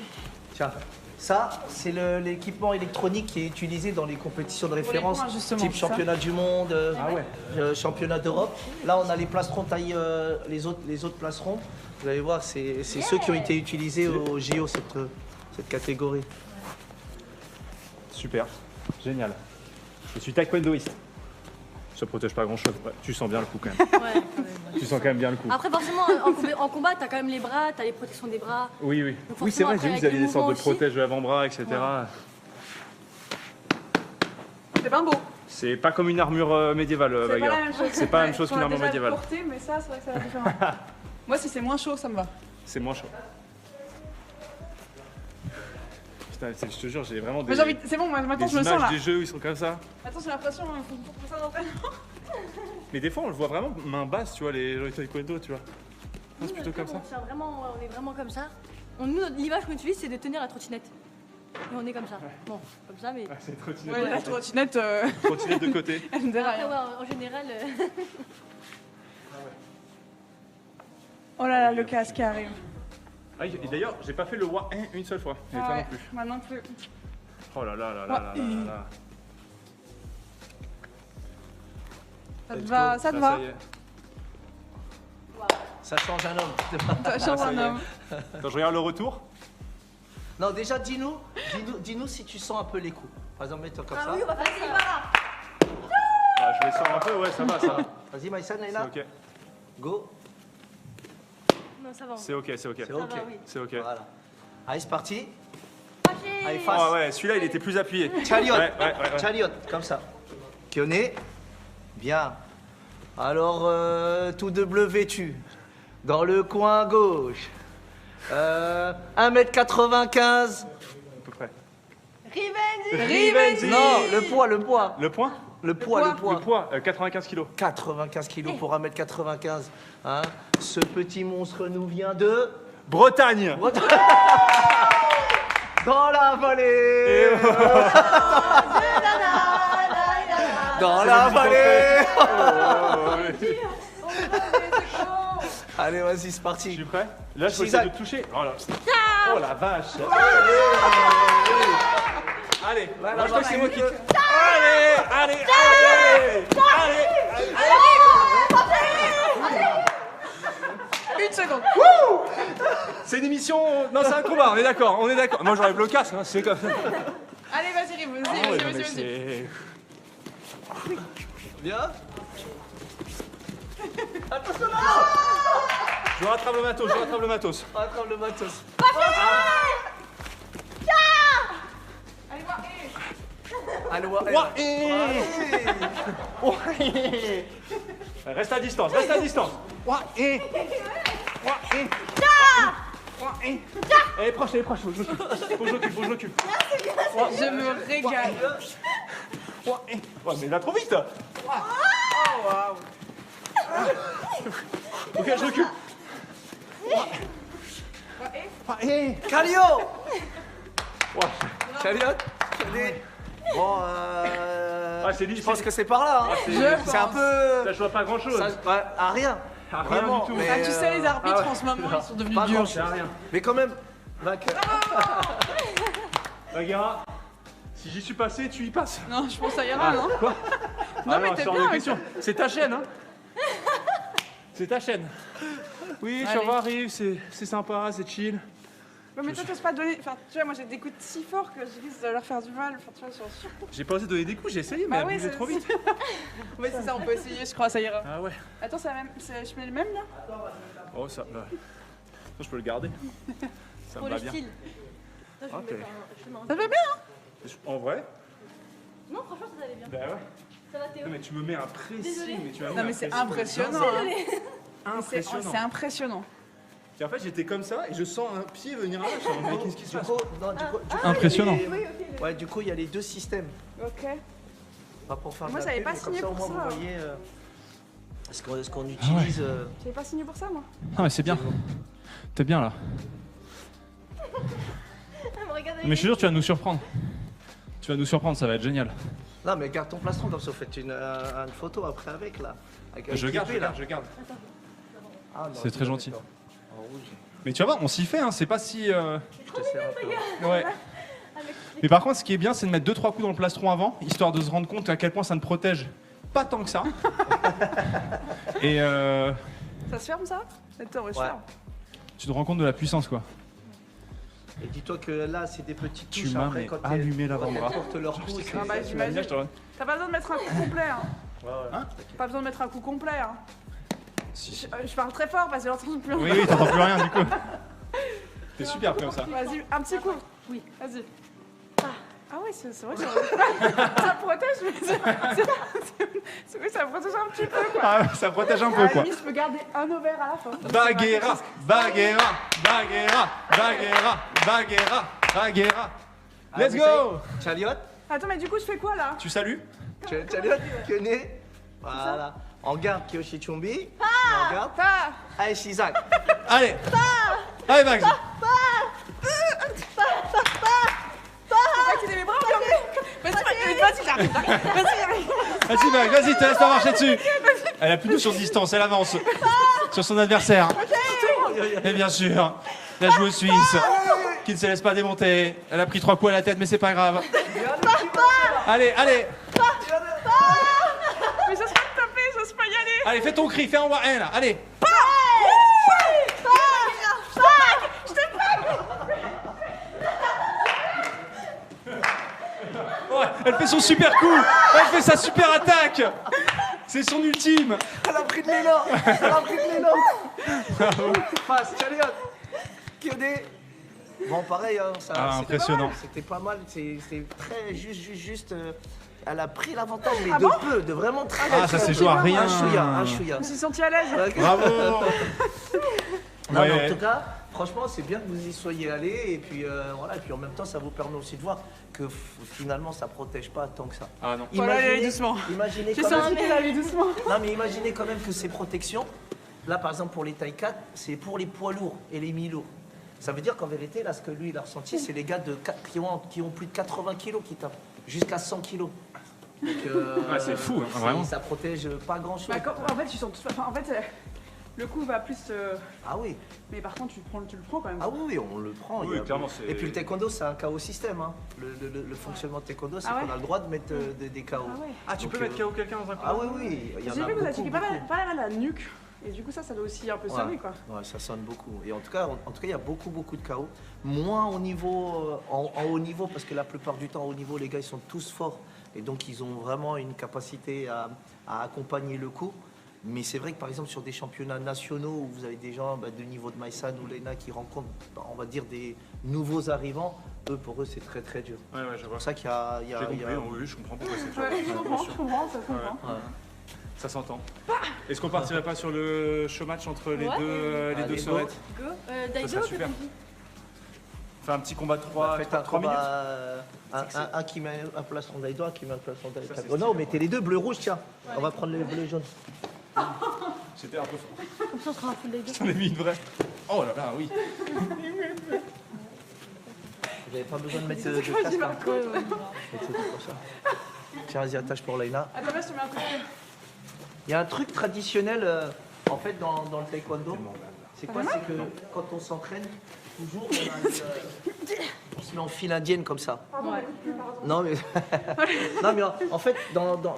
Tiens, ça, c'est l'équipement électronique qui est utilisé dans les compétitions de Pour les référence, points, justement, type c'est ça championnat du monde, Ah ouais. championnat d'Europe. Là, on a les placerons taille, les autres placerons. Vous allez voir, c'est ceux qui ont été utilisés au JO, cette catégorie. Super. Génial. Je suis taekwondoïste. Ça protège pas grand chose. Ouais, tu sens bien le coup quand même. Ouais, Tu sens quand même bien le coup. Après, forcément, en combat, t'as quand même les bras, t'as les protections des bras. Oui, oui. Donc Oui, c'est vrai, forcément, j'ai vu, vous après, aviez des avec sortes de les mouvements protèges de l'avant-bras, etc. C'est pas beau. C'est pas comme une armure médiévale, C'est pas bagarre. la même chose. C'est pas la même Ouais, chose on qu'une a armure déjà médiévale. porté, mais ça, c'est vrai que ça va différent. Moi, si c'est moins chaud, ça me va. C'est moins chaud. Putain, je te jure, j'ai vraiment des, Mais j'ai envie de- C'est bon, moi, maintenant des je me sens images là. des jeux où ils sont comme ça. Attends, j'ai l'impression, il faut trouver ça dans l'entraînement. Mais des fois, on le voit vraiment main basse, tu vois, les taekwondo, tu vois. Ah, c'est plutôt comme ça. On est vraiment comme ça. Nous, l'image qu'on utilise, c'est de tenir la trottinette. Et on est comme ça. Bon, comme ça, mais. Ah, c'est une trottinette. Ouais, la trottinette, Trottinette de côté. elle me dit Après, rien. ouais, en général. Oh là là, le casque qui arrive. Ah, et d'ailleurs, j'ai pas fait le wa une seule fois. Et Ah toi ouais, non plus. moi non plus. Oh là là là là là là là. Ça te Let's va, go. ça te Ah, va. y est. Ça change un homme. Ça change ça un y est. homme. Attends, je regarde le retour. Non, déjà, dis-nous si tu sens un peu les coups. Par exemple, mets-toi comme Ah ça. oui, on va faire ça. Ah, je les sens un peu, ouais, ça va, ça va. Vas-y, Maïsan, elle est C'est là. ok. Go. Non, ça va. C'est ok, c'est ok. C'est ok. va, oui. C'est ok. Voilà. Allez, c'est parti. Allez, Allez, face. Oh ouais, celui-là, il était plus appuyé. Chariot. Ouais. Chariot, comme ça. Kyoné. Bien. Alors, tout de bleu vêtu. Dans le coin gauche. 1m95. À peu près. Rivenzi. Non, le poids. Le point Le poids. Le poids, 95 kilos. 95 kilos pour 1m95. Hein. Ce petit monstre nous vient de... Bretagne. Dans la vallée. Dans la vallée. Allez, vas-y, c'est Je parti. suis prêt. Là, je peux Zigzag. essayer de toucher. Oh, là. Oh la vache. Allez, moi je crois que c'est moi qui. Allez. Une seconde. C'est une émission. Non, c'est un combat, on est d'accord, Moi j'enlève le casque, hein, c'est comme ça. Allez, vas-y, Rive, Ah ouais, non, mais vas-y. c'est- Bien. Je rattrape le matos, Rattrape le matos. Allez, voir. Allez, Reste à distance. Elle est proche, faut que je l'occupe. Je me régale. Ouais, mais là trop vite. Ok, je l'occupe. Calio. Calio. Bon, c'est dit. je pense que c'est par là. Hein. C'est un peu. Là, je vois pas grand chose. Ouais, à rien. Rien Vraiment, du tout. mais, Ah, tu sais, les arbitres en ce moment, ils sont devenus durs. C'est rien. Mais quand même, vainqueur. Bagheera, si j'y suis passé, tu y passes. Non, je pense que ça ira, non? Quoi? Non, mais t'es hors bien, de question. C'est ta chaîne, hein? C'est ta chaîne. Oui, Allez. Chavo arrive, c'est sympa, c'est chill. Ouais, mais toi, t'oses pas donner. Enfin, tu vois, moi, j'ai des coups si forts que je risque de leur faire du mal. Enfin, tu vois, sur. J'ai pas osé donner des coups, j'ai essayé, mais Bah elle oui, bougeait c'est- trop vite. Ouais, c'est ça, on peut essayer, je crois, ça ira. Ah ouais. Attends, c'est la même. Je mets le même là? Oh, ça. Bah. Je peux le garder. Ça Pour me va le bien. style. Toi, je Ok. vais mettre un chemin. Ça va bien? En vrai? Non, franchement, ça allait bien. Bah ouais. Ça va, Théo? Non, mais tu me mets un pressing. Désolée. Mais tu m'as mis Non, un mais c'est pressing. impressionnant. hein. Impressionnant. C'est impressionnant. Et en fait, j'étais comme ça et je sens un pied venir là. Je suis en mode, mais qu'est-ce qui se Du passe? coup, non, du coup, Impressionnant. il y a les- Ouais, du coup, il y a les deux systèmes. Ok. Pas pour faire de Moi, la j'avais pub, pas mais comme signé ça, au pour moins, ça. vous voyez ce qu'on utilise. J'avais pas signé pour ça, moi. Ah, mais c'est bien. T'es bien là. Mais je suis sûr, tu vas nous surprendre. Tu vas nous surprendre, ça va être génial. Non, mais garde ton plastron, comme ça, vous faites une photo après avec, là. Avec Je garde, l'épée, là. je garde. Ah, non, C'est très gentil. d'accord. En rouge. Mais tu vas voir, on s'y fait, hein, c'est pas si. Je te sers un peu. Ouais. Mais par contre, ce qui est bien, c'est de mettre 2-3 coups dans le plastron avant, histoire de se rendre compte à quel point ça ne protège pas tant que ça. Et Ça se ferme, ça? Attends, ouais, je Ouais. ferme. tu te rends compte de la puissance, quoi. Et dis-toi que là, c'est des petites Tu touches. m'as Après, mais quand allumé elles l'avant-bras. portent leur coup, Ah bah, j'imagine. T'as pas besoin de mettre un coup complet, hein. Hein? Pas besoin de mettre un coup complet, hein. Si. Je parle très fort parce que j'entends plus rien. Oui, oui, t'entends plus rien du coup. T'es super comme ça. Vas-y, un petit coup. Oui, vas-y. Ah ouais, c'est vrai que ça protège, mais oui, ça protège un petit peu, quoi. Ah, ça protège un À peu, la quoi. limite, je peux garder un ovaire à la fin. Bagheera, Bagheera, Bagheera, Bagheera, Bagheera, Bagheera. Let's go! Chariot, Attends, mais du coup, je fais quoi, là? Tu salues? Chariot, Kene. Voilà. En garde Kyoshi Chumbi. En garde. Pas. Allez, Shizak. Allez! Allez, Max! Pas qu'il ait mes bras, vas-y, j'arrive. Vas-y, Max, vas-y, te laisse pas marcher dessus! Elle a plus de sur distance, elle avance sur son adversaire. Et bien sûr, la joueuse suisse qui ne se laisse pas démonter. Elle a pris 3 coups à la tête, mais c'est pas grave. Allez, allez! Mais j'ose pas te taper, j'ose pas y aller. Allez, fais ton cri, fais un wa un là, allez! Ouais, elle fait son super coup! Elle fait sa super attaque! C'est son ultime! Elle a pris de l'élan. Elle a pris de l'élan. Passe, Chariot. Kene. Bon, pareil, hein, ça. Ah, c'était impressionnant. pas mal, c'était pas mal. C'est très juste. Elle a pris l'avantage, mais Ah de bon peu, de vraiment très. Ah, ça c'est joué à rien! Un chouïa. Je me suis sentie à l'aise. Bravo! Non, mais Ouais. en tout cas, franchement, c'est bien que vous y soyez allés. Et puis, voilà. Et puis, en même temps, ça vous permet aussi de voir que finalement, ça protège pas tant que ça. Ah non. Voilà, allez, doucement. Imaginez J'ai quand senti même. qu'elle allait doucement. Non, mais imaginez quand même que ces protections, là, par exemple, pour les tailles 4, c'est pour les poids lourds et les mi-lourds. Ça veut dire qu'en vérité, là, ce que lui, il a ressenti, c'est les gars qui ont plus de 80 kilos qui tapent, jusqu'à 100 kilos. Donc, Ouais, c'est fou, hein, vraiment. Ça protège pas grand-chose. Bah, en fait, tu sens tout. Enfin, en fait, le coup va plus. Ah oui, Mais par contre, tu le prends quand même. ah oui, on le prend. Oui, il y a- clairement, c'est- Et puis le taekwondo, c'est un KO système. Hein. Le fonctionnement de taekwondo, c'est Ah ouais qu'on a le droit de mettre des KO. Ah ouais. Ah, tu Donc, peux mettre KO quelqu'un dans un Ah combat? oui, oui, il y en J'ai a vu que vous beaucoup, attaquez pas mal la nuque. Et du coup, ça doit aussi un peu sonner, quoi. Ouais, ça sonne beaucoup. Et en tout cas, il y a beaucoup de KO. Moins au niveau, en haut niveau, parce que la plupart du temps, au haut niveau, les gars, ils sont tous forts. Et donc, ils ont vraiment une capacité à accompagner le coup. Mais c'est vrai que, par exemple, sur des championnats nationaux, où vous avez des gens de niveau de Maïsan ou Lena qui rencontrent, on va dire, des nouveaux arrivants, pour eux, c'est très, très dur. Ouais, ouais, je C'est vois. pour ça qu'il y a... J'ai compris, oui, je comprends pourquoi c'est dur. Ouais, je comprends, ça se comprend. Ouais. Ça s'entend. Est-ce qu'on partirait pas sur le show match entre les Ouais. deux Allez, go. sœurettes? Go. Ça Daido, serait que super. t'as dit Faire un petit combat de 3 Faites un 3 minutes. Un qui met un plastron dans les doigts, qui met un plastron dans les doigts. Oh non, mettez les deux, bleu-rouge, tiens. On va prendre les bleus jaunes. C'était un peu fort. Comme ça, on sera un full day. J'en ai mis une vraie. Oh là là, oui. Vous n'avez pas besoin de mettre de casque. Hein. C'est tout pour ça. Tiens, vas-y, attache pour Laïna. Attends, là, je te mets un coup de pied. Il y a un truc traditionnel en fait dans le taekwondo. C'est quoi? C'est que quand on s'entraîne, toujours on se met en file indienne comme ça. Non mais, non, mais en fait,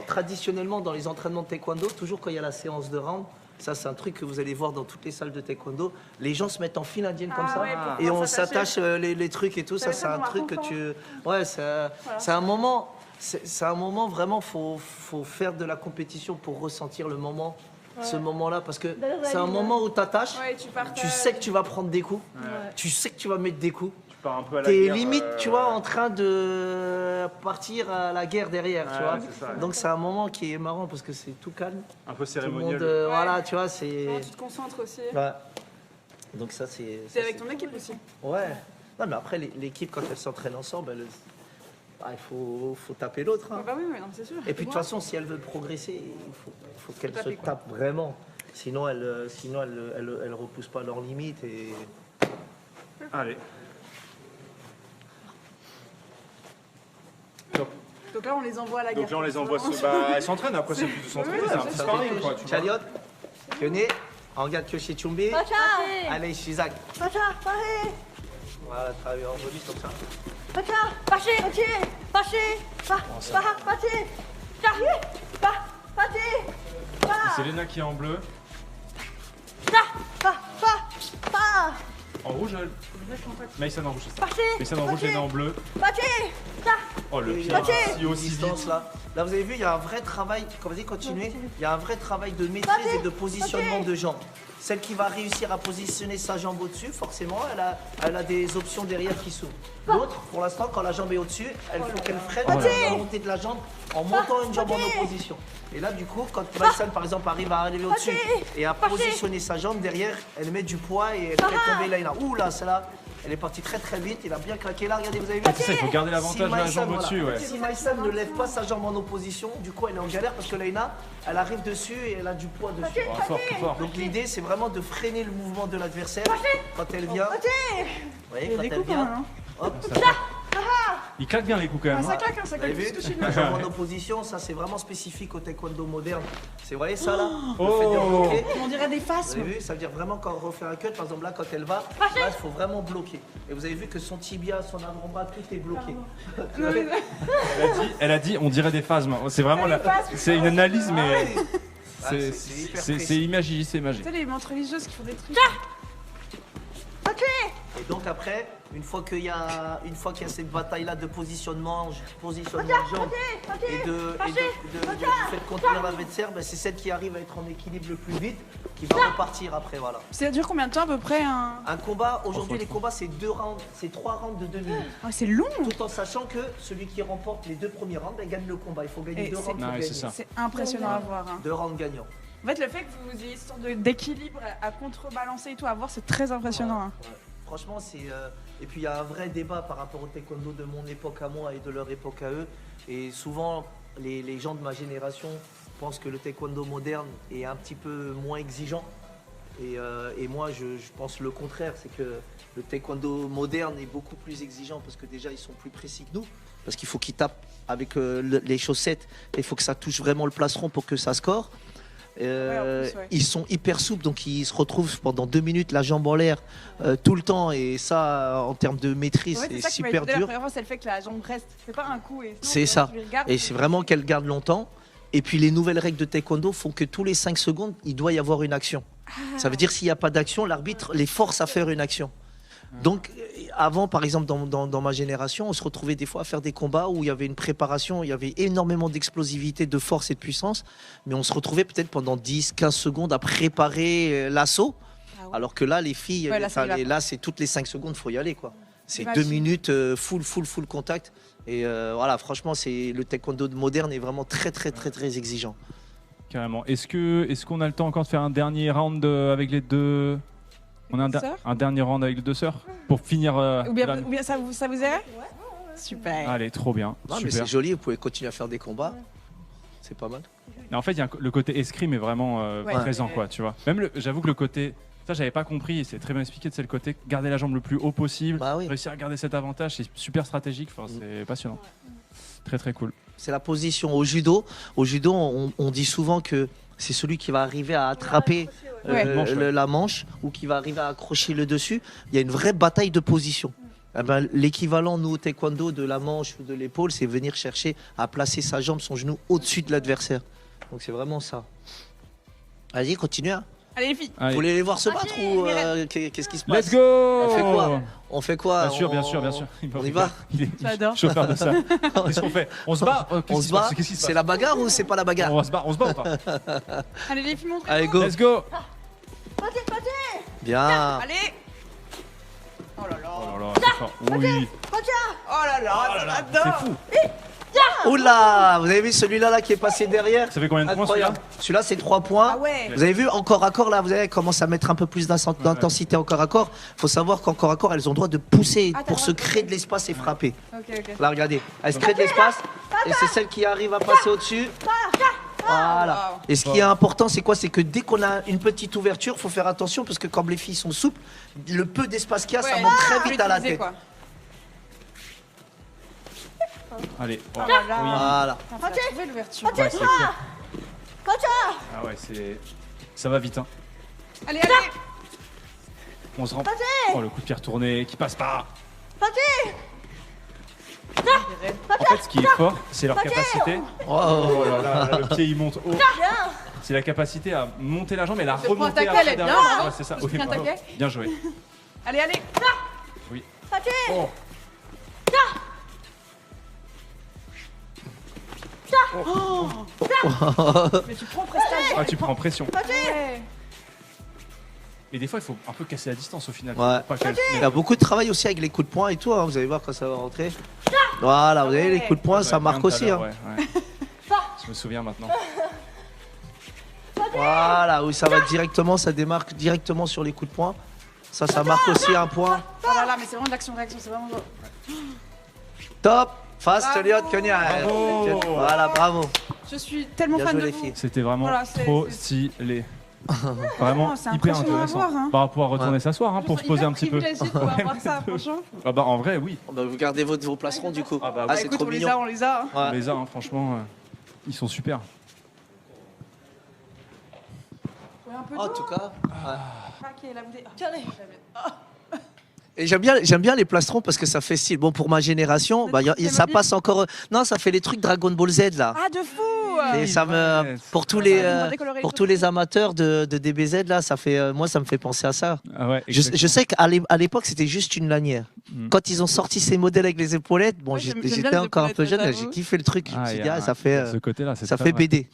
traditionnellement dans les entraînements de taekwondo, toujours quand il y a la séance de round, ça c'est un truc que vous allez voir dans toutes les salles de taekwondo, les gens se mettent en file indienne comme ça ouais, et on s'attacher. s'attache les trucs et tout. Ça c'est un truc que tu... Ouais, c'est un moment... C'est un moment vraiment, faut faire de la compétition pour ressentir le moment, ce moment-là, parce que c'est un moment où t'attaches, Ouais, tu sais que tu vas prendre des coups, tu sais que tu vas mettre des coups, Tu pars un peu à la t'es guerre, limite, tu vois, en train de partir à la guerre derrière, tu vois. c'est ça, ouais. Donc c'est un moment qui est marrant parce que c'est tout calme, un peu tout le cérémoniel. monde, voilà, tu vois, c'est... Non, tu te concentres aussi. Ouais. Donc ça c'est... C'est avec ton équipe aussi. Ouais. Non mais après l'équipe quand elle s'entraîne ensemble, il faut taper l'autre. Hein. Bah oui, non, c'est sûr. Et puis de toute façon, si elle veut progresser, il faut qu'elle se tape vraiment. Sinon, elle repousse pas leurs limites. Et... Allez. Donc là, on les envoie à la guerre. Donc là, on les envoie. Elles s'entraînent, après, c'est plus de s'entraîner. C'est un petit sparring, quoi. Tu vois. Chaliot, Kyone, regarde Kyoshi Chumbi. Allez, Shizak. Voilà, travaille en bonus comme ça. C'est Léna qui est en bleu. En rouge, elle. Maïsan en rouge, c'est ça. Maïsan en rouge, Léna en bleu. Oh, le Il y pied a si aussi distance, vite. là. Là, vous avez vu, il y a un vrai travail. Quand vous continuez, il y a un vrai travail de maîtrise et de positionnement de jambes. Celle qui va réussir à positionner sa jambe au-dessus, forcément, elle a des options derrière qui s'ouvrent. L'autre, pour l'instant, quand la jambe est au-dessus, il faut qu'elle freine la montée de la jambe en montant une jambe en opposition. Et là, du coup, quand Maïsan, par exemple, arrive à arriver au-dessus et à positionner sa jambe derrière, elle met du poids et elle fait tomber Laïna. Ouh là, celle-là, elle est partie très très vite, il a bien claqué là, regardez, vous avez vu? C'est ça, il faut garder l'avantage de la jambe Maïsan, au-dessus, ouais. Si Maïsan ne lève pas sa jambe en opposition, du coup elle est en galère parce que Laïna, elle arrive dessus et elle a du poids dessus. Oh, fort, fort. Donc l'idée c'est vraiment de freiner le mouvement de l'adversaire quand elle vient. Vous voyez, quand elle vient, hop, Il claque bien les coups, quand même. Ça claque, hein, ça vous avez claque. vu? Juste toucher La jambe en opposition, ça c'est vraiment spécifique au taekwondo moderne. C'est, vous voyez ça là? Le Oh. fait de bloquer. On dirait des Vous phasmes. avez vu? Ça veut dire vraiment quand on refait un cut, par exemple là quand elle va, là il faut vraiment bloquer. Et vous avez vu que son tibia, son avant-bras, tout est bloqué. Elle a dit, on dirait des phasmes. C'est vraiment c'est une analyse, mais c'est hyper précis. c'est imagé, c'est imagé. Tu sais, les montres religieuses qui font des trucs. Et donc après, une fois qu'il y a cette bataille-là de positionnement de jambes et du fait de contenir l'adversaire, ben c'est celle qui arrive à être en équilibre le plus vite qui va repartir après, voilà. Ça dure combien de temps à peu près Un combat, aujourd'hui les combats c'est 3 rounds de 2 minutes. Ah, c'est long. Tout en sachant que celui qui remporte les 2 premiers rounds, ben, gagne le combat. Il faut gagner Et 2 rounds pour ouais, gagner. c'est ça. C'est impressionnant à voir. Hein. 2 rounds gagnants. En fait, le fait que vous ayez une sorte d'équilibre à contrebalancer et tout à voir, c'est très impressionnant. Hein. Ouais. Franchement, c'est. Et puis il y a un vrai débat par rapport au taekwondo de mon époque à moi et de leur époque à eux. Et souvent, les gens de ma génération pensent que le taekwondo moderne est un petit peu moins exigeant. Et moi, je pense le contraire. C'est que le taekwondo moderne est beaucoup plus exigeant parce que déjà, ils sont plus précis que nous. Parce qu'il faut qu'ils tapent avec les chaussettes. Il faut que ça touche vraiment le plastron pour que ça score. Ils sont hyper souples, donc ils se retrouvent pendant 2 minutes la jambe en l'air tout le temps, et ça en termes de maîtrise Ouais, c'est ça qui m'a super étonné la dur. première fois, c'est le fait que la jambe reste. C'est pas un coup. C'est ça. Et c'est vraiment qu'elle garde longtemps. Et puis les nouvelles règles de taekwondo font que tous les 5 secondes il doit y avoir une action. Ça veut dire s'il n'y a pas d'action, l'arbitre les force à faire une action. Donc avant, par exemple, dans ma génération, on se retrouvait des fois à faire des combats où il y avait une préparation, il y avait énormément d'explosivité, de force et de puissance, mais on se retrouvait peut-être pendant 10-15 secondes à préparer l'assaut, alors que là, les filles, là, c'est toutes les 5 secondes, il faut y aller, quoi. C'est 2 minutes, full contact. Et voilà, franchement, le taekwondo moderne est vraiment très exigeant. Carrément. Est-ce qu'on a le temps encore de faire un dernier round avec les deux On a un dernier round avec les deux sœurs pour finir. Ou bien ça vous irait? Super. Allez, trop bien. Non, super. mais c'est joli, vous pouvez continuer à faire des combats. C'est pas mal. Et en fait, le côté escrime est vraiment présent, quoi, tu vois. Même, j'avoue que le côté. Ça, j'avais pas compris, et c'est très bien expliqué, c'est le côté garder la jambe le plus haut possible, réussir à garder cet avantage, c'est super stratégique, c'est passionnant. Très très cool. C'est la position au judo. Au judo, on dit souvent que c'est celui qui va arriver à attraper la manche ou qui va arriver à accrocher le dessus. Il y a une vraie bataille de position. Eh ben, l'équivalent, nous, au taekwondo, de la manche ou de l'épaule, c'est venir chercher à placer sa jambe, son genou au-dessus de l'adversaire. Donc c'est vraiment ça. Vas-y, continue. Hein. Allez les filles. Vous voulez les voir se battre ou qu'est-ce qui se passe? Let's go. On fait quoi? Bien sûr. On y va? Il est chauffeur de ça. Qu'est-ce qu'on fait? On se bat? On se bat? C'est la bagarre ou c'est pas la bagarre? On se bat ou pas? Allez les filles, montrez-vous. Allez, go. Let's go. Bien. Allez. Oh là là. Oh là là, c'est fort. Oui. Oh là là, C'est fou. Oula, vous avez vu celui-là là qui est passé derrière? Ça fait combien de points Incroyable. Celui-là c'est 3 points. Ah ouais. Vous avez vu encore à corps là, vous avez commencé à mettre un peu plus d'intensité encore à corps. Faut savoir qu'encore à corps, elles ont le droit de pousser pour se créer de l'espace et frapper. Ok. Là regardez, elles se créent de l'espace et c'est celle qui arrive à passer au-dessus. Voilà. Et ce qui est important, c'est quoi? C'est que dès qu'on a une petite ouverture, faut faire attention parce que quand les filles sont souples, le peu d'espace qu'il y a, ça monte très vite à la tête. Allez, voilà. Trouver l'ouverture. Ouais, c'est clair. Ah ouais, ça va vite, hein. Allez. On se rend. Oh, le coup de pied retourné qui passe pas. En fait, ce qui est fort, c'est leur capacité. Oh là là, le pied il monte haut. C'est la capacité à monter la jambe et la remonter après derrière. Ouais, c'est ça. Oui, bravo. Bien joué. Allez. Oui. Oh. Mais tu prends prestation. Ah, tu prends pression. Ouais. Et des fois, il faut un peu casser la distance au final. Ouais. Il y a beaucoup de travail aussi avec les coups de poing et tout. Hein. Vous allez voir quand ça va rentrer. Voilà, vous avez les coups de poing, ça marque aussi. Hein. Ouais. Je me souviens maintenant. Voilà, oui, ça va directement, ça démarque directement sur les coups de poing. Ça marque aussi un point. Oh là, mais c'est vraiment de l'action-réaction, c'est vraiment. Top. Fast, Liot, Konya. Bravo. Voilà, bravo. Je suis tellement Bien fan joué, de les vous. filles. C'était vraiment c'est- trop c'est- stylé. Vraiment c'est hyper impressionnant à intéressant. voir, hein. On va pouvoir retourner s'asseoir hein, pour se poser un petit peu. Je suis hyper privilégiée de pouvoir voir ça, franchement. Ah bah en vrai, oui. Bah, vous gardez vos placerons du coup. Ah bah, c'est Écoute, trop on les mignon. a, on les a. hein. Ouais. On les a, hein, franchement, ils sont super. Ouais, un peu En d'eau. tout cas. Ok, la bouteille. Et j'aime bien les plastrons parce que ça fait style. Bon, pour ma génération, bah, ça passe encore. Non, ça fait les trucs Dragon Ball Z là. Ah, de fou. Et ça me, pour tous les amateurs de DBZ là, ça fait, moi ça me fait penser à ça. Ah ouais, Je sais qu'à l'époque c'était juste une lanière. Quand ils ont sorti ces modèles avec les épaulettes, bon, Ouais, j'aime j'étais bien les encore un peu épaulettes, jeune, j'avoue. j'ai kiffé le truc. Je me suis dit, ça fait, ce côté-là, c'est ça très fait vrai. BD.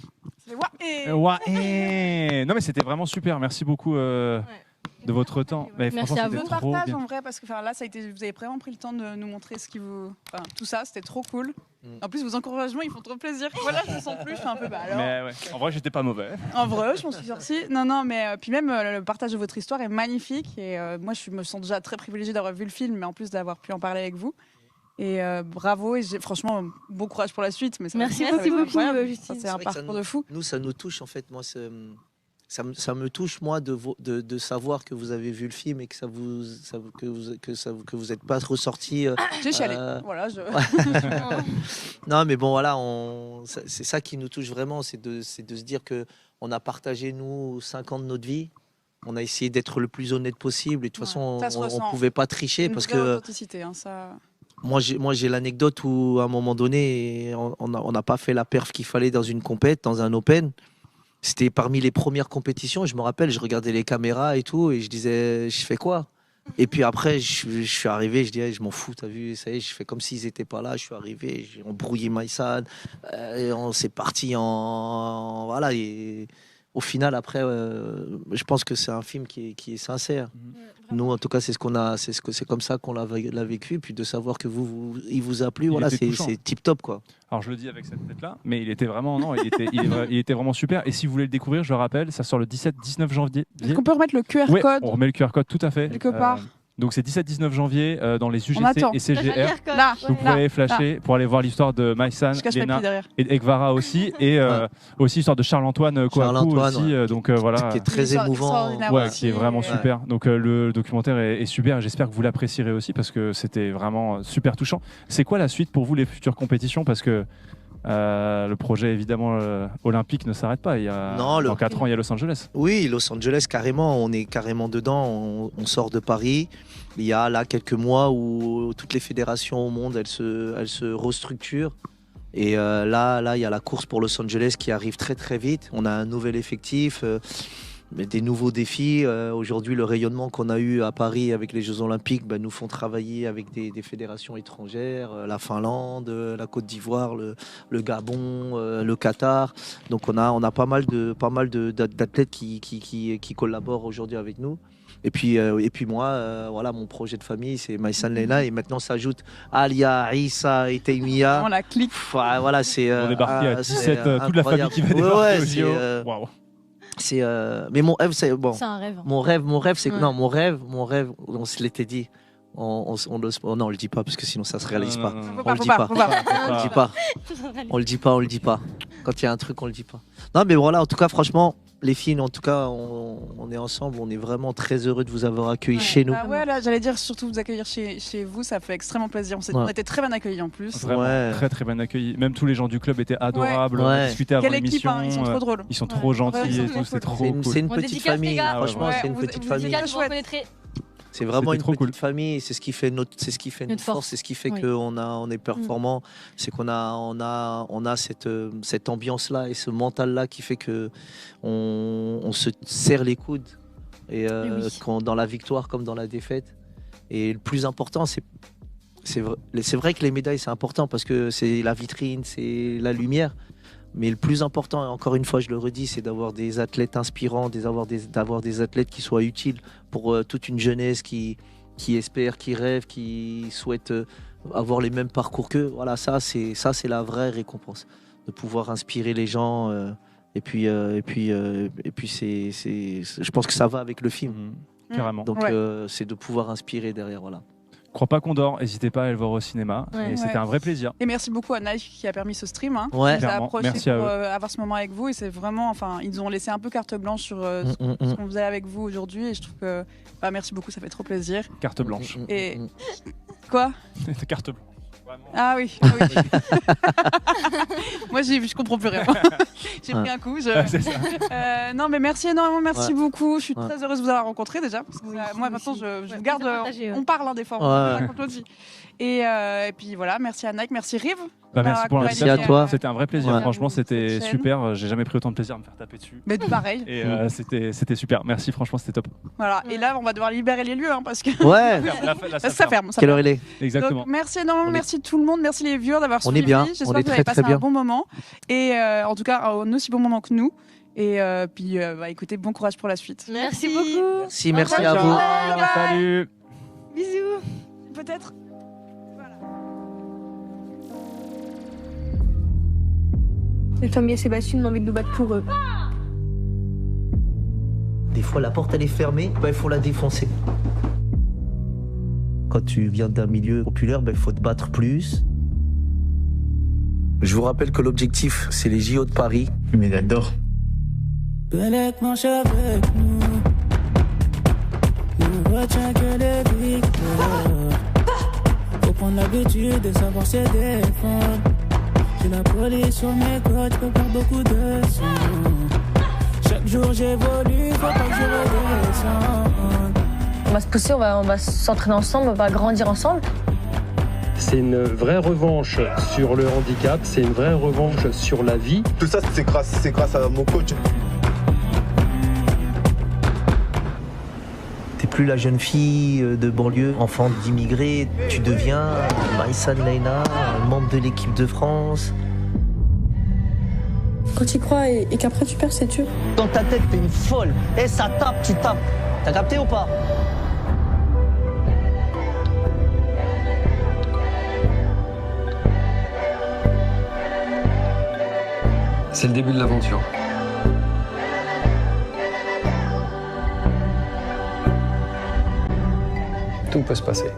Ouais. Non mais c'était vraiment super. Merci beaucoup de votre temps. Mais Merci franchement, à c'était vous. trop Partage bien. en vrai parce que là ça a été, vous avez vraiment pris le temps de nous montrer ce qui vous, enfin, tout ça, c'était trop cool. En plus vos encouragements ils font trop plaisir. Voilà, je me sens plus, je fais un peu alors. Mais ouais, en vrai, j'étais pas mauvais. En vrai, je m'en suis sortie. Non, mais puis même le partage de votre histoire est magnifique et moi je me sens déjà très privilégiée d'avoir vu le film, mais en plus d'avoir pu en parler avec vous. Et bravo et franchement bon courage pour la suite. Mais ça Merci va être beaucoup, incroyable. Justine. Ça, c'est un vrai que ça parcours nous- de fou. Nous, ça nous touche en fait. Moi, ça me touche moi de savoir que vous avez vu le film et que que vous êtes pas ressorti. J'ai chialé. Voilà, Non, mais bon, voilà, c'est ça qui nous touche vraiment, c'est de se dire que on a partagé nous 5 ans de notre vie. On a essayé d'être le plus honnête possible et de toute façon, ça se on ressent. pouvait pas tricher Une parce vraie que authenticité, hein, ça. moi j'ai l'anecdote où à un moment donné, on n'a pas fait la perf qu'il fallait dans une compète, dans un open. C'était parmi les premières compétitions. Je me rappelle, je regardais les caméras et tout, et je disais, je fais quoi? Et puis après, je suis arrivé, je disais, je m'en fous, t'as vu, ça y est, je fais comme s'ils n'étaient pas là. Je suis arrivé, j'ai embrouillé Maïsan, et on s'est parti en voilà. Et au final, après, je pense que c'est un film qui est sincère. Nous, en tout cas, c'est comme ça qu'on l'a vécu. Et puis de savoir que il vous a plu, voilà, c'est tip top, quoi. Alors je le dis avec cette tête-là, mais il était vraiment, non, il était vraiment super. Et si vous voulez le découvrir, je le rappelle, ça sort le 17-19 janvier. Est-ce qu'on peut remettre le QR Ouais, code? on remet le QR code, tout à fait. Quelque part. Donc c'est 17-19 janvier dans les UGC et CGR. Là, vous pouvez aller flasher pour aller voir l'histoire de Maïsan, Léna et Ekvara aussi, et aussi l'histoire de Charles-Antoine Kouakou aussi. Donc voilà, qui est très émouvant, qui est vraiment super. Donc le documentaire est super. J'espère que vous l'apprécierez aussi parce que c'était vraiment super touchant. C'est quoi la suite pour vous, les futures compétitions? Parce que le projet évidemment olympique ne s'arrête pas. Dans 4 ans, il y a Los Angeles. Oui, Los Angeles, carrément. On est carrément dedans. On sort de Paris. Il y a là quelques mois où toutes les fédérations au monde, elles se restructurent. Et là, il y a la course pour Los Angeles qui arrive très très vite. On a un nouvel effectif. Des nouveaux défis. Aujourd'hui, le rayonnement qu'on a eu à Paris avec les Jeux Olympiques nous font travailler avec des fédérations étrangères, la Finlande, la Côte d'Ivoire, le Gabon, le Qatar. Donc on a pas mal d'athlètes qui collaborent aujourd'hui avec nous. Et puis moi, voilà, mon projet de famille, c'est Maïsan Léna, et maintenant s'ajoute Alia, Issa et Teimia. On la clique. Voilà, c'est on débarqué à 17, toute la famille qui va débarquer au JO. Waouh. Mais mon rêve, c'est bon. C'est un rêve. Mon rêve, c'est que non, mon rêve, on se l'était dit. Non, on le dit pas parce que sinon ça se réalise pas. On le dit pas. On le dit pas. Quand il y a un truc, on le dit pas. Non, mais voilà, en tout cas, franchement, les filles, en tout cas, on est ensemble. On est vraiment très heureux de vous avoir accueillis chez nous. Là, j'allais dire surtout vous accueillir chez vous, ça fait extrêmement plaisir. On était très bien accueillis en plus. Vraiment, très très bien accueillis. Même tous les gens du club étaient adorables. On discutait avant l'émission. Ils sont trop drôles. Ils sont trop gentils et tout. C'est trop cool. C'est une petite famille. Franchement, c'est une petite famille. C'est vraiment une petite famille, c'est ce qui fait notre force, c'est ce qui fait qu'on est performant, c'est qu'on a cette ambiance-là et ce mental-là qui fait que on se serre les coudes et dans la victoire comme dans la défaite. Et le plus important, c'est vrai que les médailles c'est important parce que c'est la vitrine, c'est la lumière. Mais le plus important, et encore une fois je le redis, c'est d'avoir des athlètes inspirants, d'avoir des athlètes qui soient utiles pour toute une jeunesse qui espère, qui rêve, qui souhaite avoir les mêmes parcours qu'eux. Voilà, ça c'est la vraie récompense, de pouvoir inspirer les gens. Et puis je pense que ça va avec le film. Carrément. Donc c'est de pouvoir inspirer derrière, voilà. Crois pas qu'on dort, n'hésitez pas à aller le voir au cinéma. Et c'était un vrai plaisir. Et merci beaucoup à Nike qui a permis ce stream. Qui nous a approché pour avoir ce moment avec vous. Et c'est vraiment, ils nous ont laissé un peu carte blanche sur ce qu'on faisait avec vous aujourd'hui. Et je trouve que merci beaucoup, ça fait trop plaisir. Carte blanche. Et quoi? Carte blanche. Ah oui. Moi, je comprends plus rien. J'ai pris un coup. Non, mais merci énormément, merci beaucoup. Je suis très heureuse de vous avoir rencontré déjà. Parce que, moi, maintenant, je vous garde. On parle des fois. On raconte aussi. Et puis voilà, merci à Nike, merci Rive. Merci pour l'invitation. Merci à toi. C'était un vrai plaisir. Franchement, c'était super. J'ai jamais pris autant de plaisir à me faire taper dessus. Mais pareil. Et c'était super. Merci, franchement, c'était top. Voilà. Et là, on va devoir libérer les lieux parce que. Ça ferme. Quelle heure il est? Exactement. Donc, merci énormément, merci tout le monde, merci les viewers d'avoir suivi. On est bien. J'espère que vous avez passé un bon moment. Et en tout cas, un aussi bon moment que nous. Et puis, écoutez, bon courage pour la suite. Merci beaucoup. Merci à vous. Salut. Bisous. Peut-être. Les familles Sébastien ont envie de nous battre pour eux. Des fois, la porte elle est fermée, il faut la défoncer. Quand tu viens d'un milieu populaire, il faut te battre plus. Je vous rappelle que l'objectif, c'est les JO de Paris. Une médaille d'or. Belek marche avec nous. Nous retiens que les victoires. Faut prendre l'habitude de savoir se défendre. J'ai la police sur mes côtes, je peux perdre beaucoup de sang. Chaque jour j'évolue, faut pas que je redescende. On va se pousser, on va s'entraîner ensemble, on va grandir ensemble. C'est une vraie revanche sur le handicap, c'est une vraie revanche sur la vie. Tout ça, c'est grâce à mon coach. T'es plus la jeune fille de banlieue, enfant d'immigrés. Tu deviens Maïsan Léna, membre de l'équipe de France. Quand tu y crois et qu'après tu perds, c'est dur. Dans ta tête, t'es une folle. Et ça tape, tu tapes. T'as capté ou pas? C'est le début de l'aventure. Tout peut se passer.